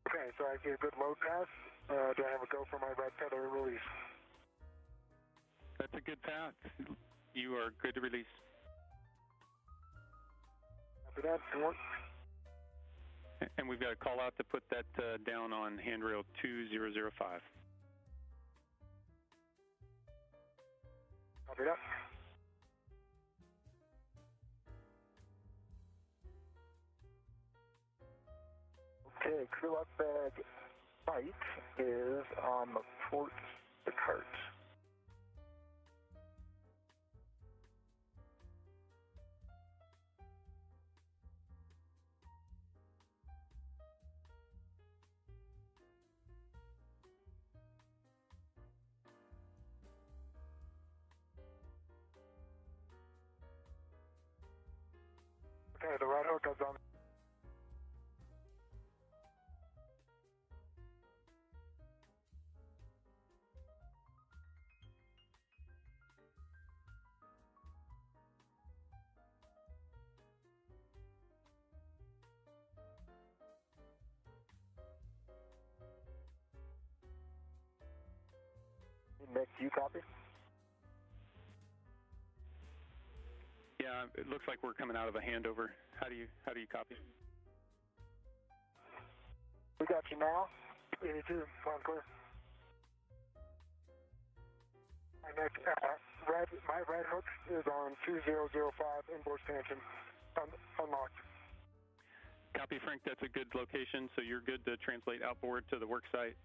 Okay, so I see a good load pass. Do I have a go for my red tether release? That's a good path. You are good to release. After that, good work. And we've got a call out to put that down on handrail 2005. Copy that. Okay, crew lock bag bite is on the port the cart. Okay, the right hook is on. Nick, do you copy? Yeah, it looks like we're coming out of a handover. How do you copy? We got you now. 82, fine, clear. Nick, my red hook is on 2005 inboard stanchion, unlocked. Copy, Frank. That's a good location, so you're good to translate outboard to the work site.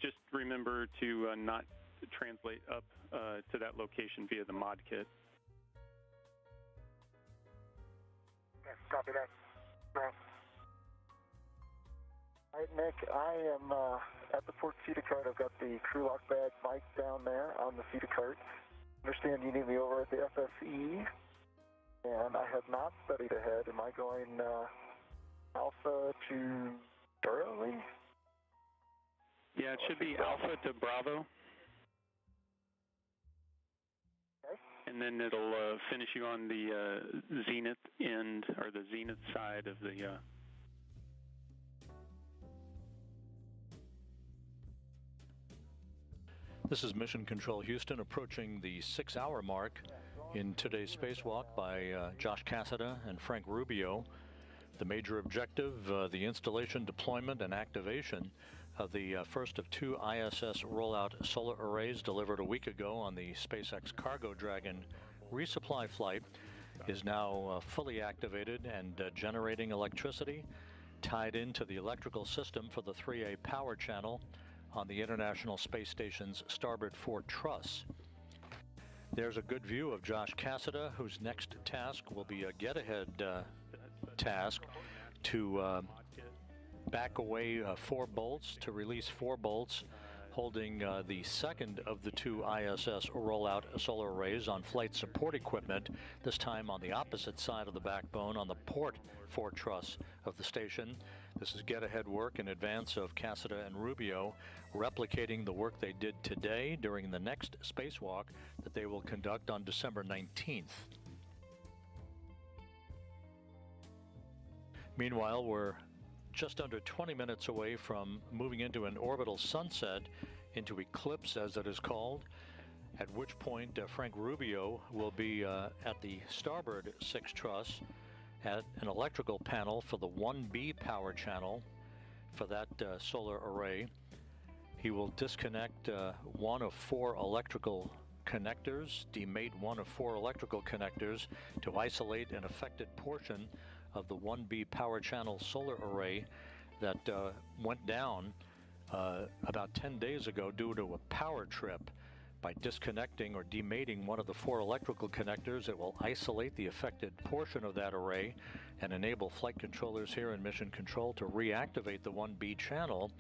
Just remember to not translate up to that location via the mod kit. Okay, copy that. No. All right, Nick, I am at the port feeder cart. I've got the crew lock bag mic down there on the feeder cart. Understand you need me over at the FSE, and I have not studied ahead. Am I going Alpha to Durley? Yeah, it should be Alpha to Bravo. Okay. And then it'll finish you on the zenith end, or the zenith side of the... This is Mission Control Houston, approaching the 6-hour mark in today's spacewalk by Josh Cassada and Frank Rubio. The major objective, the installation, deployment, and activation of the first of 2 ISS rollout solar arrays delivered a week ago on the SpaceX Cargo Dragon resupply flight, is now fully activated and generating electricity, tied into the electrical system for the 3A power channel on the International Space Station's starboard fore truss. There's a good view of Josh Cassada, whose next task will be a get-ahead task to back away 4 bolts, to release 4 bolts, holding the second of the 2 ISS rollout solar arrays on flight support equipment, this time on the opposite side of the backbone on the port fore truss of the station. This is get-ahead work in advance of Cassada and Rubio replicating the work they did today during the next spacewalk that they will conduct on December 19th. Meanwhile, we're just under 20 minutes away from moving into an orbital sunset, into eclipse as it is called, at which point Frank Rubio will be at the starboard 6 truss at an electrical panel for the 1B power channel for that solar array. He will disconnect 1 of 4 electrical connectors, demate 1 of 4 electrical connectors to isolate an affected portion of the 1B power channel solar array that went down about 10 days ago due to a power trip. By disconnecting or demating 1 of the 4 electrical connectors, it will isolate the affected portion of that array and enable flight controllers here in Mission Control to reactivate the 1B channel,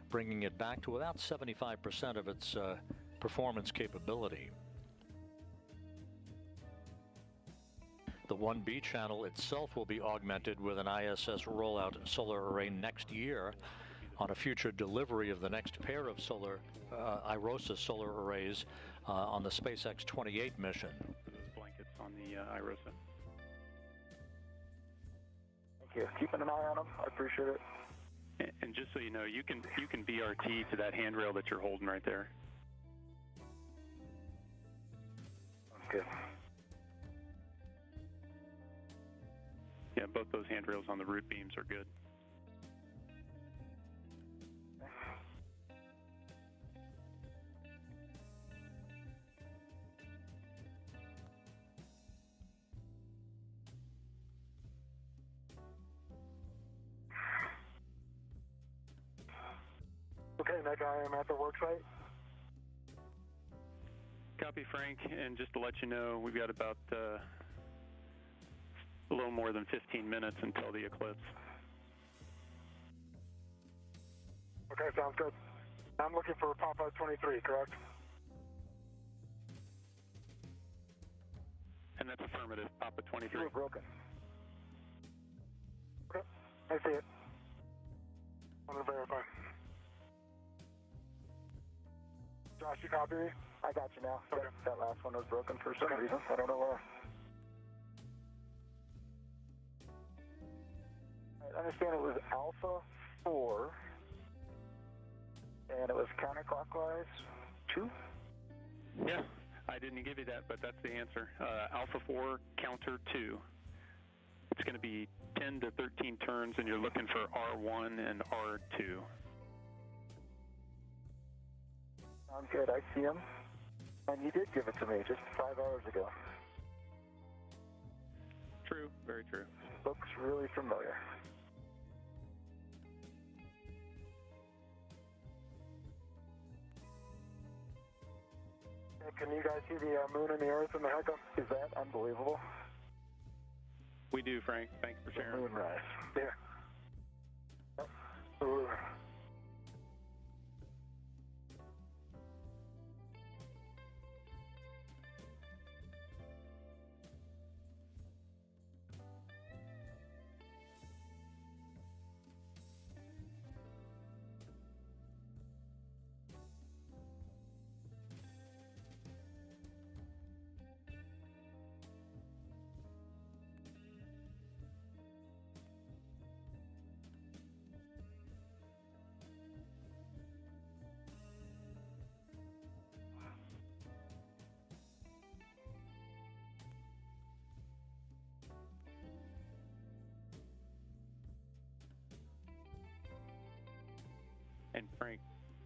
bringing it back to about 75% of its performance capability. The 1B channel itself will be augmented with an ISS rollout solar array next year on a future delivery of the next pair of solar iROSA solar arrays on the SpaceX 28 mission. Those blankets on the iROSA. Thank you. Keeping an eye on them. I appreciate it. And just so you know, you can BRT to that handrail that you're holding right there. Good. Yeah, both those handrails on the root beams are good. Okay, Nick, I am at the work site. Copy, Frank. And just to let you know, we've got about a little more than 15 minutes until the eclipse. Okay, sounds good. I'm looking for Papa 23, correct? And that's affirmative, Papa 23. You were broken. Okay, I see it. I'm going to verify. Josh, you copy me? I got you now. Okay. That last one was broken for some reason. I don't know why. I understand it was Alpha 4, and it was counterclockwise 2? Yeah, I didn't give you that, but that's the answer. Alpha 4, counter 2. It's going to be 10 to 13 turns, and you're looking for R1 and R2. Sounds good. I see him. And you did give it to me just 5 hours ago. True, very true. Looks really familiar. Can you guys see the moon and the earth and the heck up? Is that unbelievable? We do, Frank. Thanks for sharing. Moonrise. Yeah. Yep. Ooh.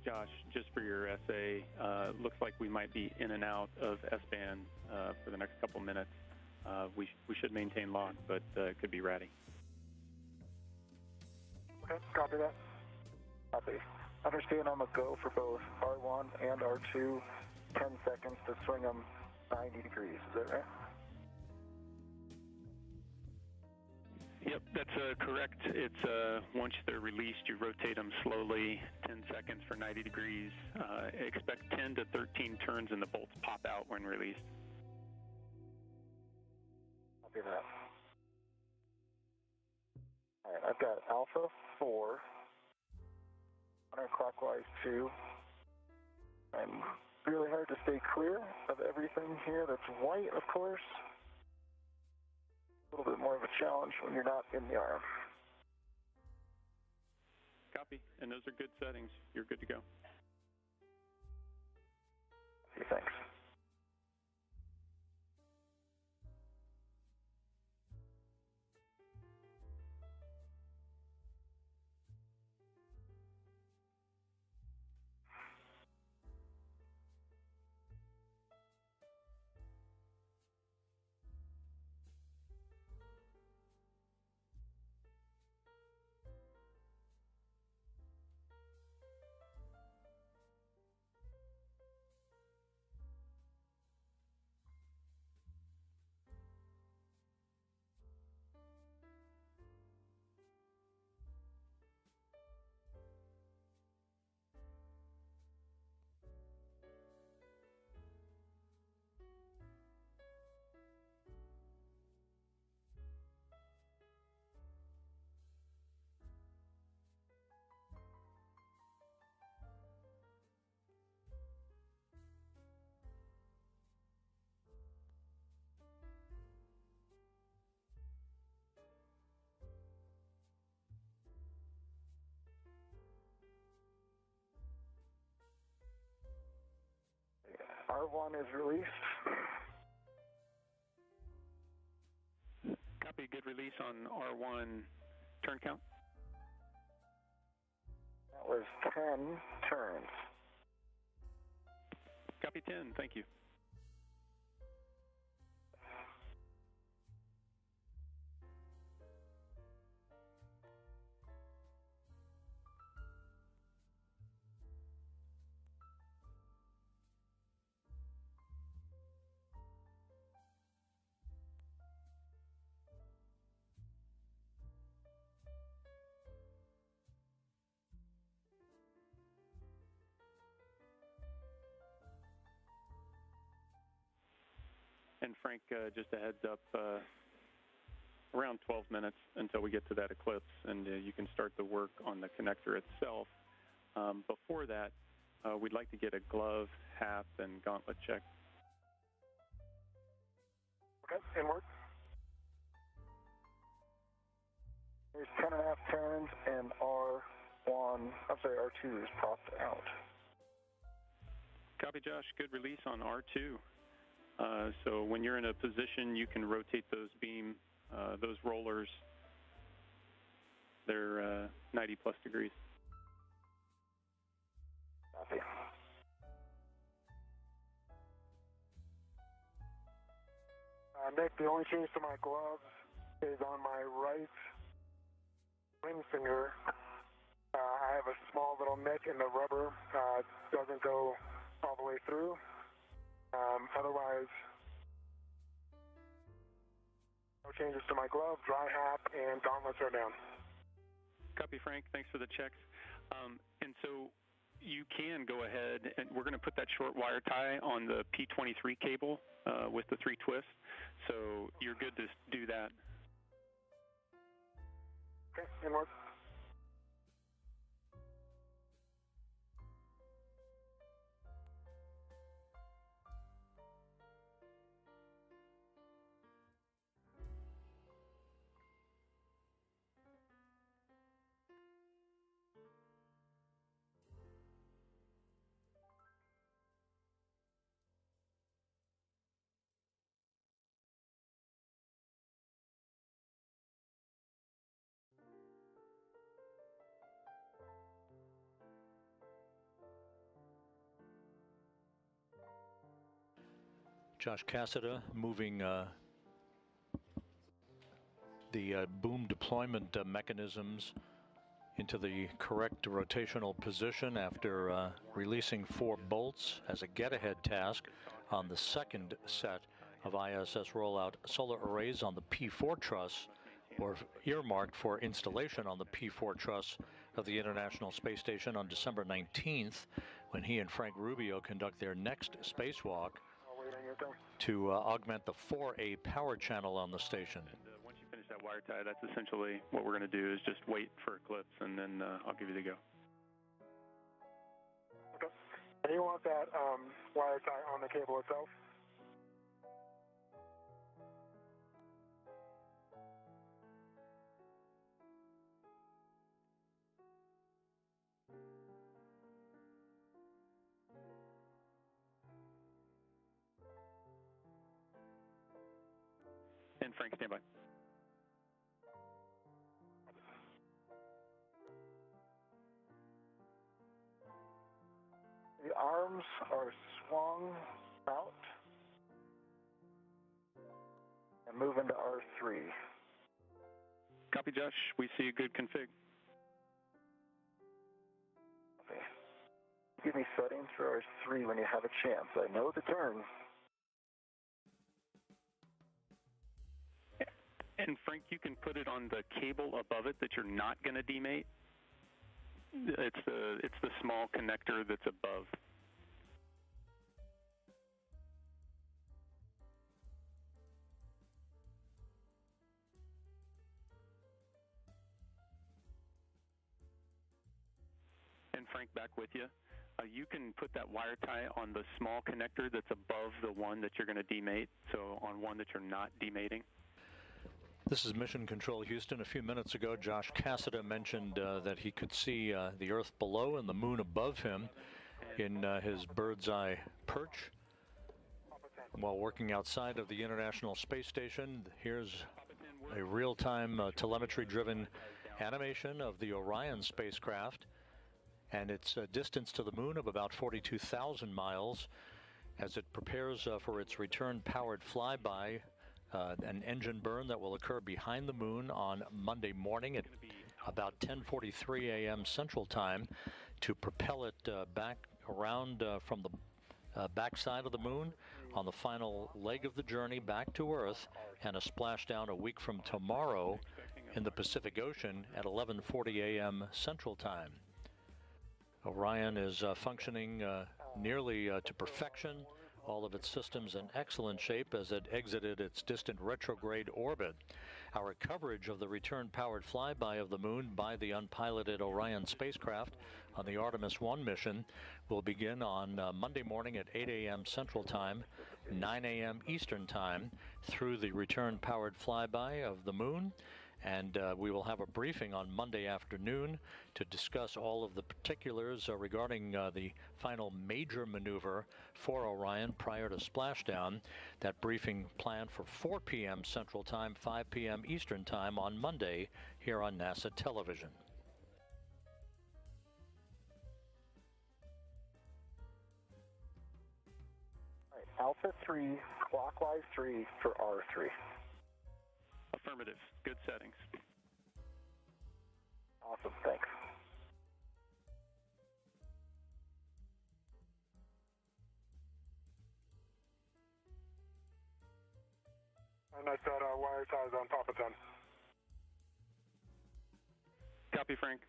Josh, just for your essay, looks like we might be in and out of S-band for the next couple minutes. We should maintain lock, but it could be ratty. Okay, copy that. Copy. Understand I'm a go for both R1 and R2, 10 seconds to swing them 90 degrees. Is that right? Yep, that's correct. It's once they're released, you rotate them slowly, 10 seconds for 90 degrees. Expect 10 to 13 turns and the bolts pop out when released. Copy that. All right, I've got Alpha 4, counterclockwise 2. I'm really hard to stay clear of everything here that's white, of course. A little bit more of a challenge when you're not in the arm. Copy, and those are good settings. You're good to go. Okay, thanks. R1 is released. Copy, good release on R1. Turn count? That was 10 turns. Copy 10, thank you. And Frank, just a heads up, around 12 minutes until we get to that eclipse, and you can start the work on the connector itself. Before that, we'd like to get a glove, hat, and gauntlet check. Okay, inward. There's 10 and a half turns, and R2 is popped out. Copy, Josh. Good release on R2. So when you're in a position, you can rotate those beam, those rollers. They're 90 plus degrees. Copy. Nick, the only change to my gloves is on my right ring finger. I have a small little nick and the rubber doesn't go all the way through. Otherwise, no changes to my glove, dry hat, and gauntlets are down. Copy, Frank. Thanks for the checks. And so you can go ahead, and we're going to put that short wire tie on the P23 cable with the 3 twists. So you're good to do that. Okay, inward. Josh Cassada moving the boom deployment mechanisms into the correct rotational position after releasing 4 bolts as a get-ahead task on the second set of ISS rollout solar arrays on the P4 truss, or earmarked for installation on the P4 truss of the International Space Station on December 19th, when he and Frank Rubio conduct their next spacewalk to augment the 4A power channel on the station. Once you finish that wire tie, that's essentially what we're going to do, is just wait for eclipse, and then I'll give you the go. Okay. And you want that wire tie on the cable itself? And Frank, stand by. The arms are swung out and move into R3. Copy, Josh. We see a good config. Okay. Give me settings for R3 when you have a chance. I know the turn. And Frank, you can put it on the cable above it that you're not going to demate. It's the small connector that's above. And Frank, back with you. You can put that wire tie on the small connector that's above the one that you're going to demate, so on one that you're not demating. This is Mission Control Houston. A few minutes ago, Josh Cassada mentioned that he could see the Earth below and the moon above him in his bird's eye perch. While working outside of the International Space Station, here's a real-time telemetry-driven animation of the Orion spacecraft and its distance to the moon of about 42,000 miles as it prepares for its return-powered flyby. An engine burn that will occur behind the moon on Monday morning at about 10:43 a.m. Central Time to propel it back around from the backside of the moon on the final leg of the journey back to Earth, and a splashdown a week from tomorrow in the Pacific Ocean at 11:40 a.m. Central Time. Orion is functioning nearly to perfection. All of its systems in excellent shape as it exited its distant retrograde orbit. Our coverage of the return-powered flyby of the moon by the unpiloted Orion spacecraft on the Artemis 1 mission will begin on Monday morning at 8 a.m. Central Time, 9 a.m. Eastern Time, through the return-powered flyby of the moon. And we will have a briefing on Monday afternoon to discuss all of the particulars regarding the final major maneuver for Orion prior to splashdown. That briefing planned for 4 p.m. Central Time, 5 p.m. Eastern Time on Monday here on NASA television. All right, Alpha 3, clockwise 3 for R3. Affirmative. Good settings. Awesome, thanks. And I said wire ties on Papa 10. Copy, Frank.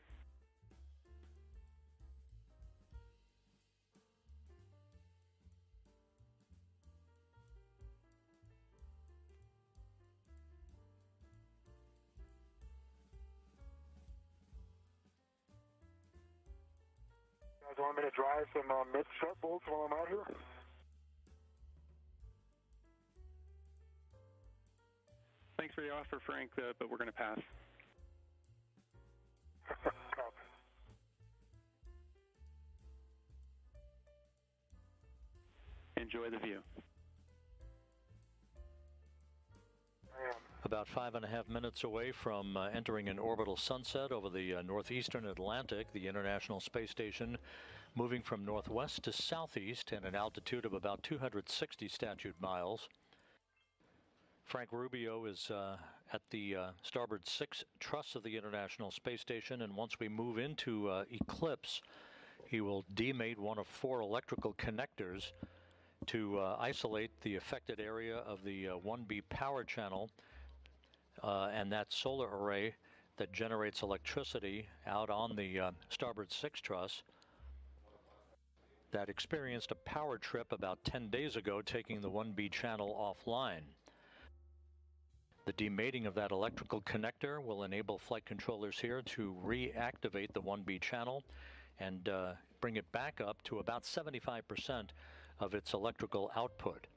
You guys want me to drive some mid-shut bolts while I'm out here? Thanks for the offer, Frank, but we're going to pass. Copy. Enjoy the view. I am. About 5.5 minutes away from entering an orbital sunset over the northeastern Atlantic, the International Space Station moving from northwest to southeast at an altitude of about 260 statute miles. Frank Rubio is at the starboard 6 truss of the International Space Station, and once we move into eclipse, he will demate one of 4 electrical connectors to isolate the affected area of the 1B power channel and that solar array that generates electricity out on the starboard 6 truss that experienced a power trip about 10 days ago, taking the 1B channel offline. The demating of that electrical connector will enable flight controllers here to reactivate the 1B channel and bring it back up to about 75% of its electrical output.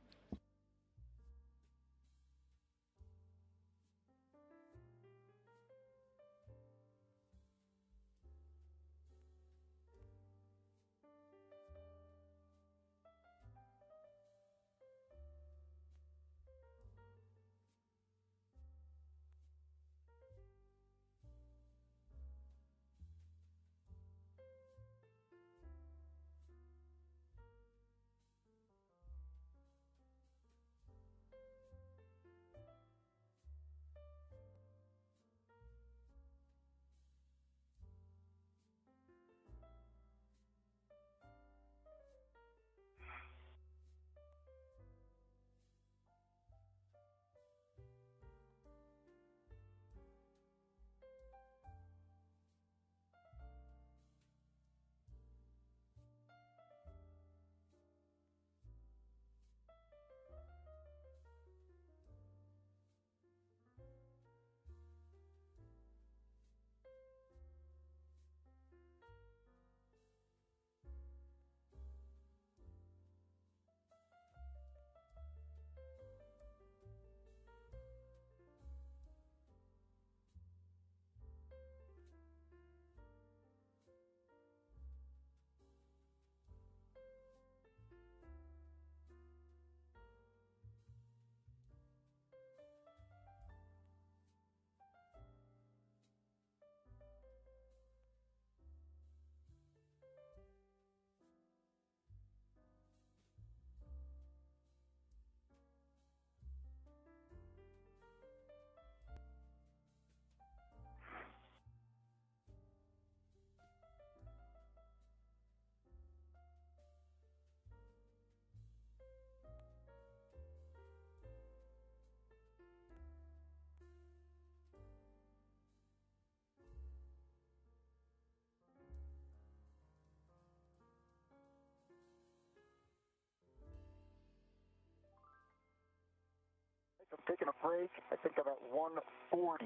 I'm taking a break. I think I'm at 140.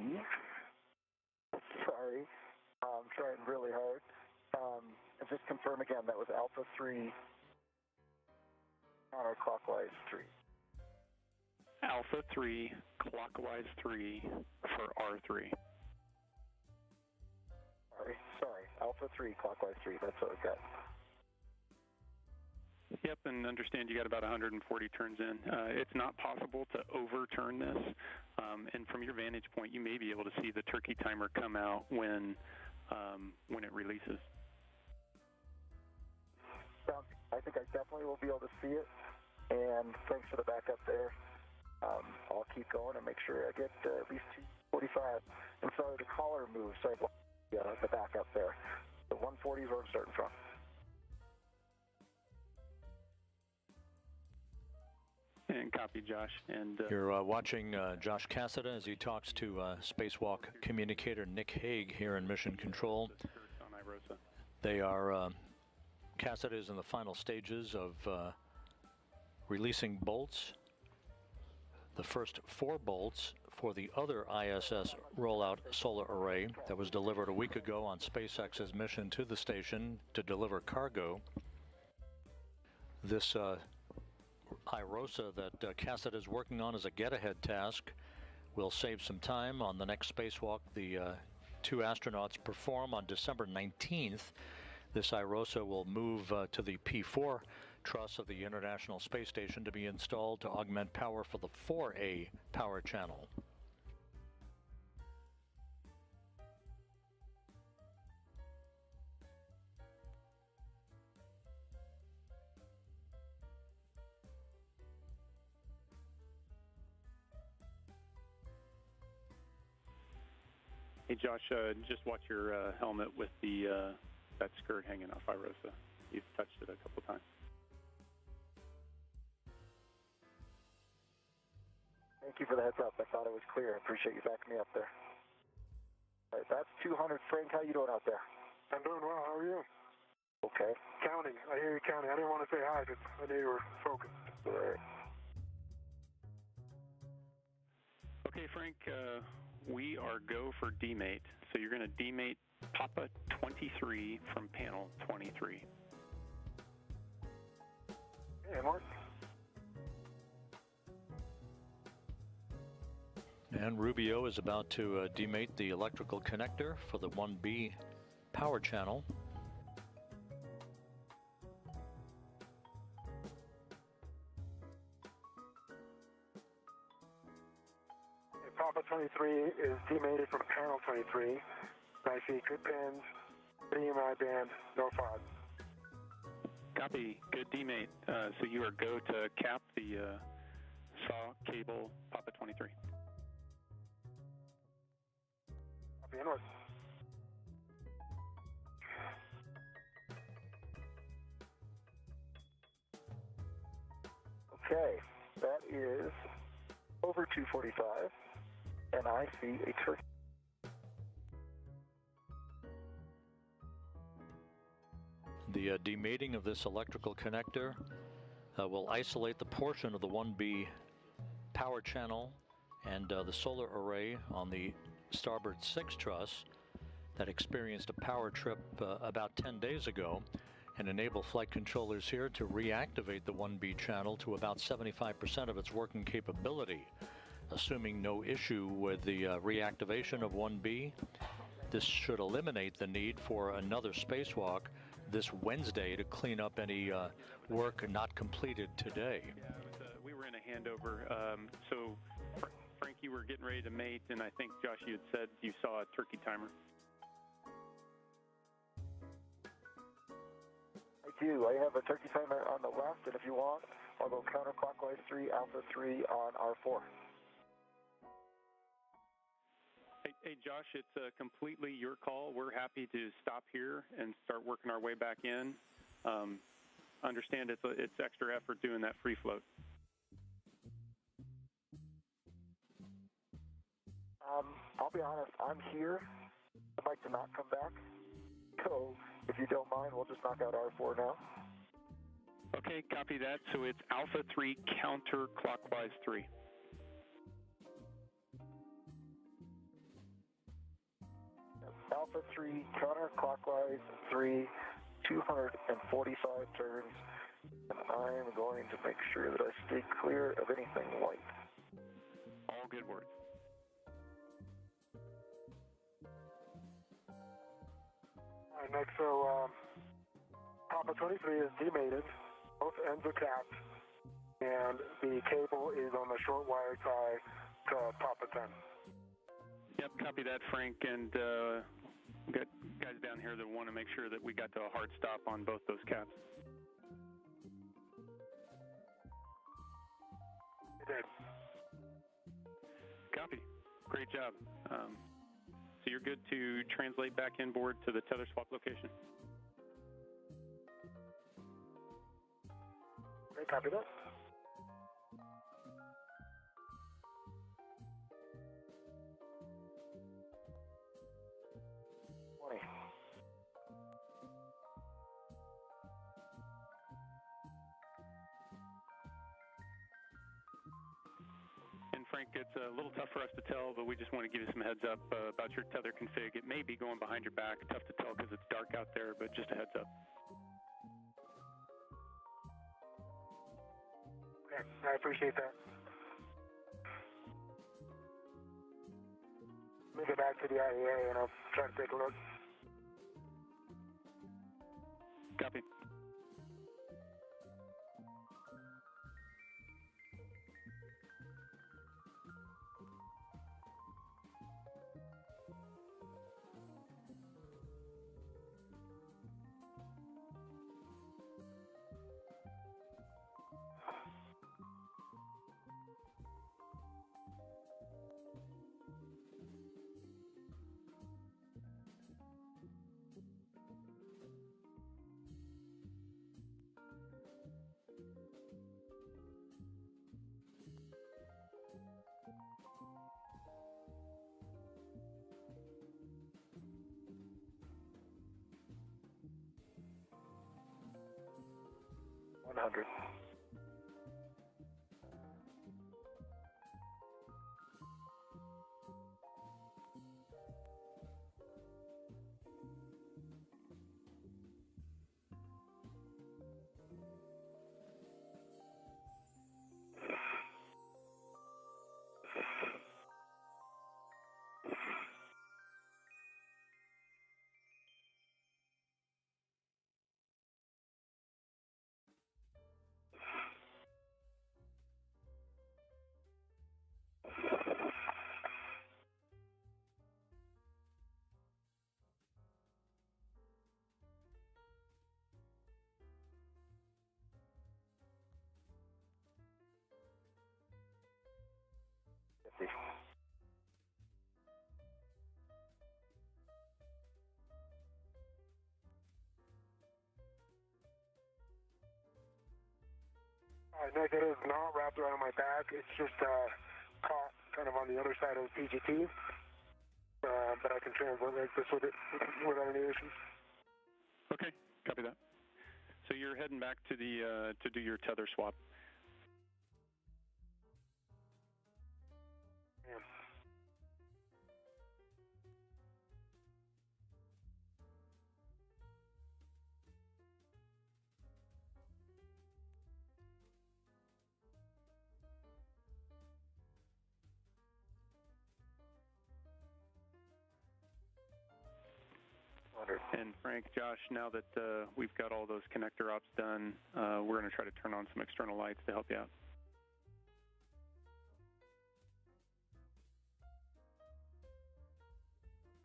Sorry. I'm trying really hard. And just confirm again, that was Alpha 3 counterclockwise 3. Alpha 3, clockwise 3 for R3. Sorry. Alpha 3, clockwise 3. That's what I've got. Yep, and understand you got about 140 turns in. It's not possible to overturn this, and from your vantage point, you may be able to see the turkey timer come out when it releases. I think I definitely will be able to see it, and thanks for the backup there. I'll keep going and make sure I get at least 245. I'm sorry, the collar moved, so I blocked the backup there. The 140 is where I'm starting from. And copy, Josh. And you're watching Josh Cassada as he talks to spacewalk communicator Nick Hague here in Mission Control. on iROSA. They are, Cassada is in the final stages of releasing bolts. The first 4 bolts for the other ISS rollout solar array that was delivered a week ago on SpaceX's mission to the station to deliver cargo. This iROSA that Cassada is working on as a get-ahead task will save some time on the next spacewalk the 2 astronauts perform on December 19th. This iROSA will move to the P4 truss of the International Space Station to be installed to augment power for the 4A power channel. Hey, Josh, just watch your helmet with the that skirt hanging off iROSA. You've touched it a couple times. Thank you for the heads up. I thought it was clear. I appreciate you backing me up there. All right, that's 200. Frank, how you doing out there? I'm doing well. How are you? Okay. Counting. I hear you counting. I didn't want to say hi because I knew you were focused. All right. Okay, Frank, we are go for demate. So you're going to demate Papa 23 from panel 23. Hey, Mark. And Rubio is about to demate the electrical connector for the 1B power channel. Papa 23 is demated from panel 23. I see good pins, EMI band, no FOD. Copy. Good demate. So you are go to cap the saw cable Papa 23. Copy inward. Okay, that is over 245, and I see a turkey. The demating of this electrical connector will isolate the portion of the 1B power channel and the solar array on the starboard 6 truss that experienced a power trip about 10 days ago, and enable flight controllers here to reactivate the 1B channel to about 75% of its working capability. Assuming no issue with the reactivation of 1B, this should eliminate the need for another spacewalk this Wednesday to clean up any work not completed today. Yeah, we were in a handover. So, Frank, you were getting ready to mate, and I think, Josh, you had said you saw a turkey timer. I do. I have a turkey timer on the left, and if you want, I'll go counterclockwise 3, alpha 3 on R4. Hey, Josh, it's completely your call. We're happy to stop here and start working our way back in. Understand it's extra effort doing that free float. I'll be honest, I'm here. I'd like to not come back. So, if you don't mind, we'll just knock out R4 now. Okay, copy that. So it's alpha 3 counterclockwise 3. Alpha 3 counterclockwise 3, 245 turns, and I'm going to make sure that I stay clear of anything white. All good words. All right, next, so Papa 23 is demated, both ends are capped, and the cable is on the short wire tie to Papa 10. Yep, copy that, Frank, and we've got guys down here that want to make sure that we got to a hard stop on both those caps. You did. Copy. Great job. So you're good to translate back inboard to the tether swap location? Okay, copy that. And Frank, it's a little tough for us to tell, but we just want to give you some heads up about your tether config. It may be going behind your back. Tough to tell because it's dark out there, but just a heads up. Yeah, I appreciate that. Let me get back to the IEA and I'll try to take a look. Copy. Negative, not wrapped around my back. It's just caught kind of on the other side of the PGT. But I can translate like this with it without any issues. Okay, copy that. So you're heading back to the to do your tether swap. Yeah. And Frank, Josh, now that we've got all those connector ops done, we're going to try to turn on some external lights to help you out.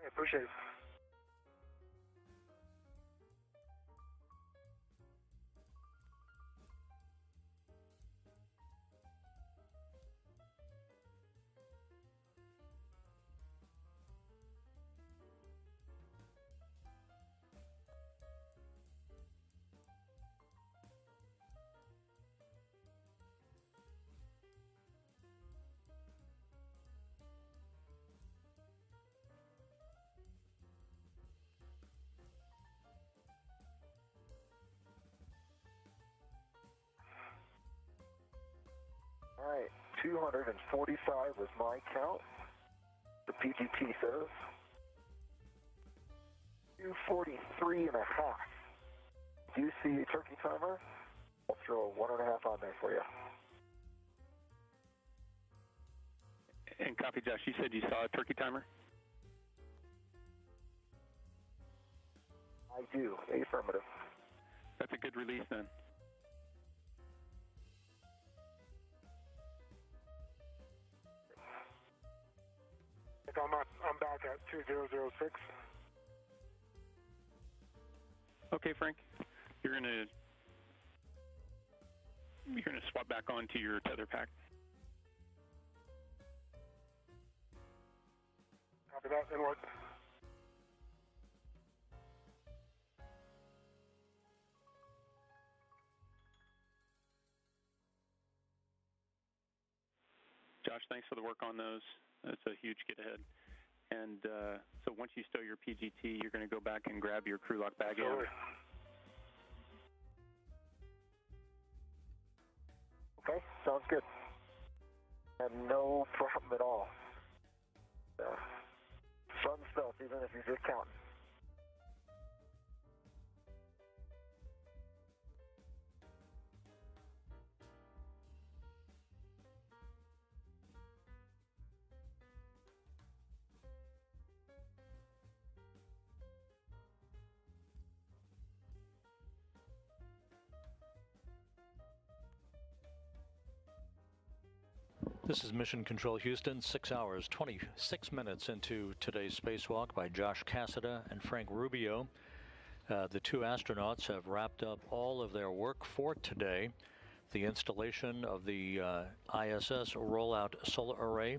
I appreciate it. All right, 245 was my count. The PGT says 243 and a half. Do you see a turkey timer? I'll throw 1.5 on there for you. And copy, Josh, you said you saw a turkey timer? I do, affirmative. That's a good release then. I'm back at 2006. Okay, Frank, you're gonna swap back onto your tether pack. Copy that, and what? Josh, thanks for the work on those. That's a huge get ahead. And so once you stow your PGT, you're going to go back and grab your crew lock bag in. Okay, sounds good. And no problem at all. Fun stuff, even if you're just counting. This is Mission Control Houston, 6 hours, 26 minutes into today's spacewalk by Josh Cassada and Frank Rubio. The two astronauts have wrapped up all of their work for today. The installation of the ISS rollout solar array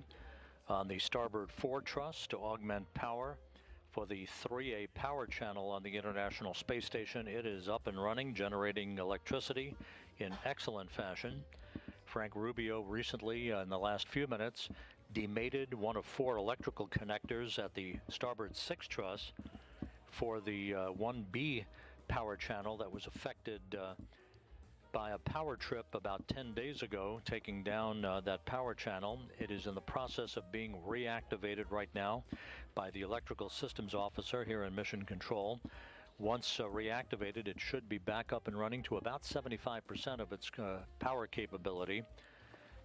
on the starboard fore truss to augment power for the 3A power channel on the International Space Station. It is up and running, generating electricity in excellent fashion. Frank Rubio recently, in the last few minutes, demated one of 4 electrical connectors at the starboard 6 truss for the 1B power channel that was affected by a power trip about 10 days ago, taking down that power channel. It is in the process of being reactivated right now by the electrical systems officer here in Mission Control. Once reactivated, it should be back up and running to about 75% of its power capability.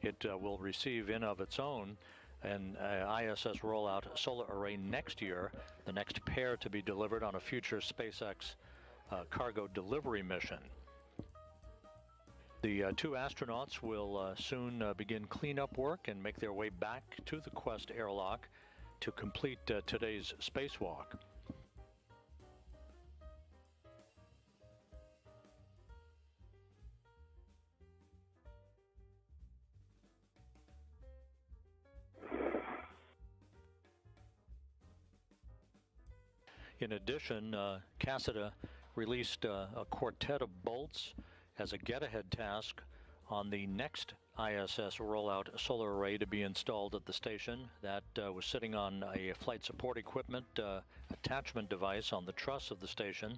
It will receive in of its own an ISS rollout solar array next year, the next pair to be delivered on a future SpaceX cargo delivery mission. The 2 astronauts will soon begin cleanup work and make their way back to the Quest airlock to complete today's spacewalk. In addition, Cassada released a quartet of bolts as a get-ahead task on the next ISS rollout solar array to be installed at the station. That was sitting on a flight support equipment attachment device on the truss of the station.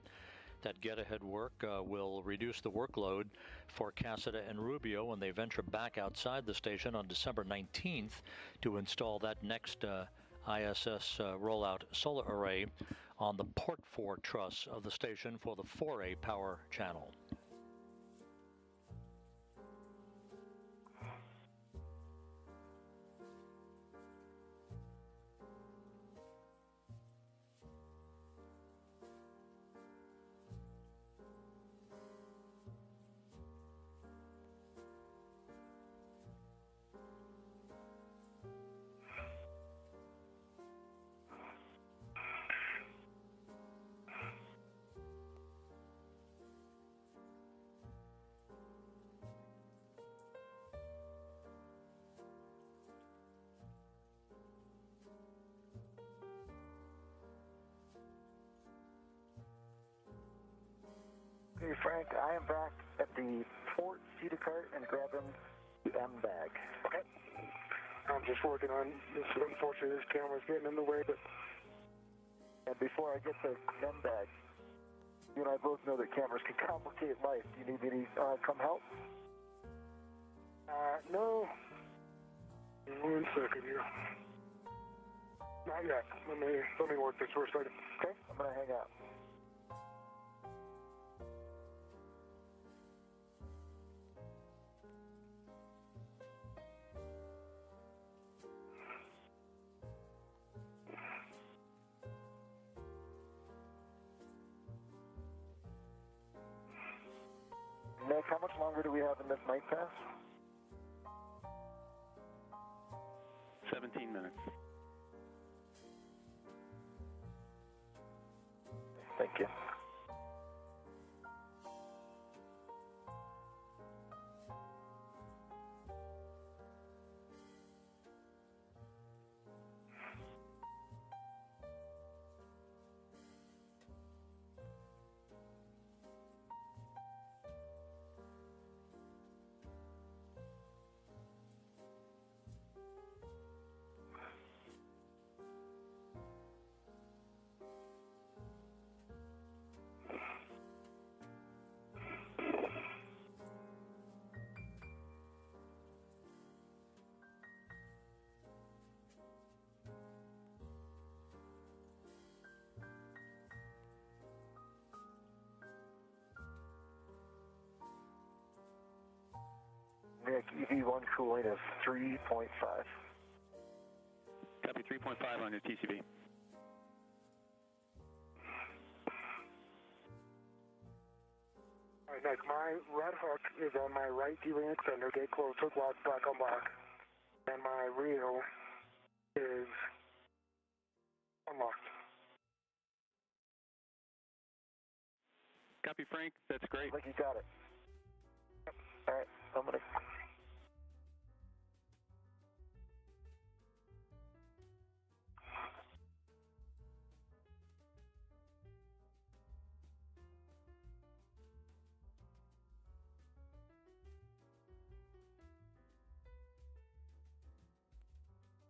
That get-ahead work will reduce the workload for Cassada and Rubio when they venture back outside the station on December 19th to install that next ISS rollout solar array on the port 4 truss of the station for the 4A power channel. Hey Frank, I am back at the port feeder cart and grabbing the M bag. Okay. I'm just working on this. Unfortunately, this camera's getting in the way, but... And before I get the M bag, you and I both know that cameras can complicate life. Do you need me to come help? No. 1 second here. Not yet. Let me work this for a second. Okay, I'm gonna hang out. Nick, how much longer do we have in this night pass? 17 minutes. Thank you. Nick, EV1 cooling is 3.5. Copy 3.5 on your TCV. All right, Nick, my red hook is on my right D-ring extender, gate closed, hook lock, black on black. And my reel is unlocked. Copy, Frank. That's great. I think you got it. All right, I'm gonna...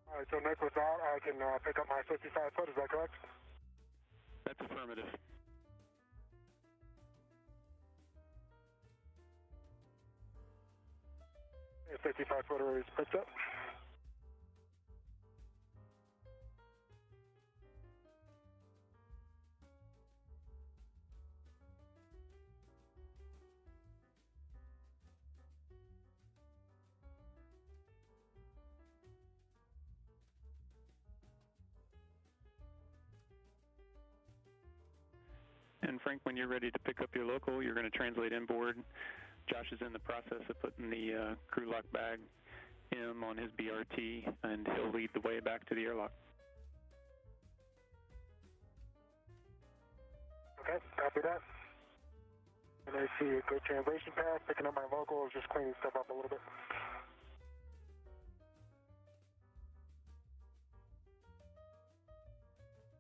All right, so Nick, with that, I can pick up my 55 foot, is that correct? That's affirmative. A 55 footer is picked up. And Frank, when you're ready to pick up your local, you're going to translate inboard. Josh is in the process of putting the crew lock bag M on his BRT, and he'll lead the way back to the airlock. Okay, copy that. And I see a good translation path, picking up my local, just cleaning stuff up a little bit.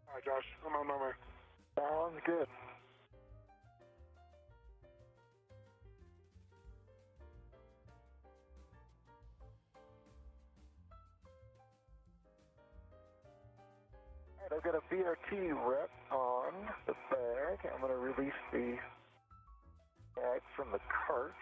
All right, Josh, I'm on my way. Sounds good. I've got a BRT rep on the bag. I'm going to release the bag from the cart.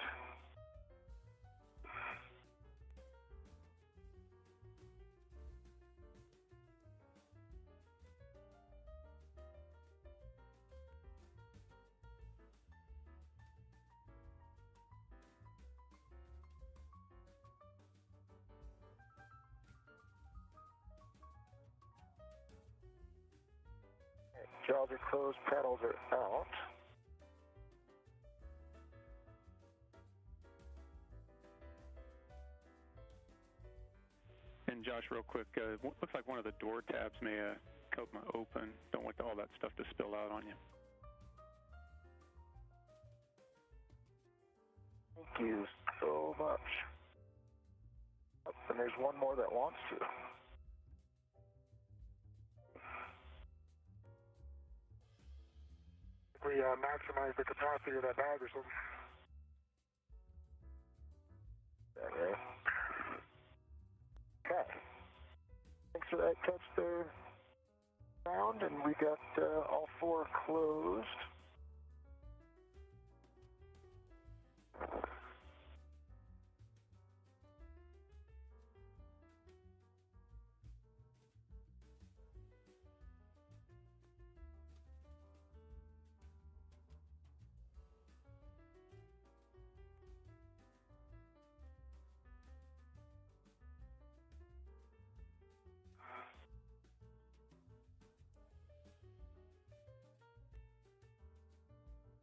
Jaws are closed, paddles are out. And Josh, real quick, looks like one of the door tabs may come open. Don't want all that stuff to spill out on you. Thank you so much. Oh, and there's one more that wants to. We maximize the capacity of that bag or something. Okay. Thanks for that touch there, sound, and we got all four closed.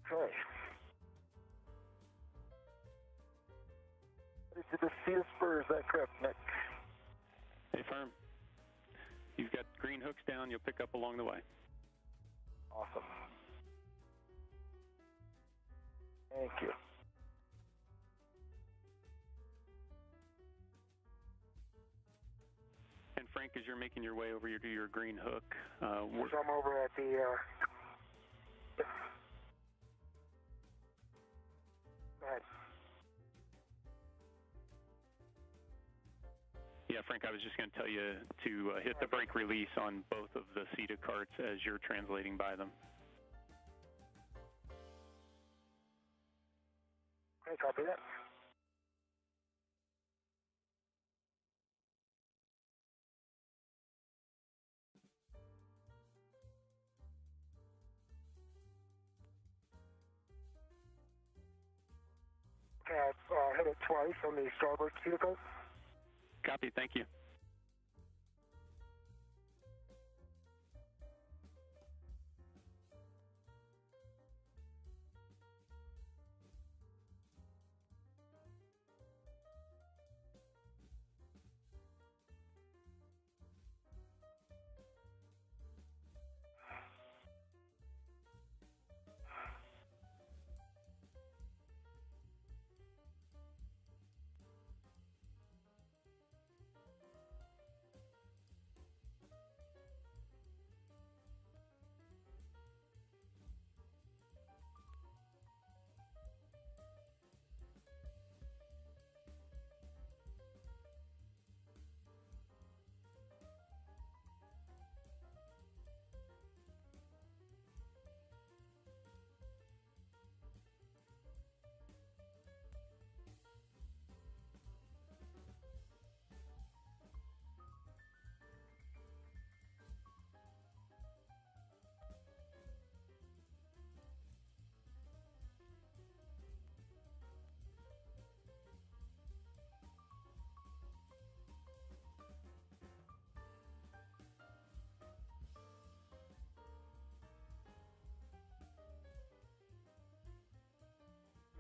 Okay. Ready to see the spur, is that correct, Nick? Hey, firm. You've got green hooks down. You'll pick up along the way. Awesome. Thank you. And Frank, as you're making your way over to your green hook, So I'm over at the... Go ahead. Yeah, Frank, I was just going to tell you to hit the brake release on both of the seated carts as you're translating by them. Okay, copy that. Okay, I've hit it twice on the starboard seat cart. Copy, thank you.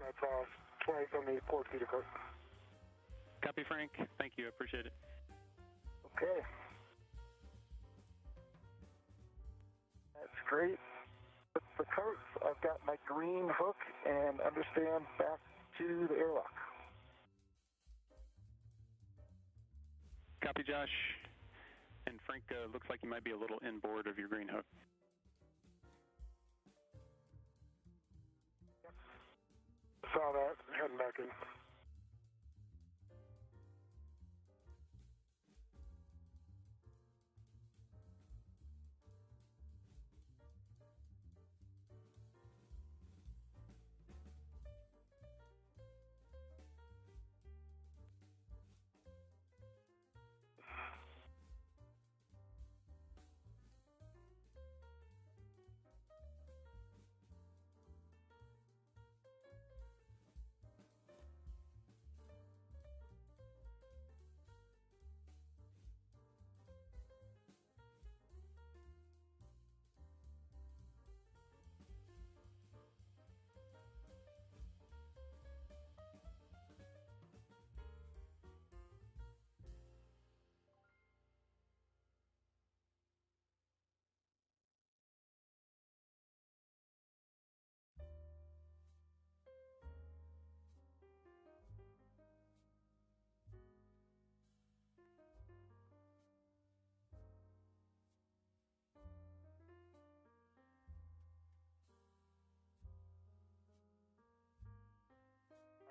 That's twice on the port seat cart. Copy, Frank. Thank you. I appreciate it. Okay. That's great. With the carts, I've got my green hook and understand back to the airlock. Copy, Josh. And Frank, looks like you might be a little inboard of your green hook. Saw that, heading back in.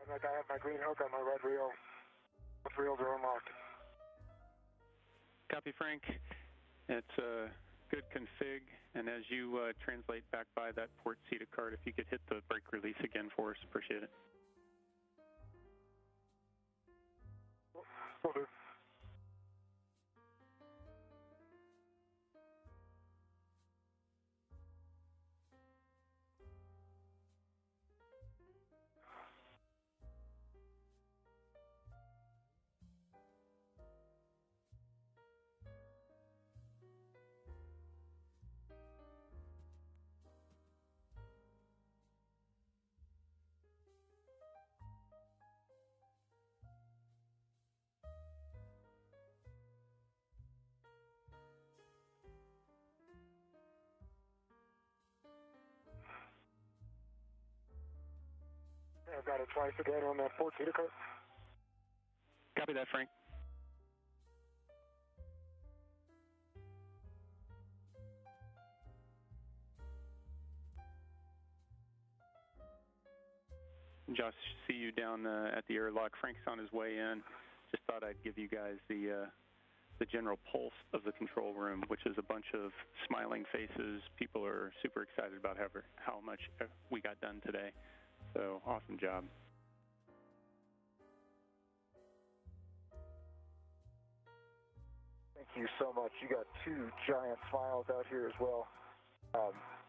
Like I have my green hook on my red reel. Both reels are unlocked. Copy, Frank. It's a good config, and as you translate back by that port CETA card, if you could hit the brake release again for us, appreciate it. Will do. I've got it twice again on that port CETA card. Copy that, Frank. Josh, see you down at the airlock. Frank's on his way in. Just thought I'd give you guys the general pulse of the control room, which is a bunch of smiling faces. People are super excited about how much we got done today. So, awesome job. Thank you so much. You got two giant smiles out here as well.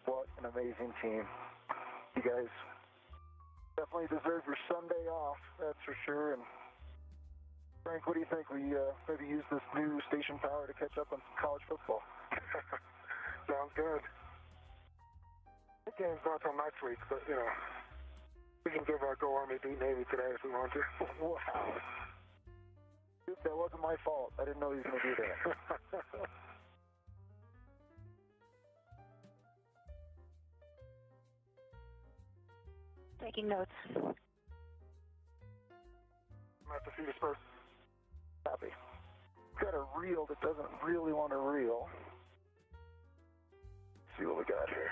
What an amazing team. You guys definitely deserve your Sunday off, that's for sure. And Frank, what do you think? We maybe use this new station power to catch up on some college football. Sounds good. The game's not till next week, but, you know, we can give our Go Army beat Navy today if we want to. Wow. That wasn't my fault. I didn't know he was going to do that. Taking notes. I'm at the feet first. Copy. Got a reel that doesn't really want to reel. Let's see what we got here.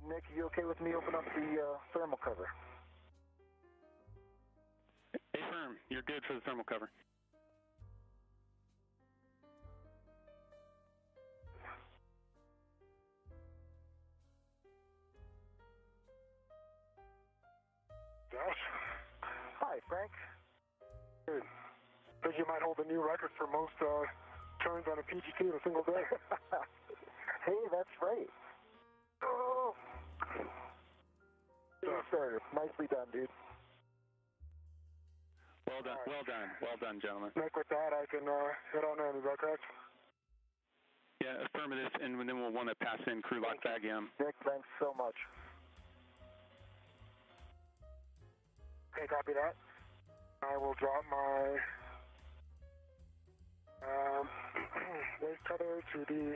Nick, you okay with me opening up the thermal cover? Hey, firm, you're good for the thermal cover. Josh? Hi, Frank. Good. Think you might hold the new record for most turns on a PGT in a single day. Hey, that's right. Oh! Started. Nicely done, dude. Well done. Well done. Well done, gentlemen. Nick, with that, I can head on in. Is that correct? Yeah, affirmative, and then we'll want to pass in crew lock bag M. Nick, thanks so much. Okay, copy that. I will drop my waist tether to the...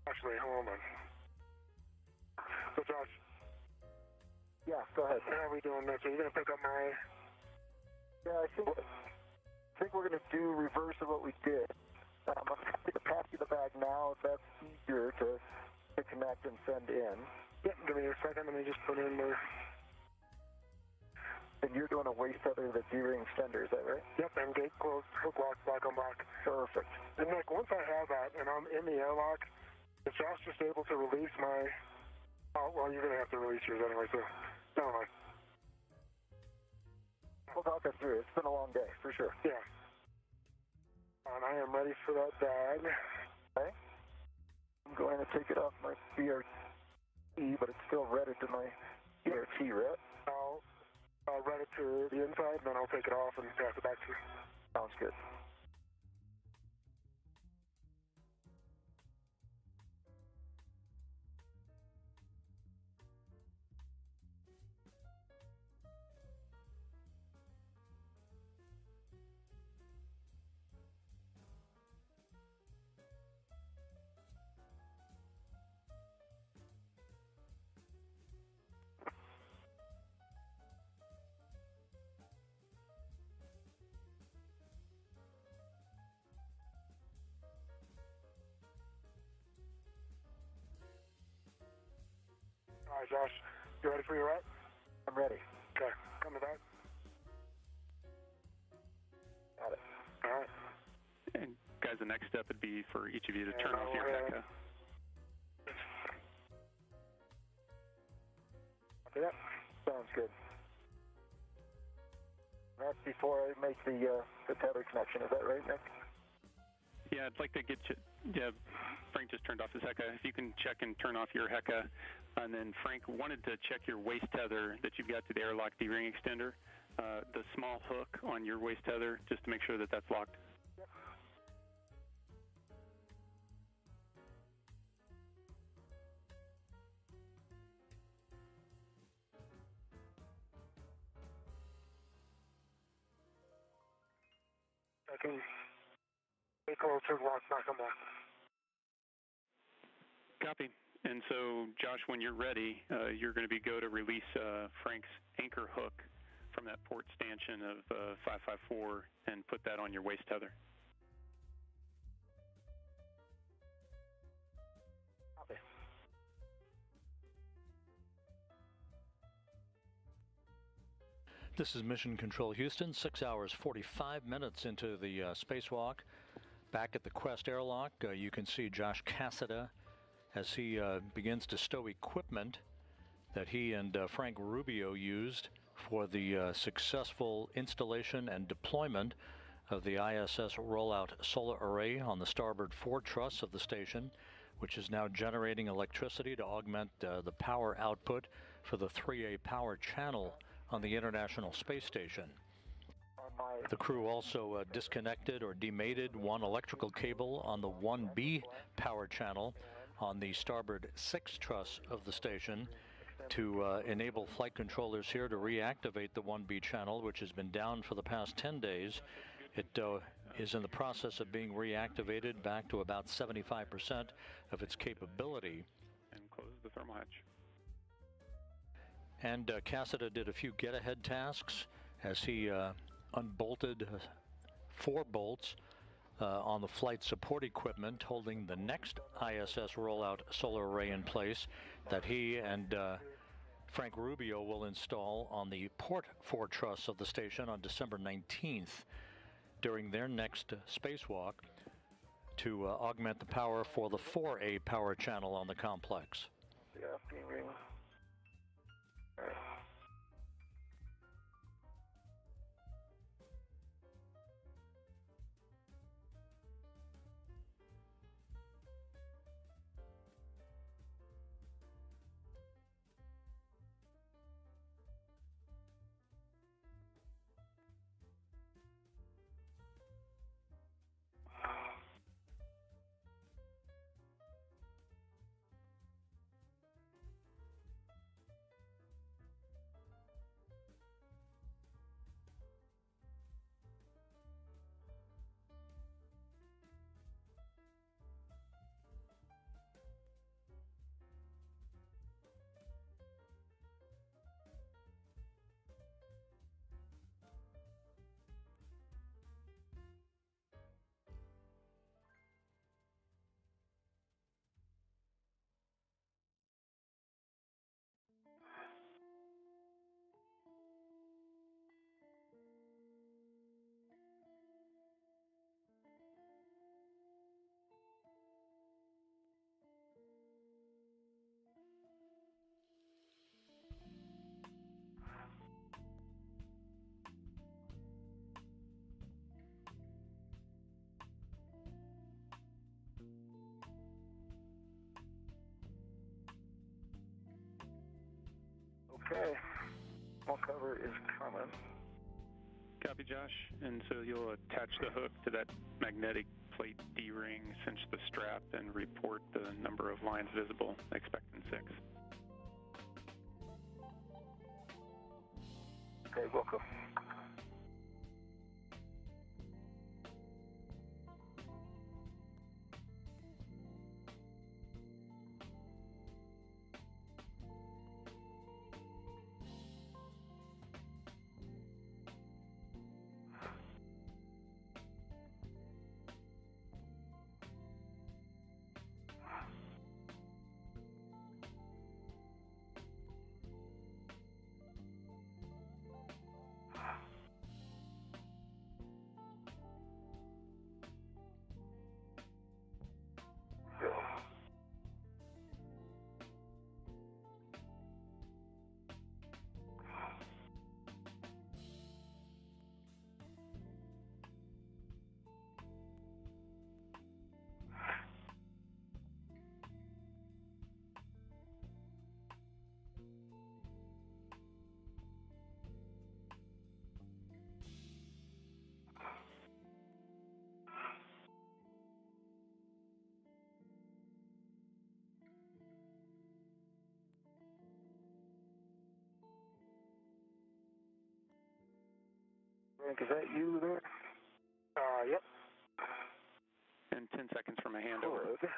Actually, hold on. So, Josh. Yeah, go ahead. How are we doing this? Are you going to pick up my... Yeah, I think we're going to do reverse of what we did. I'm happy to pass you the bag now. That's easier to connect and send in. Yep, give me a second. Let me just put in the... And you're doing a waist tether to the D-ring extender, is that right? Yep, and gate closed, hook lock, back on back. Perfect. And Nick, once I have that and I'm in the airlock, is Josh just able to release my... Oh, well, you're going to have to release yours anyway, so never mind. We'll talk us through. It's been a long day, for sure. Yeah. And I am ready for that bag. Okay. I'm going to take it off my BRT, but it's still redded to my BRT, right? I'll read it to the inside, and then I'll take it off and pass it back to you. Sounds good. All right, Josh, you ready for your route? I'm ready. Okay, come to that. Got it. All right. And guys, the next step would be for each of you to turn off your HECA. Okay, that sounds good. That's before I make the tether connection, is that right, Nick? Yeah, I'd like to get you... Yeah, Frank just turned off his HECA. If you can check and turn off your HECA. And then Frank wanted to check your waist tether that you've got to the airlock D-ring extender. The small hook on your waist tether, just to make sure that that's locked. Yep. I can take close, hook lock, back on back. Copy. And so, Josh, when you're ready, you're going to go to release Frank's anchor hook from that port stanchion of 554 and put that on your waist tether. Copy. This is Mission Control Houston, 6 hours 45 minutes into the spacewalk. Back at the Quest airlock, you can see Josh Cassada as he begins to stow equipment that he and Frank Rubio used for the successful installation and deployment of the ISS rollout solar array on the starboard forward truss of the station, which is now generating electricity to augment the power output for the 3A power channel on the International Space Station. The crew also disconnected or demated one electrical cable on the 1B power channel on the starboard 6 truss of the station to enable flight controllers here to reactivate the 1B channel, which has been down for the past 10 days. It is in the process of being reactivated back to about 75% of its capability. And close the thermal hatch. And Cassada did a few get-ahead tasks as he unbolted 4 bolts on the flight support equipment holding the next ISS rollout solar array in place that he and Frank Rubio will install on the port 4 truss of the station on December 19th during their next spacewalk to augment the power for the 4A power channel on the complex. Yeah, D-ring. All right. cover is coming. Copy, Josh. And so you'll attach the hook to that magnetic plate D-ring, cinch the strap, and report the number of lines visible, expecting 6. Okay, welcome. Frank, is that you there? Yep. And 10 seconds from a handover. Good.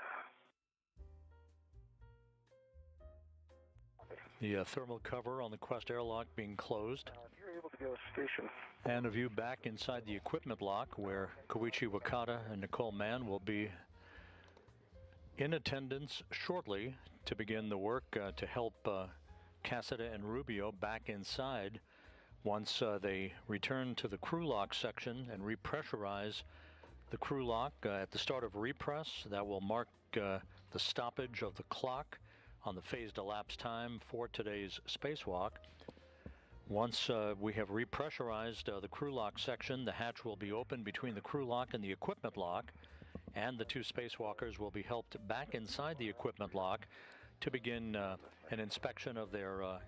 The thermal cover on the Quest airlock being closed. If you're able to go station. And a view back inside the equipment lock where Koichi Wakata and Nicole Mann will be in attendance shortly to begin the work to help Cassada and Rubio back inside once they return to the crew lock section and repressurize the crew lock at the start of repress. That will mark the stoppage of the clock on the phased elapsed time for today's spacewalk. Once we have repressurized the crew lock section, the hatch will be open between the crew lock and the equipment lock, and the two spacewalkers will be helped back inside the equipment lock to begin an inspection of their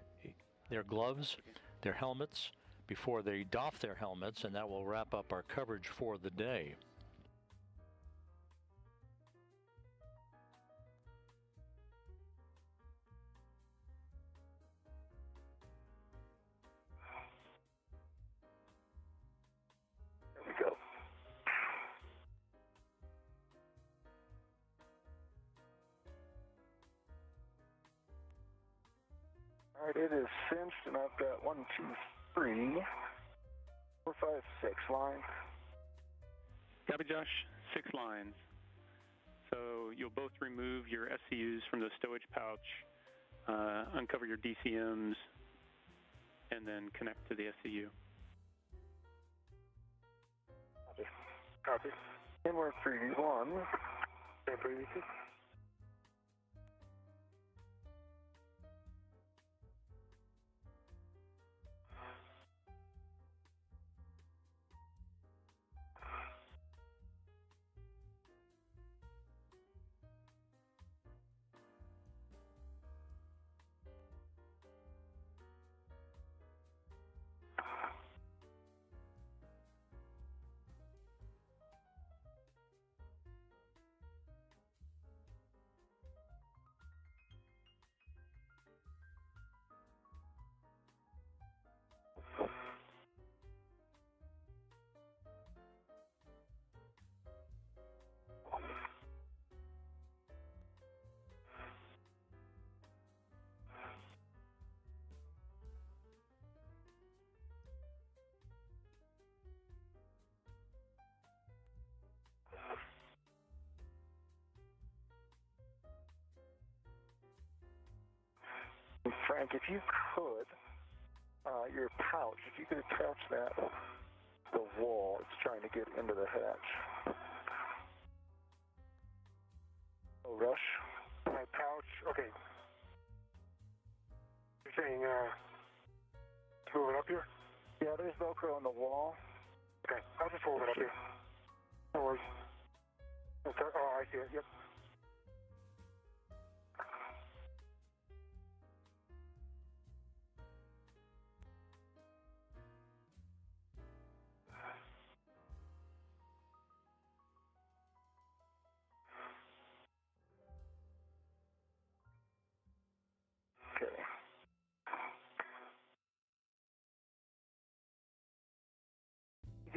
gloves, their helmets, before they doff their helmets, and that will wrap up our coverage for the day. There we go. All right, it is cinched, and I've got 1, 2, 3, 4, 5, 6 lines. Copy, Josh. 6 lines. So you'll both remove your SCUs from the stowage pouch, uncover your DCMs, and then connect to the SCU. Copy. Copy. And we're 3V1. And 3V2. Frank, if you could, your pouch, if you could attach that to the wall, it's trying to get into the hatch. Oh, Rush? My pouch, okay. You're saying, move it up here? Yeah, there's Velcro on the wall. Okay, I'll just hold it up here. No worries. Oh, I see it, yep.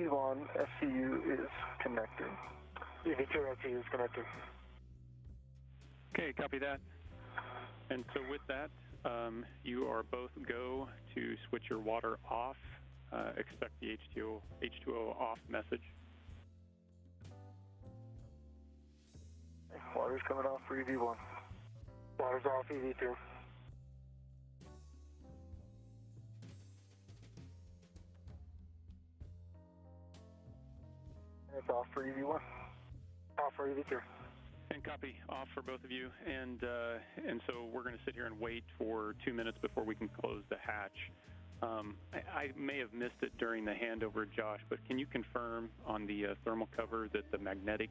EV1 SCU is connected. EV2 SCU is connected. Okay, copy that. And so with that, you are both go to switch your water off. Expect the H2O off message. Water's coming off for EV1. Water's off EV2. It's off for EV1. Off for EV2. And copy, off for both of you. And so we're going to sit here and wait for 2 minutes before we can close the hatch. I may have missed it during the handover, Josh, but can you confirm on the thermal cover that the magnetic,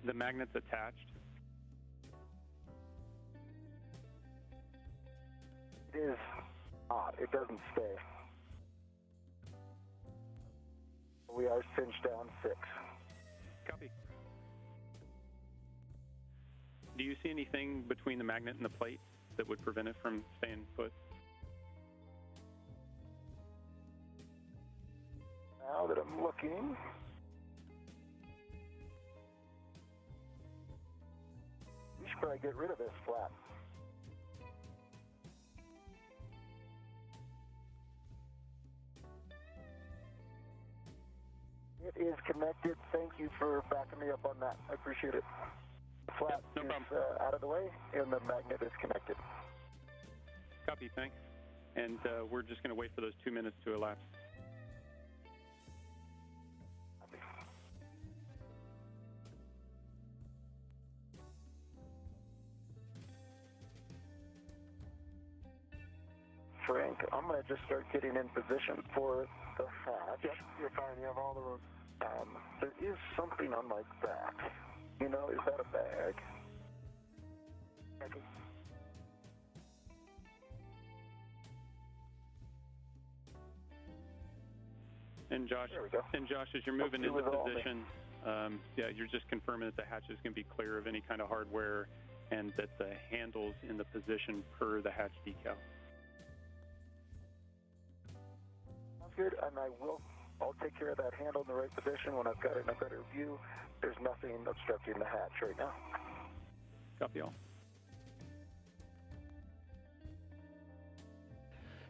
the magnet's attached? It is hot. It doesn't stay. We are cinched down 6. Copy. Do you see anything between the magnet and the plate that would prevent it from staying put? Now that I'm looking, we should probably get rid of this flap. It is connected. Thank you for backing me up on that. I appreciate it. The flap no is problem. out of the way, and the magnet is connected. Copy, thanks. And we're just going to wait for those 2 minutes to elapse. Frank, I'm going to just start getting in position for the hatch. Yep, you're fine. You have all the room. There is something on my back. You know, is that a bag? Okay. And Josh, There we go. as you're moving into It was all me. position, you're just confirming that the hatch is going to be clear of any kind of hardware and that the handle's in the position per the hatch decal. Sounds good, and I'll take care of that handle in the right position when I've got it in a better view. There's nothing obstructing the hatch right now. Copy all.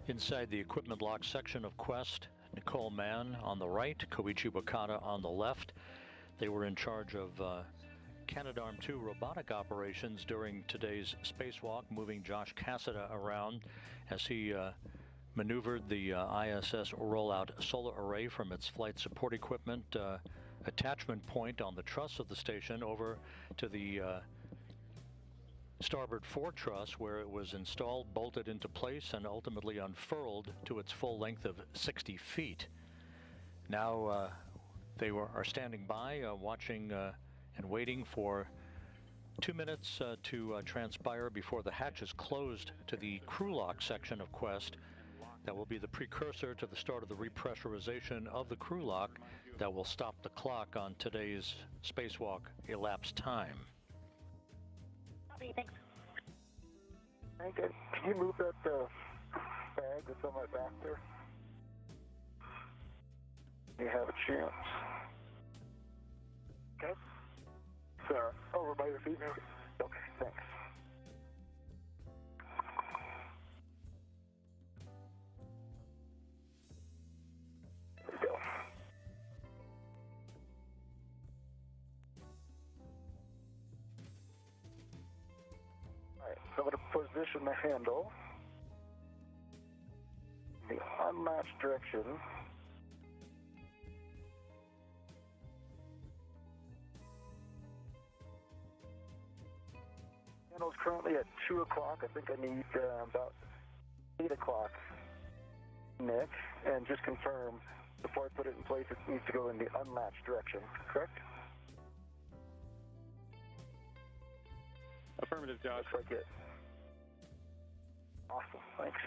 Inside the equipment lock section of Quest, Nicole Mann on the right, Koichi Wakata on the left. They were in charge of Canadarm2 robotic operations during today's spacewalk, moving Josh Cassada around as he maneuvered the ISS rollout solar array from its flight support equipment attachment point on the truss of the station over to the starboard fore truss, where it was installed, bolted into place, and ultimately unfurled to its full length of 60 feet. Now they are standing by, watching and waiting for 2 minutes to transpire before the hatch is closed to the crew lock section of Quest. That will be the precursor to the start of the repressurization of the crew lock that will stop the clock on today's spacewalk elapsed time. Copy, thanks. Hank, can you move that bag that's on my back there? You have a chance. Okay. It's over by your feet now. Okay, thanks. There we go. Alright, so I'm going to position the handle in the unmatched direction. Handle's currently at 2 o'clock. I think I need about 8 o'clock, Nick, and just confirm before I put it in place, it needs to go in the unlatched direction, correct? Affirmative, Josh. Looks like it. Awesome, thanks.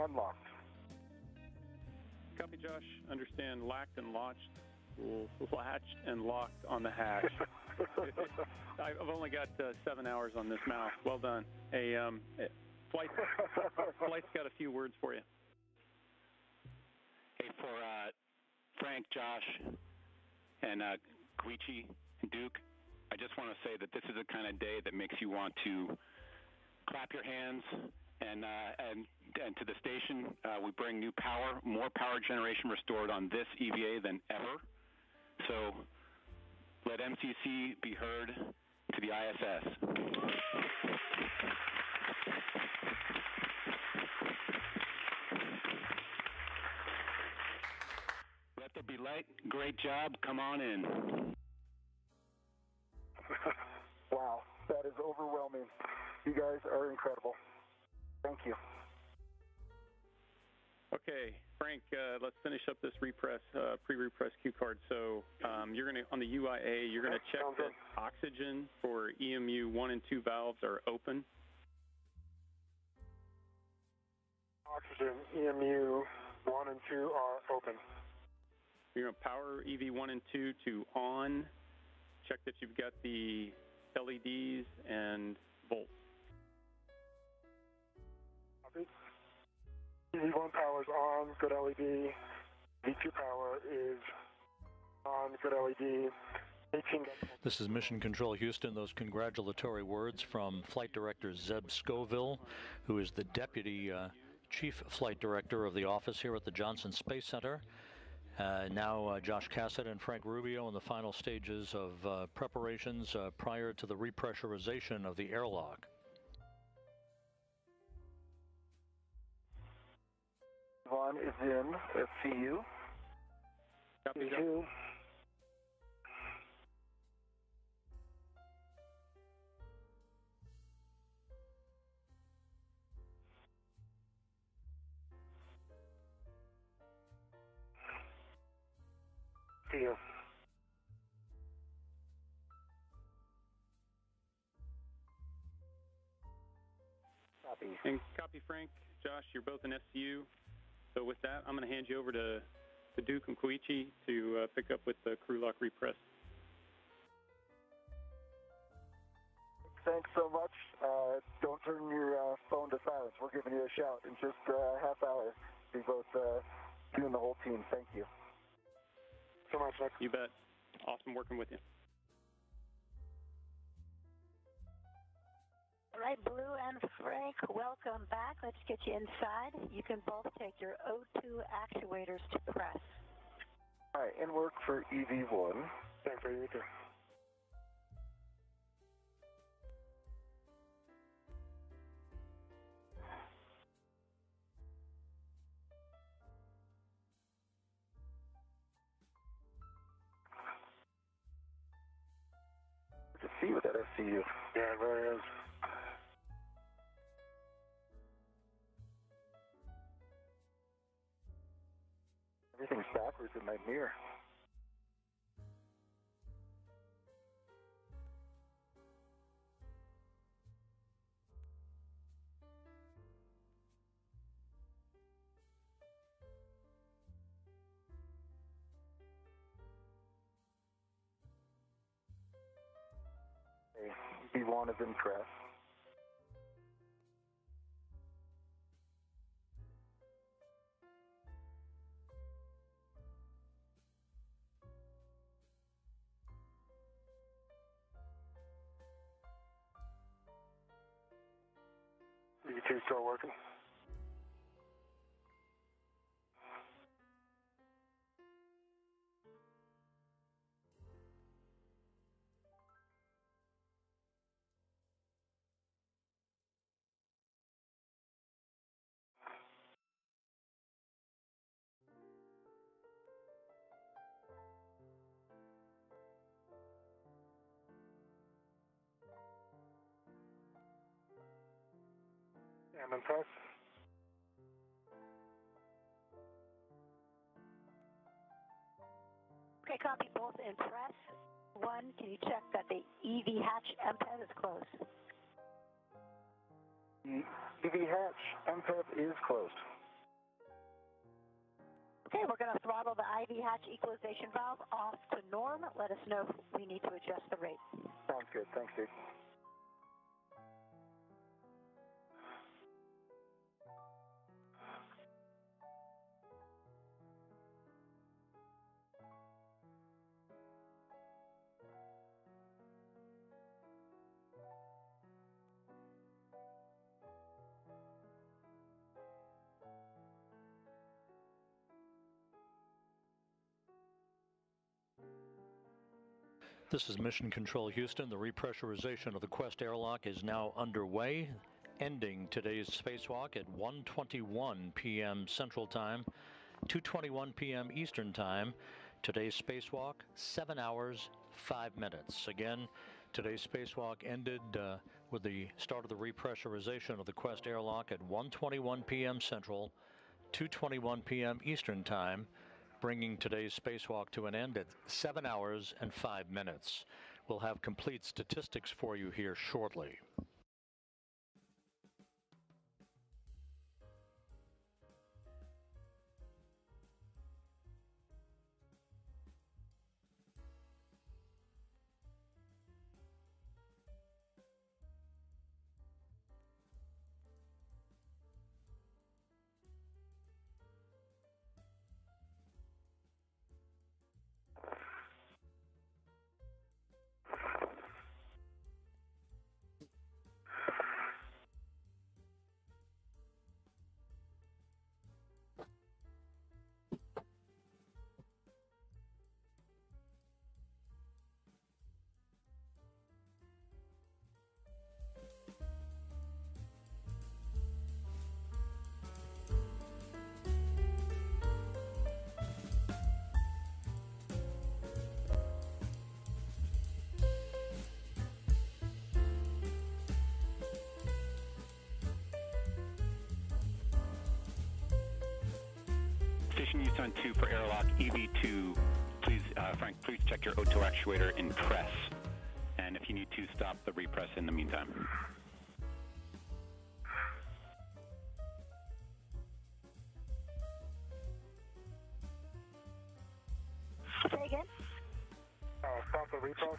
and locked. Copy, Josh. Understand lacked and latched and locked on the hatch. I've only got 7 hours on this mouse. Well done. Flight's got a few words for you. Hey, for Frank, Josh, and Koichi and Duke, I just want to say that this is the kind of day that makes you want to clap your hands. And to the station, we bring new power, more power generation restored on this EVA than ever. So let MCC be heard to the ISS. Let there be light. Great job. Come on in. Wow, that is overwhelming. You guys are incredible. Thank you. Okay, Frank, let's finish up this pre-repress cue card. So you're going to, on the UIA, you're going to check that oxygen for EMU 1 and 2 valves are open. Oxygen, EMU 1 and 2 are open. You're going to power EV 1 and 2 to on. Check that you've got the LEDs and volts. EV1 power is on, good LED. V2 power is on, good LED. 18. This is Mission Control Houston. Those congratulatory words from Flight Director Zeb Scoville, who is the Deputy Chief Flight Director of the office here at the Johnson Space Center. Now Josh Cassada and Frank Rubio in the final stages of preparations prior to the repressurization of the airlock. One is in FCU. Copy, Two. See you. Copy. And copy, Frank. Josh, you're both in FCU. So with that, I'm going to hand you over to Duke and Koichi to pick up with the crew lock repress. Thanks so much. Don't turn your phone to silence. We're giving you a shout in just a half hour. We both, you and the whole team. Thank you. So much, Nick. You bet. Awesome working with you. All right, Blue and Frank, welcome back. Let's get you inside. You can both take your O2 actuators to press. All right, in work for EV1. Thanks for you too. To see with that FCU. Yeah, it really is. Everything's backwards in my mirror. Okay, B1 is in press. V2 still working. And then press. Okay, copy both in press. One, can you check that the EV hatch MPEV is closed? The EV hatch MPEV is closed. Okay, we're going to throttle the IV hatch equalization valve off to norm. Let us know if we need to adjust the rate. Sounds good. Thanks, Duke. This is Mission Control Houston. The repressurization of the Quest airlock is now underway, ending today's spacewalk at 1:21 p.m. Central Time, 2:21 p.m. Eastern Time. Today's spacewalk, 7 hours, 5 minutes. Again, today's spacewalk ended with the start of the repressurization of the Quest airlock at 1:21 p.m. Central, 2:21 p.m. Eastern Time, bringing today's spacewalk to an end at 7 hours and 5 minutes. We'll have complete statistics for you here shortly. Station Houston 2 for airlock EV2. Please, Frank, please check your O2 actuator in press. And if you need to, stop the repress in the meantime. Say again? Stop the repress.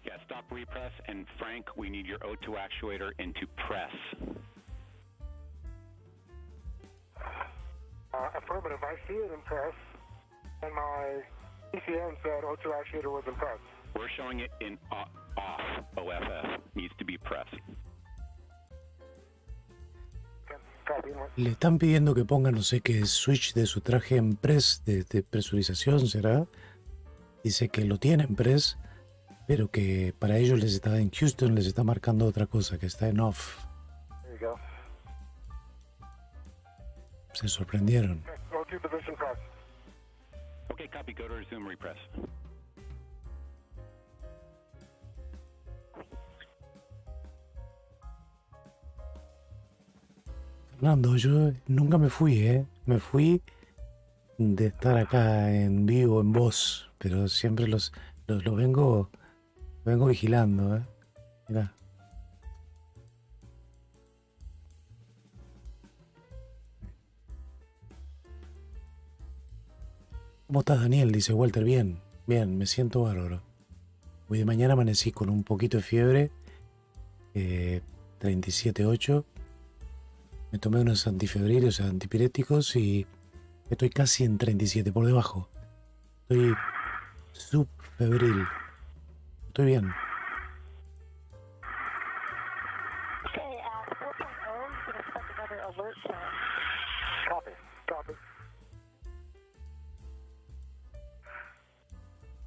Yeah, stop repress. And Frank, we need your O2 actuator into press. Affirmative. I see it in press, and my ECN said O2 actuator was in press. We're showing it in off. OFF needs to be press. Copy. Le están pidiendo que ponga no sé qué switch de su traje en press, de presurización, ¿será? Dice que lo tiene en press, pero que para ellos les está en Houston, les está marcando otra cosa, que está en off. There you go. Se sorprendieron. O2 position press. Okay, copy. Go to resume repress. Fernando, yo nunca me fui, ¿eh? Me fui de estar acá en vivo, en voz, pero siempre los vengo vigilando, ¿eh? Mirá. ¿Cómo estás, Daniel? Dice Walter. Bien, bien, me siento bárbaro. Hoy de mañana amanecí con un poquito de fiebre, 37,8. Me tomé unos antifebriles, antipiréticos y estoy casi en 37, por debajo. Estoy subfebril. Estoy bien. Okay, at 4.0, you can expect another alert tone. Copy. Copy.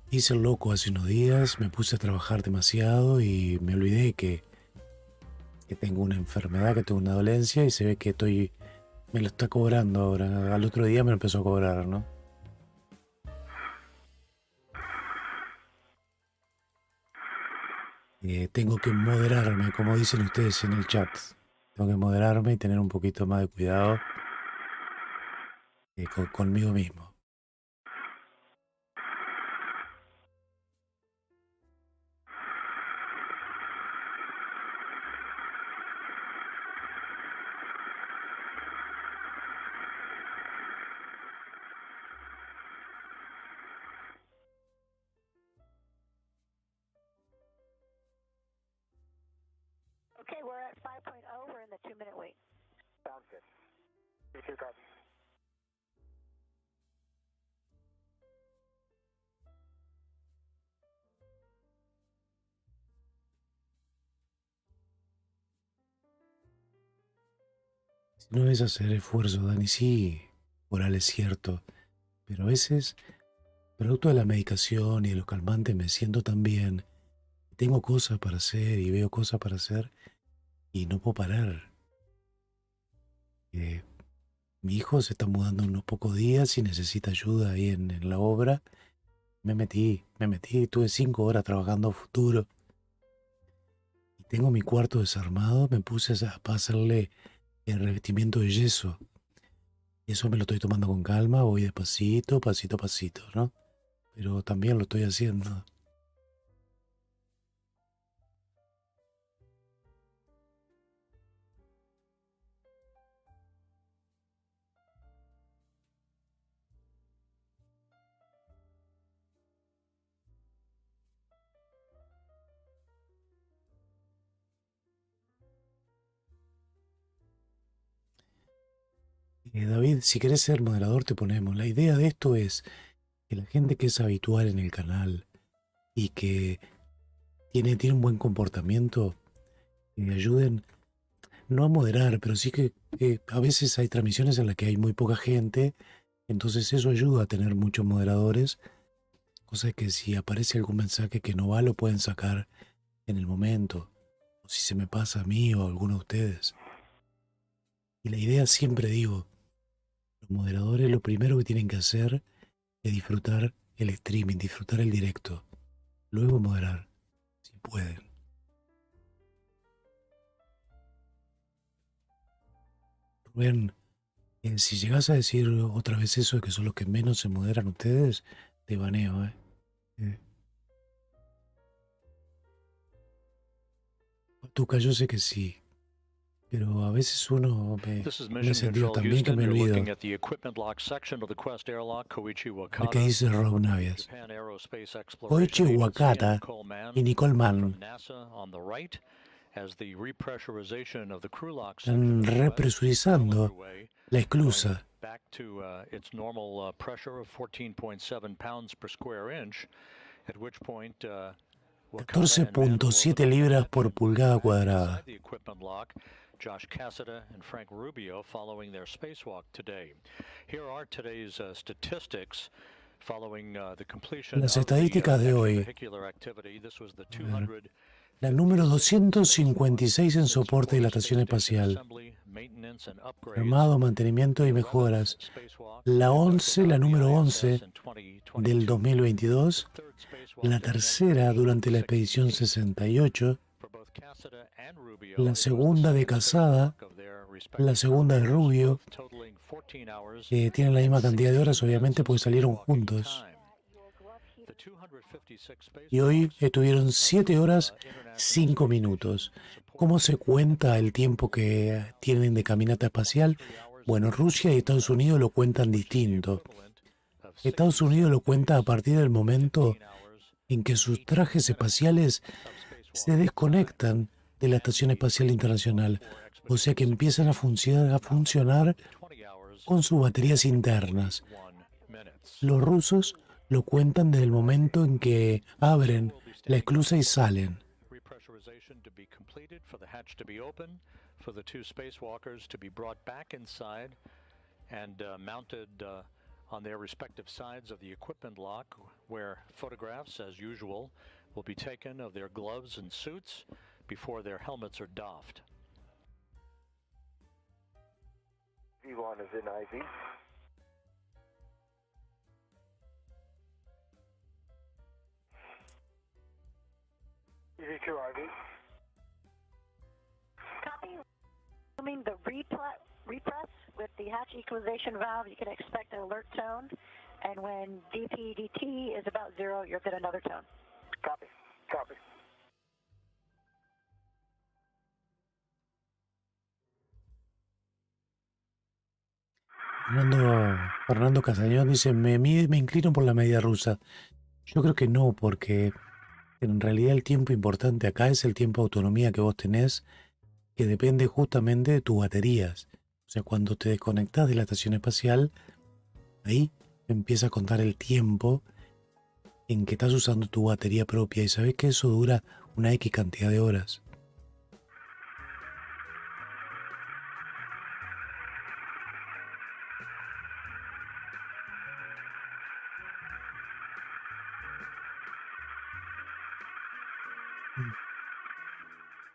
Hice el loco hace unos días, me puse a trabajar demasiado y me olvidé que tengo una enfermedad, que tengo una dolencia y se ve que me lo está cobrando ahora. Al otro día me lo empezó a cobrar, ¿no? Tengo que moderarme, como dicen ustedes en el chat. Tengo que moderarme y tener un poquito más de cuidado conmigo mismo. Okay, we're at 5.0. We're in the 2-minute wait. Sounds good. Okay, copy. Si no es hacer esfuerzo, Dani, sí, oral es cierto, pero a veces, producto de la medicación y de los calmantes, me siento tan bien. Tengo cosas para hacer y veo cosas para hacer y no puedo parar. Mi hijo se está mudando en unos pocos días y necesita ayuda ahí en la obra. Me metí, tuve 5 horas trabajando a futuro. Y tengo mi cuarto desarmado, me puse a pasarle el revestimiento de yeso. Y eso me lo estoy tomando con calma, voy despacito, pasito a pasito, ¿no? Pero también lo estoy haciendo. David, si querés ser moderador te ponemos. La idea de esto es que la gente que es habitual en el canal y que tiene un buen comportamiento, me ayuden, no a moderar, pero sí que a veces hay transmisiones en las que hay muy poca gente, entonces eso ayuda a tener muchos moderadores, cosa que si aparece algún mensaje que no va lo pueden sacar en el momento, o si se me pasa a mí o a alguno de ustedes. Y la idea, siempre digo, los moderadores lo primero que tienen que hacer es disfrutar el streaming, disfrutar el directo. Luego moderar, si pueden. Rubén, si llegas a decir otra vez eso de que son los que menos se moderan ustedes, te baneo, Tuca, yo sé que sí. Pero a veces uno me he sentido tan bien que me olvido. ¿De qué dice Rob Navias? Koichi Wakata y Nicole Mann están represurizando la esclusa. 14.7 libras por pulgada cuadrada. Josh Cassada and Frank Rubio following their spacewalk today. Here are today's statistics following the completion Las estadísticas de hoy. This was the 200 La número 256 en soporte de la Estación Espacial. Armado, mantenimiento y mejoras. La número 11 del 2022. La tercera durante la expedición 68. La segunda de Cassada, la segunda de Rubio, tienen la misma cantidad de horas, obviamente, porque salieron juntos. Y hoy estuvieron 7 horas, 5 minutos. ¿Cómo se cuenta el tiempo que tienen de caminata espacial? Bueno, Rusia y Estados Unidos lo cuentan distinto. Estados Unidos lo cuenta a partir del momento en que sus trajes espaciales se desconectan de la Estación Espacial Internacional, o sea que empiezan a funcionar con sus baterías internas. Los rusos lo cuentan desde el momento en que abren la esclusa y salen. On their respective sides of the equipment lock, where photographs, as usual, will be taken of their gloves and suits before their helmets are doffed. V1 is in IV. EV2 IV. Copy. Assuming the repress with the hatch equalization valve, you can expect an alert tone. And when DPDT is about 0, you'll get another tone. Copy. Copy. Fernando Casañón dice, me inclino por la medida rusa. Yo creo que no, porque en realidad el tiempo importante acá es el tiempo de autonomía que vos tenés que depende justamente de tus baterías. O sea, cuando te desconectas de la estación espacial, ahí empieza a contar el tiempo en que estás usando tu batería propia. Y sabes que eso dura una X cantidad de horas.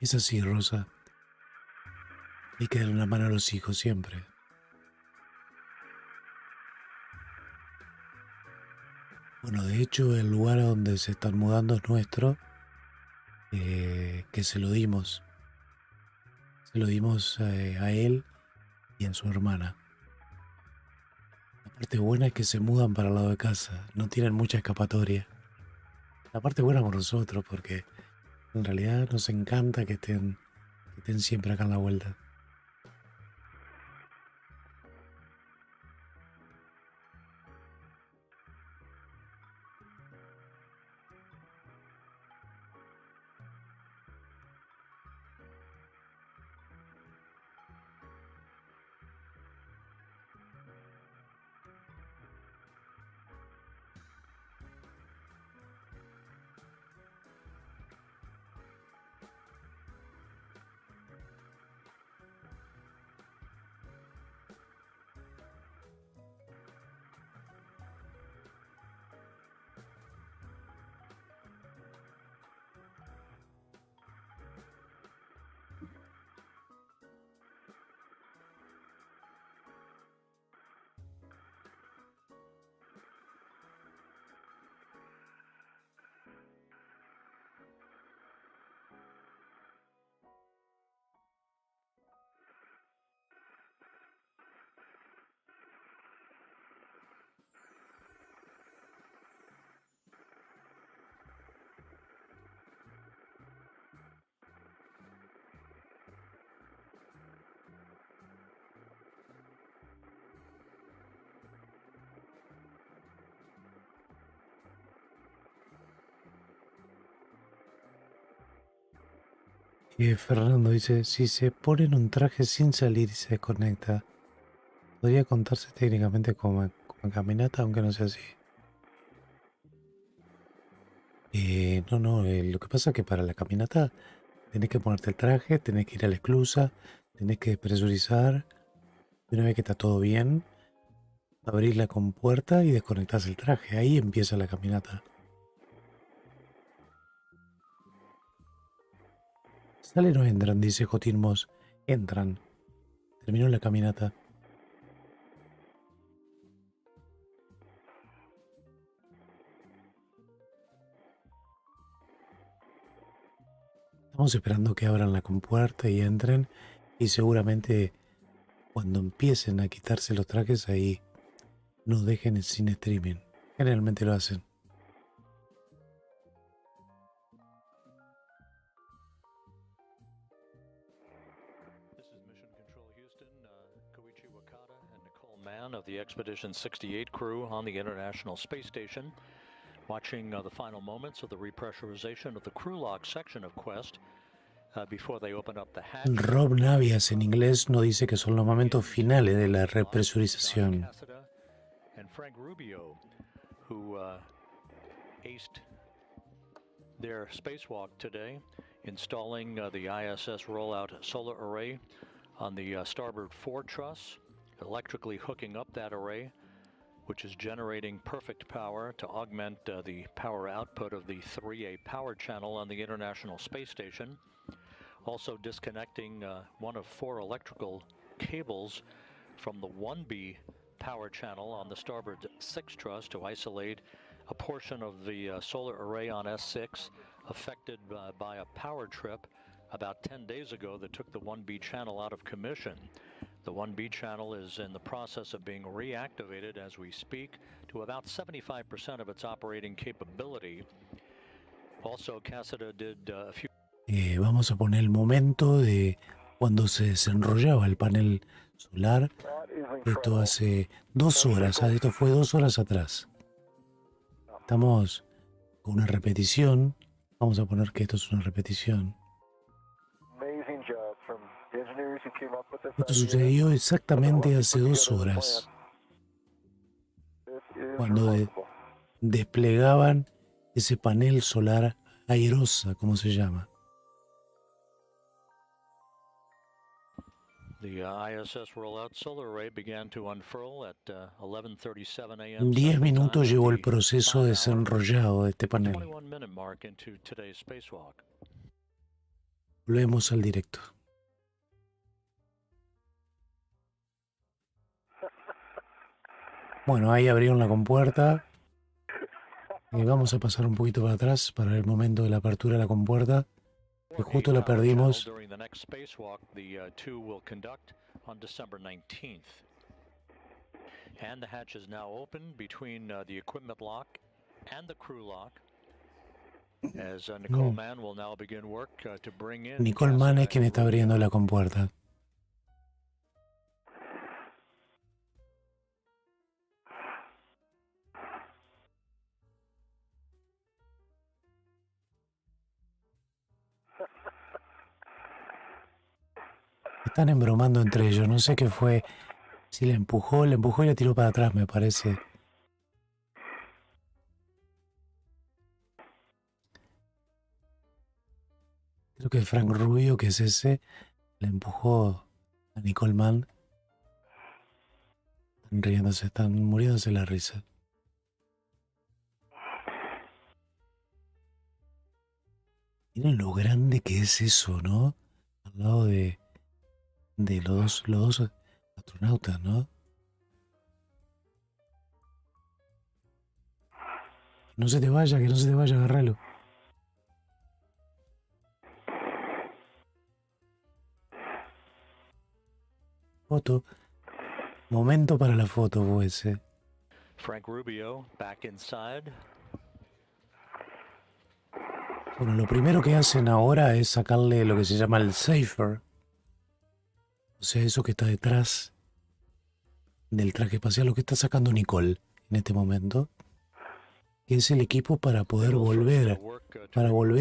Es así, Rosa. Hay que darle una mano a los hijos siempre. Bueno, de hecho, el lugar a donde se están mudando es nuestro, que se lo dimos. Se lo dimos a él y a su hermana. La parte buena es que se mudan para el lado de casa, no tienen mucha escapatoria. La parte buena por nosotros, porque en realidad nos encanta que estén siempre acá en la vuelta. Fernando dice, si se ponen un traje sin salir y se desconecta, podría contarse técnicamente como caminata, aunque no sea así. No, lo que pasa es que para la caminata tenés que ponerte el traje, tenés que ir a la esclusa, tenés que presurizar. Y una vez que está todo bien, abrir la compuerta y desconectás el traje. Ahí empieza la caminata. ¿Salen o entran? Dice Jotín Moss. Entran. Terminó la caminata. Estamos esperando que abran la compuerta y entren. Y seguramente cuando empiecen a quitarse los trajes ahí nos dejen sin streaming. Generalmente lo hacen. Of the Expedition 68 crew on the International Space Station, watching the final moments of the repressurization of the crew lock section of Quest before they open up the hatch. Rob Navias en inglés nos dice que son los momentos finales de la represurización. Cassada and Frank Rubio, who aced their spacewalk today, installing the ISS rollout solar array on the starboard fore truss, electrically hooking up that array, which is generating perfect power to augment the power output of the 3A power channel on the International Space Station. Also disconnecting one of 4 electrical cables from the 1B power channel on the starboard 6 truss to isolate a portion of the solar array on S6 affected by a power trip about 10 days ago that took the 1B channel out of commission. The 1B channel is in the process of being reactivated as we speak to about 75% of its operating capability. Also, Cassada did a few... Vamos a poner el momento de cuando se desenrollaba el panel solar. Esto hace 2 horas, esto fue 2 horas atrás. Estamos con una repetición. Vamos a poner que esto es una repetición. Amazing job from who came up with this Esto idea. sucedió exactamente But hace once you 2 put together the horas, plan, it is cuando remarkable. desplegaban ese panel solar iROSA, como se llama. The ISS rollout solar array began to unfurl at 11:37 a.m. En 10 Central minutos Time llevó at el the proceso 5-hour, desenrollado de este panel. 21-minute mark into today's spacewalk. Volvemos al directo. Bueno, ahí abrieron la compuerta. Vamos a pasar un poquito para atrás para el momento de la apertura de la compuerta, que justo la perdimos. During the next spacewalk, the two will conduct on December 19th. And the hatch is now open between the equipment lock and the crew lock. As Nicole Mann will now begin work to bring in Nicole Mann es Cassada quien and está Rubio. abriendo la compuerta. Están embromando entre ellos, no sé qué fue. Si la empujó y la tiró para atrás, me parece. Creo que Frank Rubio, que es ese, le empujó a Nicole Mann. Están riéndose, están muriéndose la risa. Miren lo grande que es eso, ¿no? Al lado de los dos astronautas, ¿no? Que no se te vaya, agárralo. Foto. Momento para la foto, pues. Frank Rubio back inside. Bueno, lo primero que hacen ahora es sacarle lo que se llama el safer. O sea, eso que está detrás del traje espacial, lo que está sacando Nicole en este momento, que es el equipo para poder volver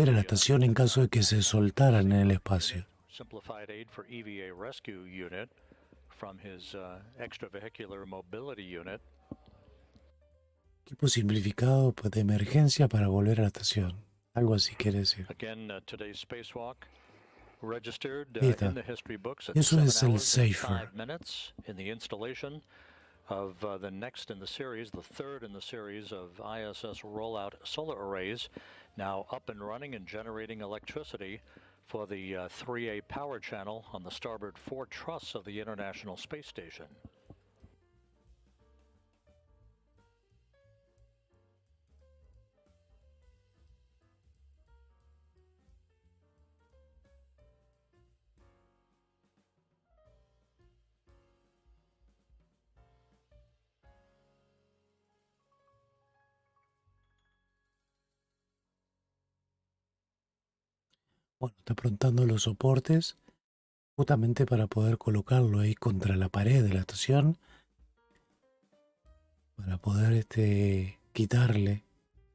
a la estación en caso de que se soltaran en el espacio. Simplified aid for EVA rescue unit from his extravehicular mobility unit. Equipo simplificado de emergencia para volver a la estación. Algo así quiere decir. Again, today's spacewalk registered Ahí está. in the history books at Eso 7 es el hours and safer. 5 minutes in the installation of the next in the series, the third in the series of ISS rollout solar arrays, now up and running and generating electricity for the 3A power channel on the starboard 4 truss of the International Space Station. Bueno, está aprontando los soportes justamente para poder colocarlo ahí contra la pared de la estación, para poder quitarle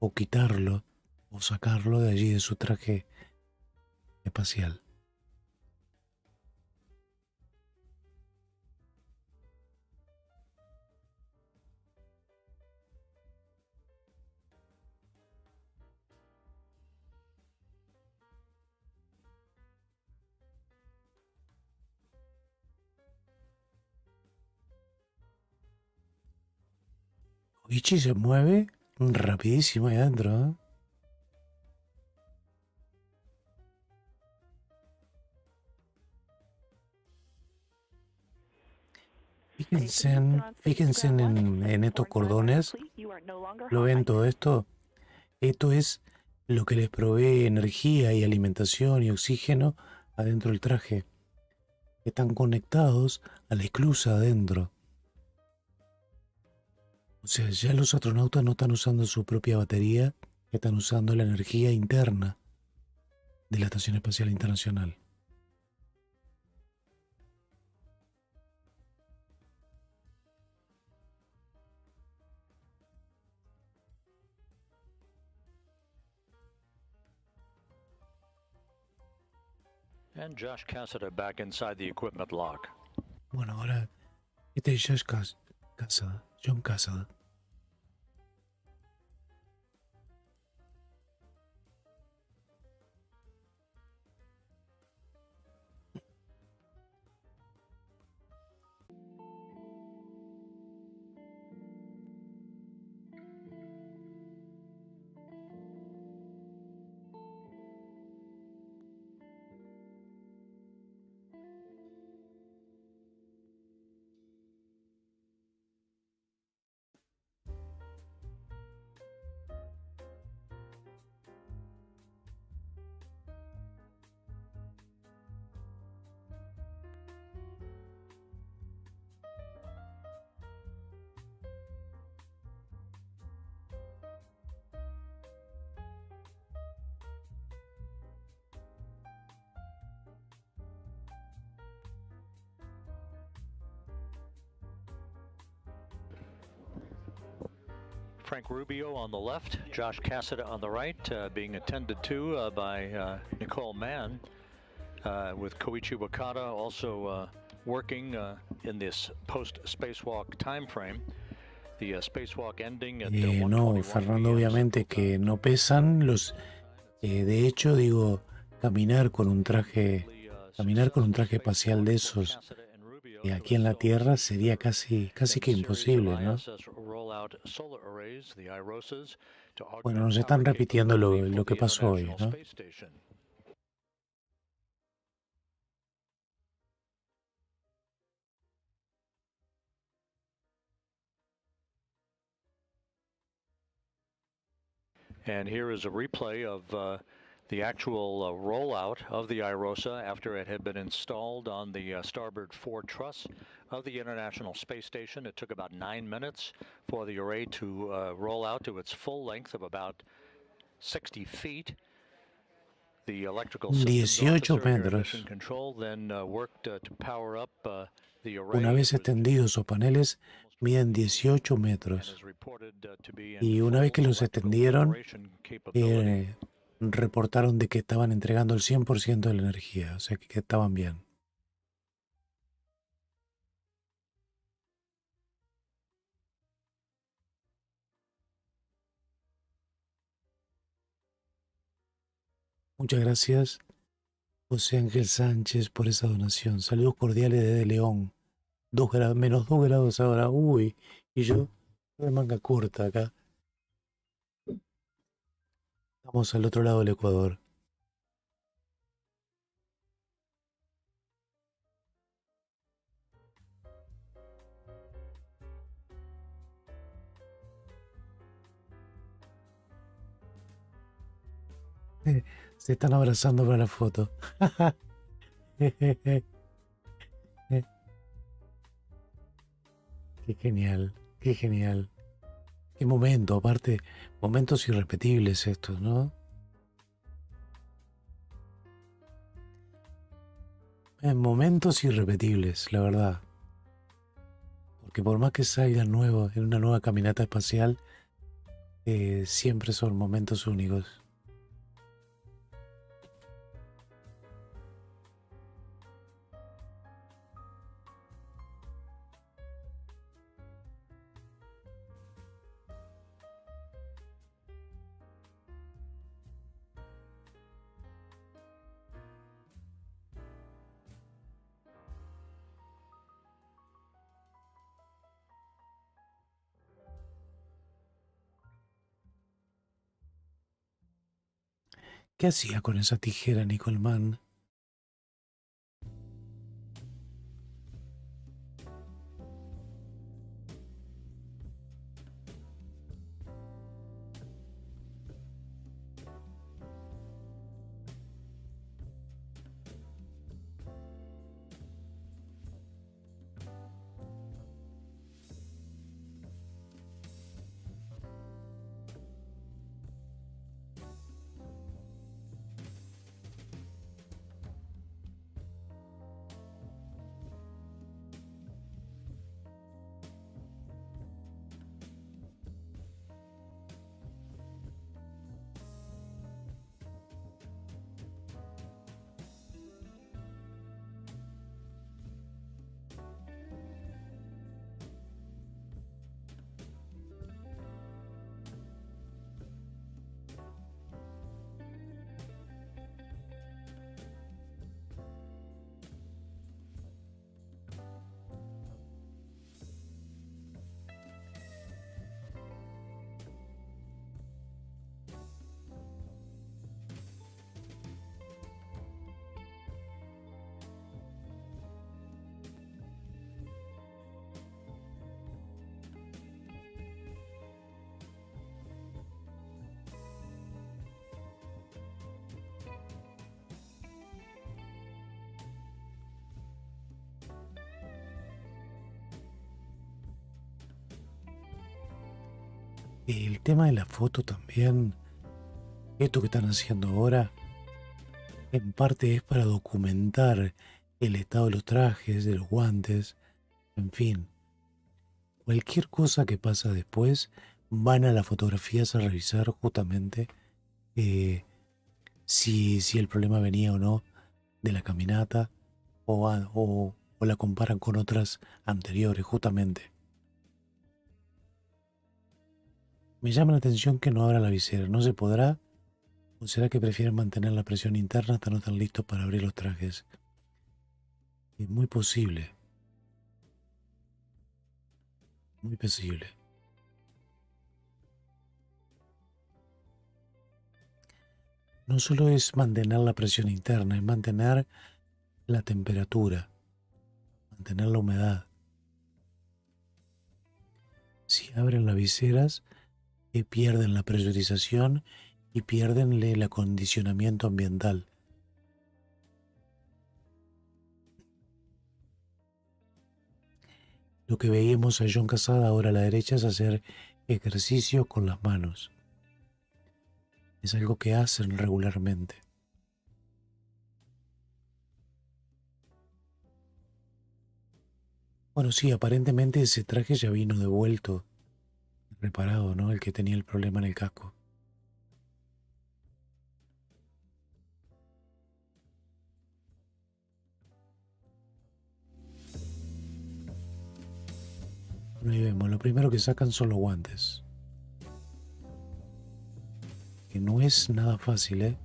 o quitarlo o sacarlo de allí de su traje espacial. Ichi se mueve rapidísimo ahí adentro, ¿eh? Fíjense en estos cordones. ¿Lo ven todo esto? Esto es lo que les provee energía y alimentación y oxígeno adentro del traje. Están conectados a la esclusa adentro. O sea, ya los astronautas no están usando su propia batería, están usando la energía interna de la Estación Espacial Internacional. And Josh Cassada back inside the equipment lock. Bueno, ahora este es Cassada, John Cassada. Frank Rubio on the left, Josh Cassada on the right, being attended to by Nicole Mann, with Koichi Wakata also working in this post-spacewalk time frame. The spacewalk ending at No, Fernando, obviamente que no pesan los. De hecho, digo, caminar con un traje espacial de esos aquí en la Tierra sería casi que imposible, ¿no? Bueno, nos están repitiendo lo que pasó hoy, ¿no? And here is a replay of the actual rollout of the iROSA after it had been installed on the starboard fore truss of the International Space Station. It took about 9 minutes for the array to roll out to its full length of about 60 feet. The electrical systems 18 officer here at metros. Mission Control then worked to power up the array. Una vez extendidos sus paneles, miden 18 metros. Y una vez que los extendieron, reportaron de que estaban entregando el 100% de la energía, o sea que estaban bien. Muchas gracias, José Ángel Sánchez, por esa donación. Saludos cordiales desde León. Menos 2 grados ahora. Uy, y yo de manga corta acá. Estamos al otro lado del Ecuador. Se están abrazando para la foto. Qué genial, qué genial. Qué momento, aparte, momentos irrepetibles estos, ¿no? Momentos irrepetibles, la verdad. Porque por más que salgan nuevos en una nueva caminata espacial, siempre son momentos únicos. ¿Qué hacía con esa tijera, Nicole Mann? El tema de la foto también, esto que están haciendo ahora, en parte es para documentar el estado de los trajes, de los guantes, en fin. Cualquier cosa que pasa después, van a las fotografías a revisar justamente si el problema venía o no de la caminata o la comparan con otras anteriores, justamente. Me llama la atención que no abra la visera. ¿No se podrá? ¿O será que prefieren mantener la presión interna hasta no estar listos para abrir los trajes? Es muy posible. Muy posible. No solo es mantener la presión interna, es mantener la temperatura, mantener la humedad. Si abren las viseras, pierden la presurización y pierden el acondicionamiento ambiental. Lo que veíamos a John Cassada ahora a la derecha es hacer ejercicio con las manos. Es algo que hacen regularmente. Bueno, sí, aparentemente ese traje ya vino devuelto, reparado, ¿no? El que tenía el problema en el casco. Bueno, ahí vemos, lo primero que sacan son los guantes. Que no es nada fácil, ¿eh?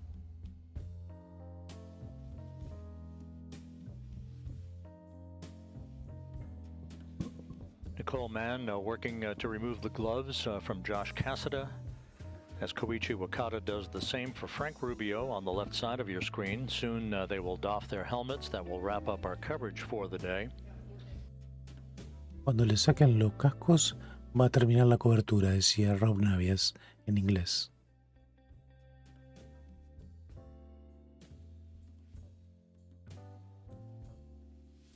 Nicole Mann working to remove the gloves from Josh Cassada, as Koichi Wakata does the same for Frank Rubio on the left side of your screen. Soon they will doff their helmets. That will wrap up our coverage for the day. Cuando le saquen los cascos, va a terminar la cobertura, decía Rob Navias en inglés.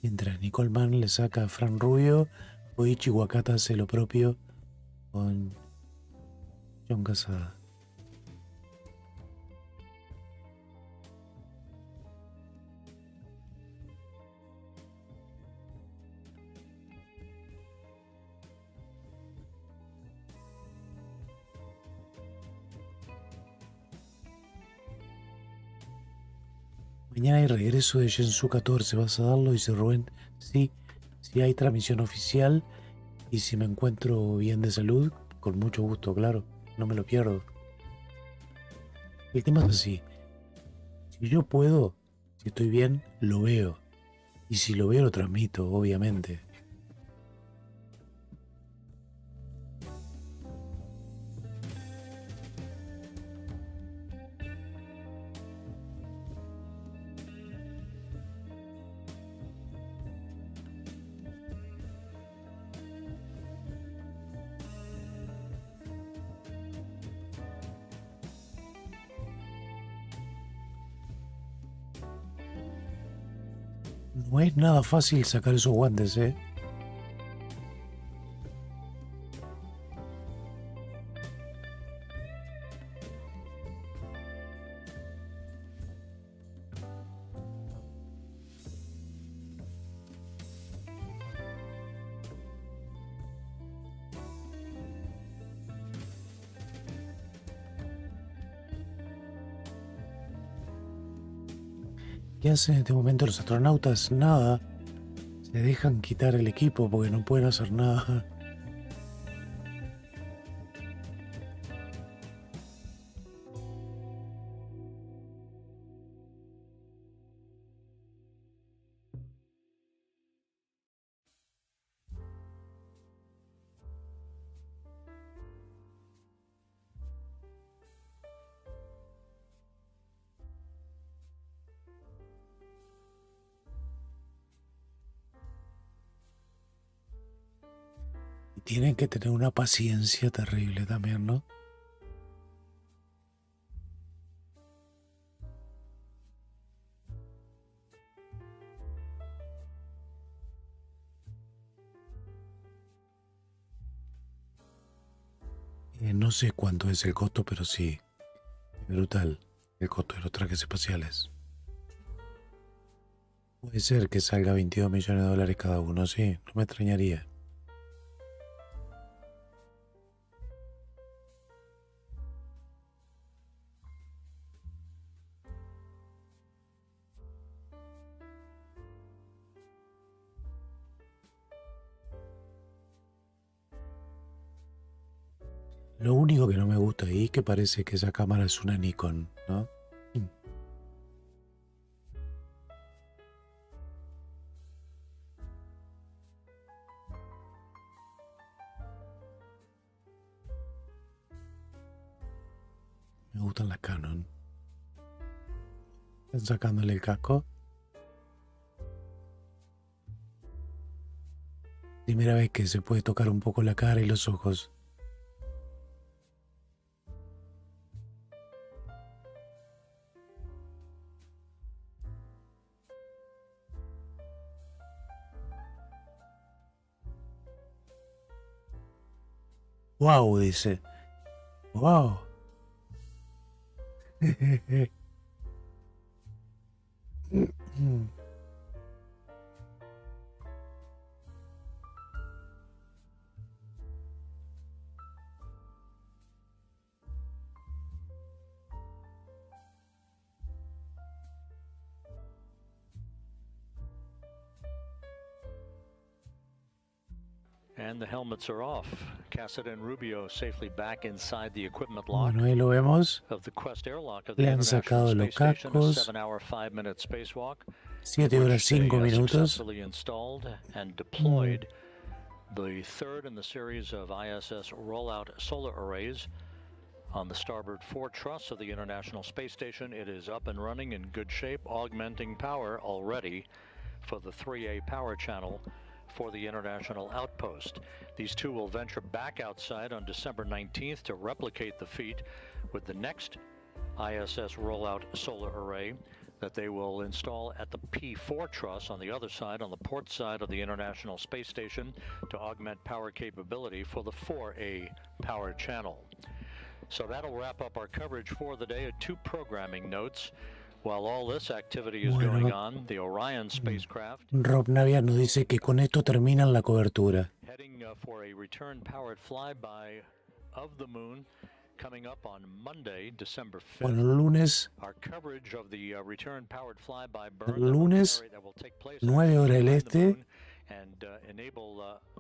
Mientras Nicole Mann le saca a Frank Rubio, Koichi Wakata hace lo propio con John Cassada. Mañana hay regreso de Shenzhou 14, ¿vas a darlo? Dice Rubén. Sí, sí hay transmisión oficial y si me encuentro bien de salud, con mucho gusto, claro, no me lo pierdo. El tema es así, si yo puedo, si estoy bien, lo veo. Y si lo veo, lo transmito, obviamente. No es nada fácil sacar esos guantes, ¿eh? ¿Qué hacen en este momento los astronautas? Nada. Se dejan quitar el equipo porque no pueden hacer nada. Tienen que tener una paciencia terrible también, ¿no? No sé cuánto es el costo, pero sí, es brutal el costo de los trajes espaciales. Puede ser que salga 22 millones de dólares cada uno, sí, no me extrañaría. Lo único que no me gusta ahí es que parece que esa cámara es una Nikon, ¿no? Me gustan las Canon. Están sacándole el casco. Primera vez que se puede tocar un poco la cara y los ojos. Wow, dice. Wow. And the helmets are off. Cassada and Rubio safely back inside the equipment lock Bueno, ahí lo vemos. of the Quest airlock of the Le han International sacado los Space Station, a cascos. 7-hour, 5-minute spacewalk. 7 horas, 5 minutos. Successfully installed and deployed the third in the series of ISS rollout solar arrays on the starboard foretruss of the International Space Station. It is up and running in good shape, augmenting power already for the 3A power channel for the International Outpost. These two will venture back outside on December 19th to replicate the feat with the next ISS rollout solar array that they will install at the P4 truss on the other side, on the port side of the International Space Station, to augment power capability for the 4A power channel. So that'll wrap up our coverage for the day. 2 programming notes. While all this activity is going on, the Orion spacecraft Rob Navia nos dice que con esto terminan la cobertura. heading for a return powered flyby of the moon coming up on Monday, December 5th. Bueno, el lunes, Our coverage of the return powered flyby el lunes, 9 horas del este,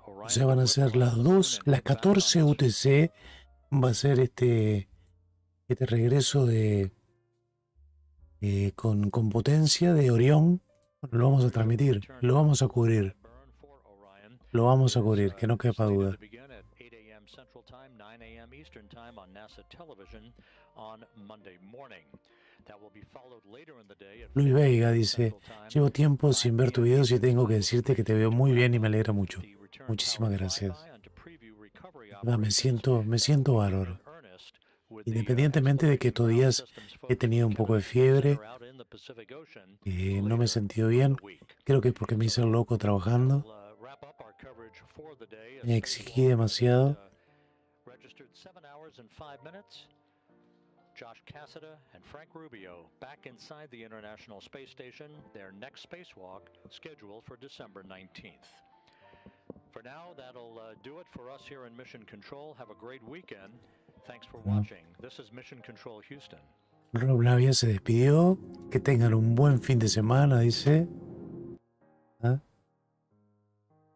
o sea, van a ser las 2, las 14 UTC, va a ser este regreso de con potencia de Orión. Bueno, lo vamos a transmitir, lo vamos a cubrir, que no quepa duda. Luis Veiga dice: llevo tiempo sin ver tu video y tengo que decirte que te veo muy bien y me alegra mucho. Muchísimas gracias. Me siento bárbaro. Independientemente de que estos días he tenido un poco de fiebre, no me he sentido bien, creo que es porque me hice el loco trabajando, me exigí demasiado. Josh Cassada and Frank Rubio back inside the International Space Station, their next spacewalk scheduled for December 19th. For now, that'll do it for us here in Mission Control. Have a great weekend. Thanks for watching. This is Mission Control Houston. Rob Navia se despidió. Que tengan un buen fin de semana, dice. ¿Ah?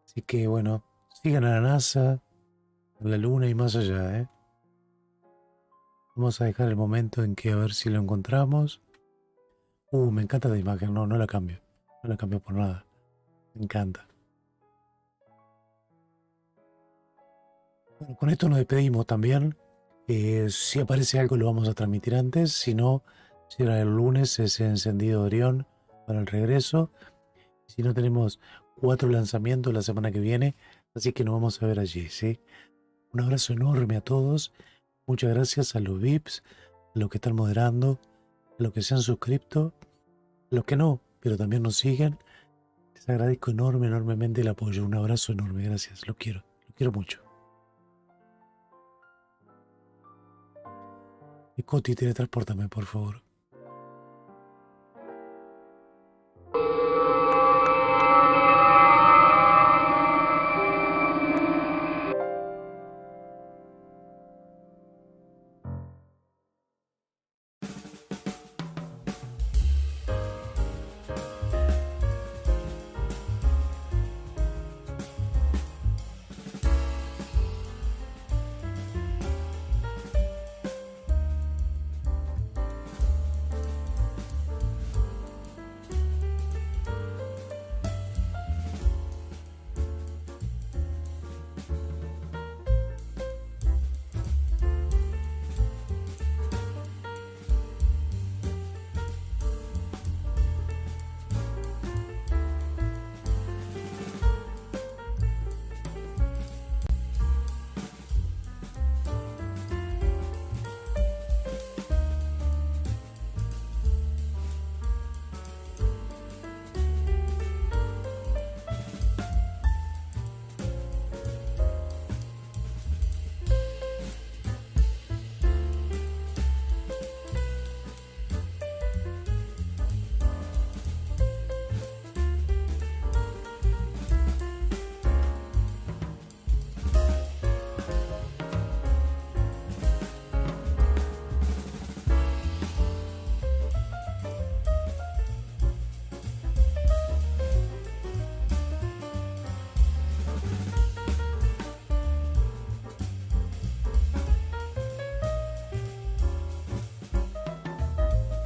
Así que bueno, sigan a la NASA, a la Luna y más allá, ¿eh? Vamos a dejar el momento en que a ver si lo encontramos. Me encanta la imagen, no la cambio. No la cambio por nada. Me encanta. Bueno, con esto nos despedimos también. Si aparece algo lo vamos a transmitir antes. Si no, será el lunes ese encendido de Orión para el regreso. Si no, tenemos 4 lanzamientos la semana que viene. Así que nos vamos a ver allí, ¿sí? Un abrazo enorme a todos. Muchas gracias a los VIPs, a los que están moderando, a los que se han suscrito, a los que no, pero también nos siguen. Les agradezco enormemente el apoyo. Un abrazo enorme, gracias. Lo quiero mucho. Y Coti, teletranspórtame, por favor.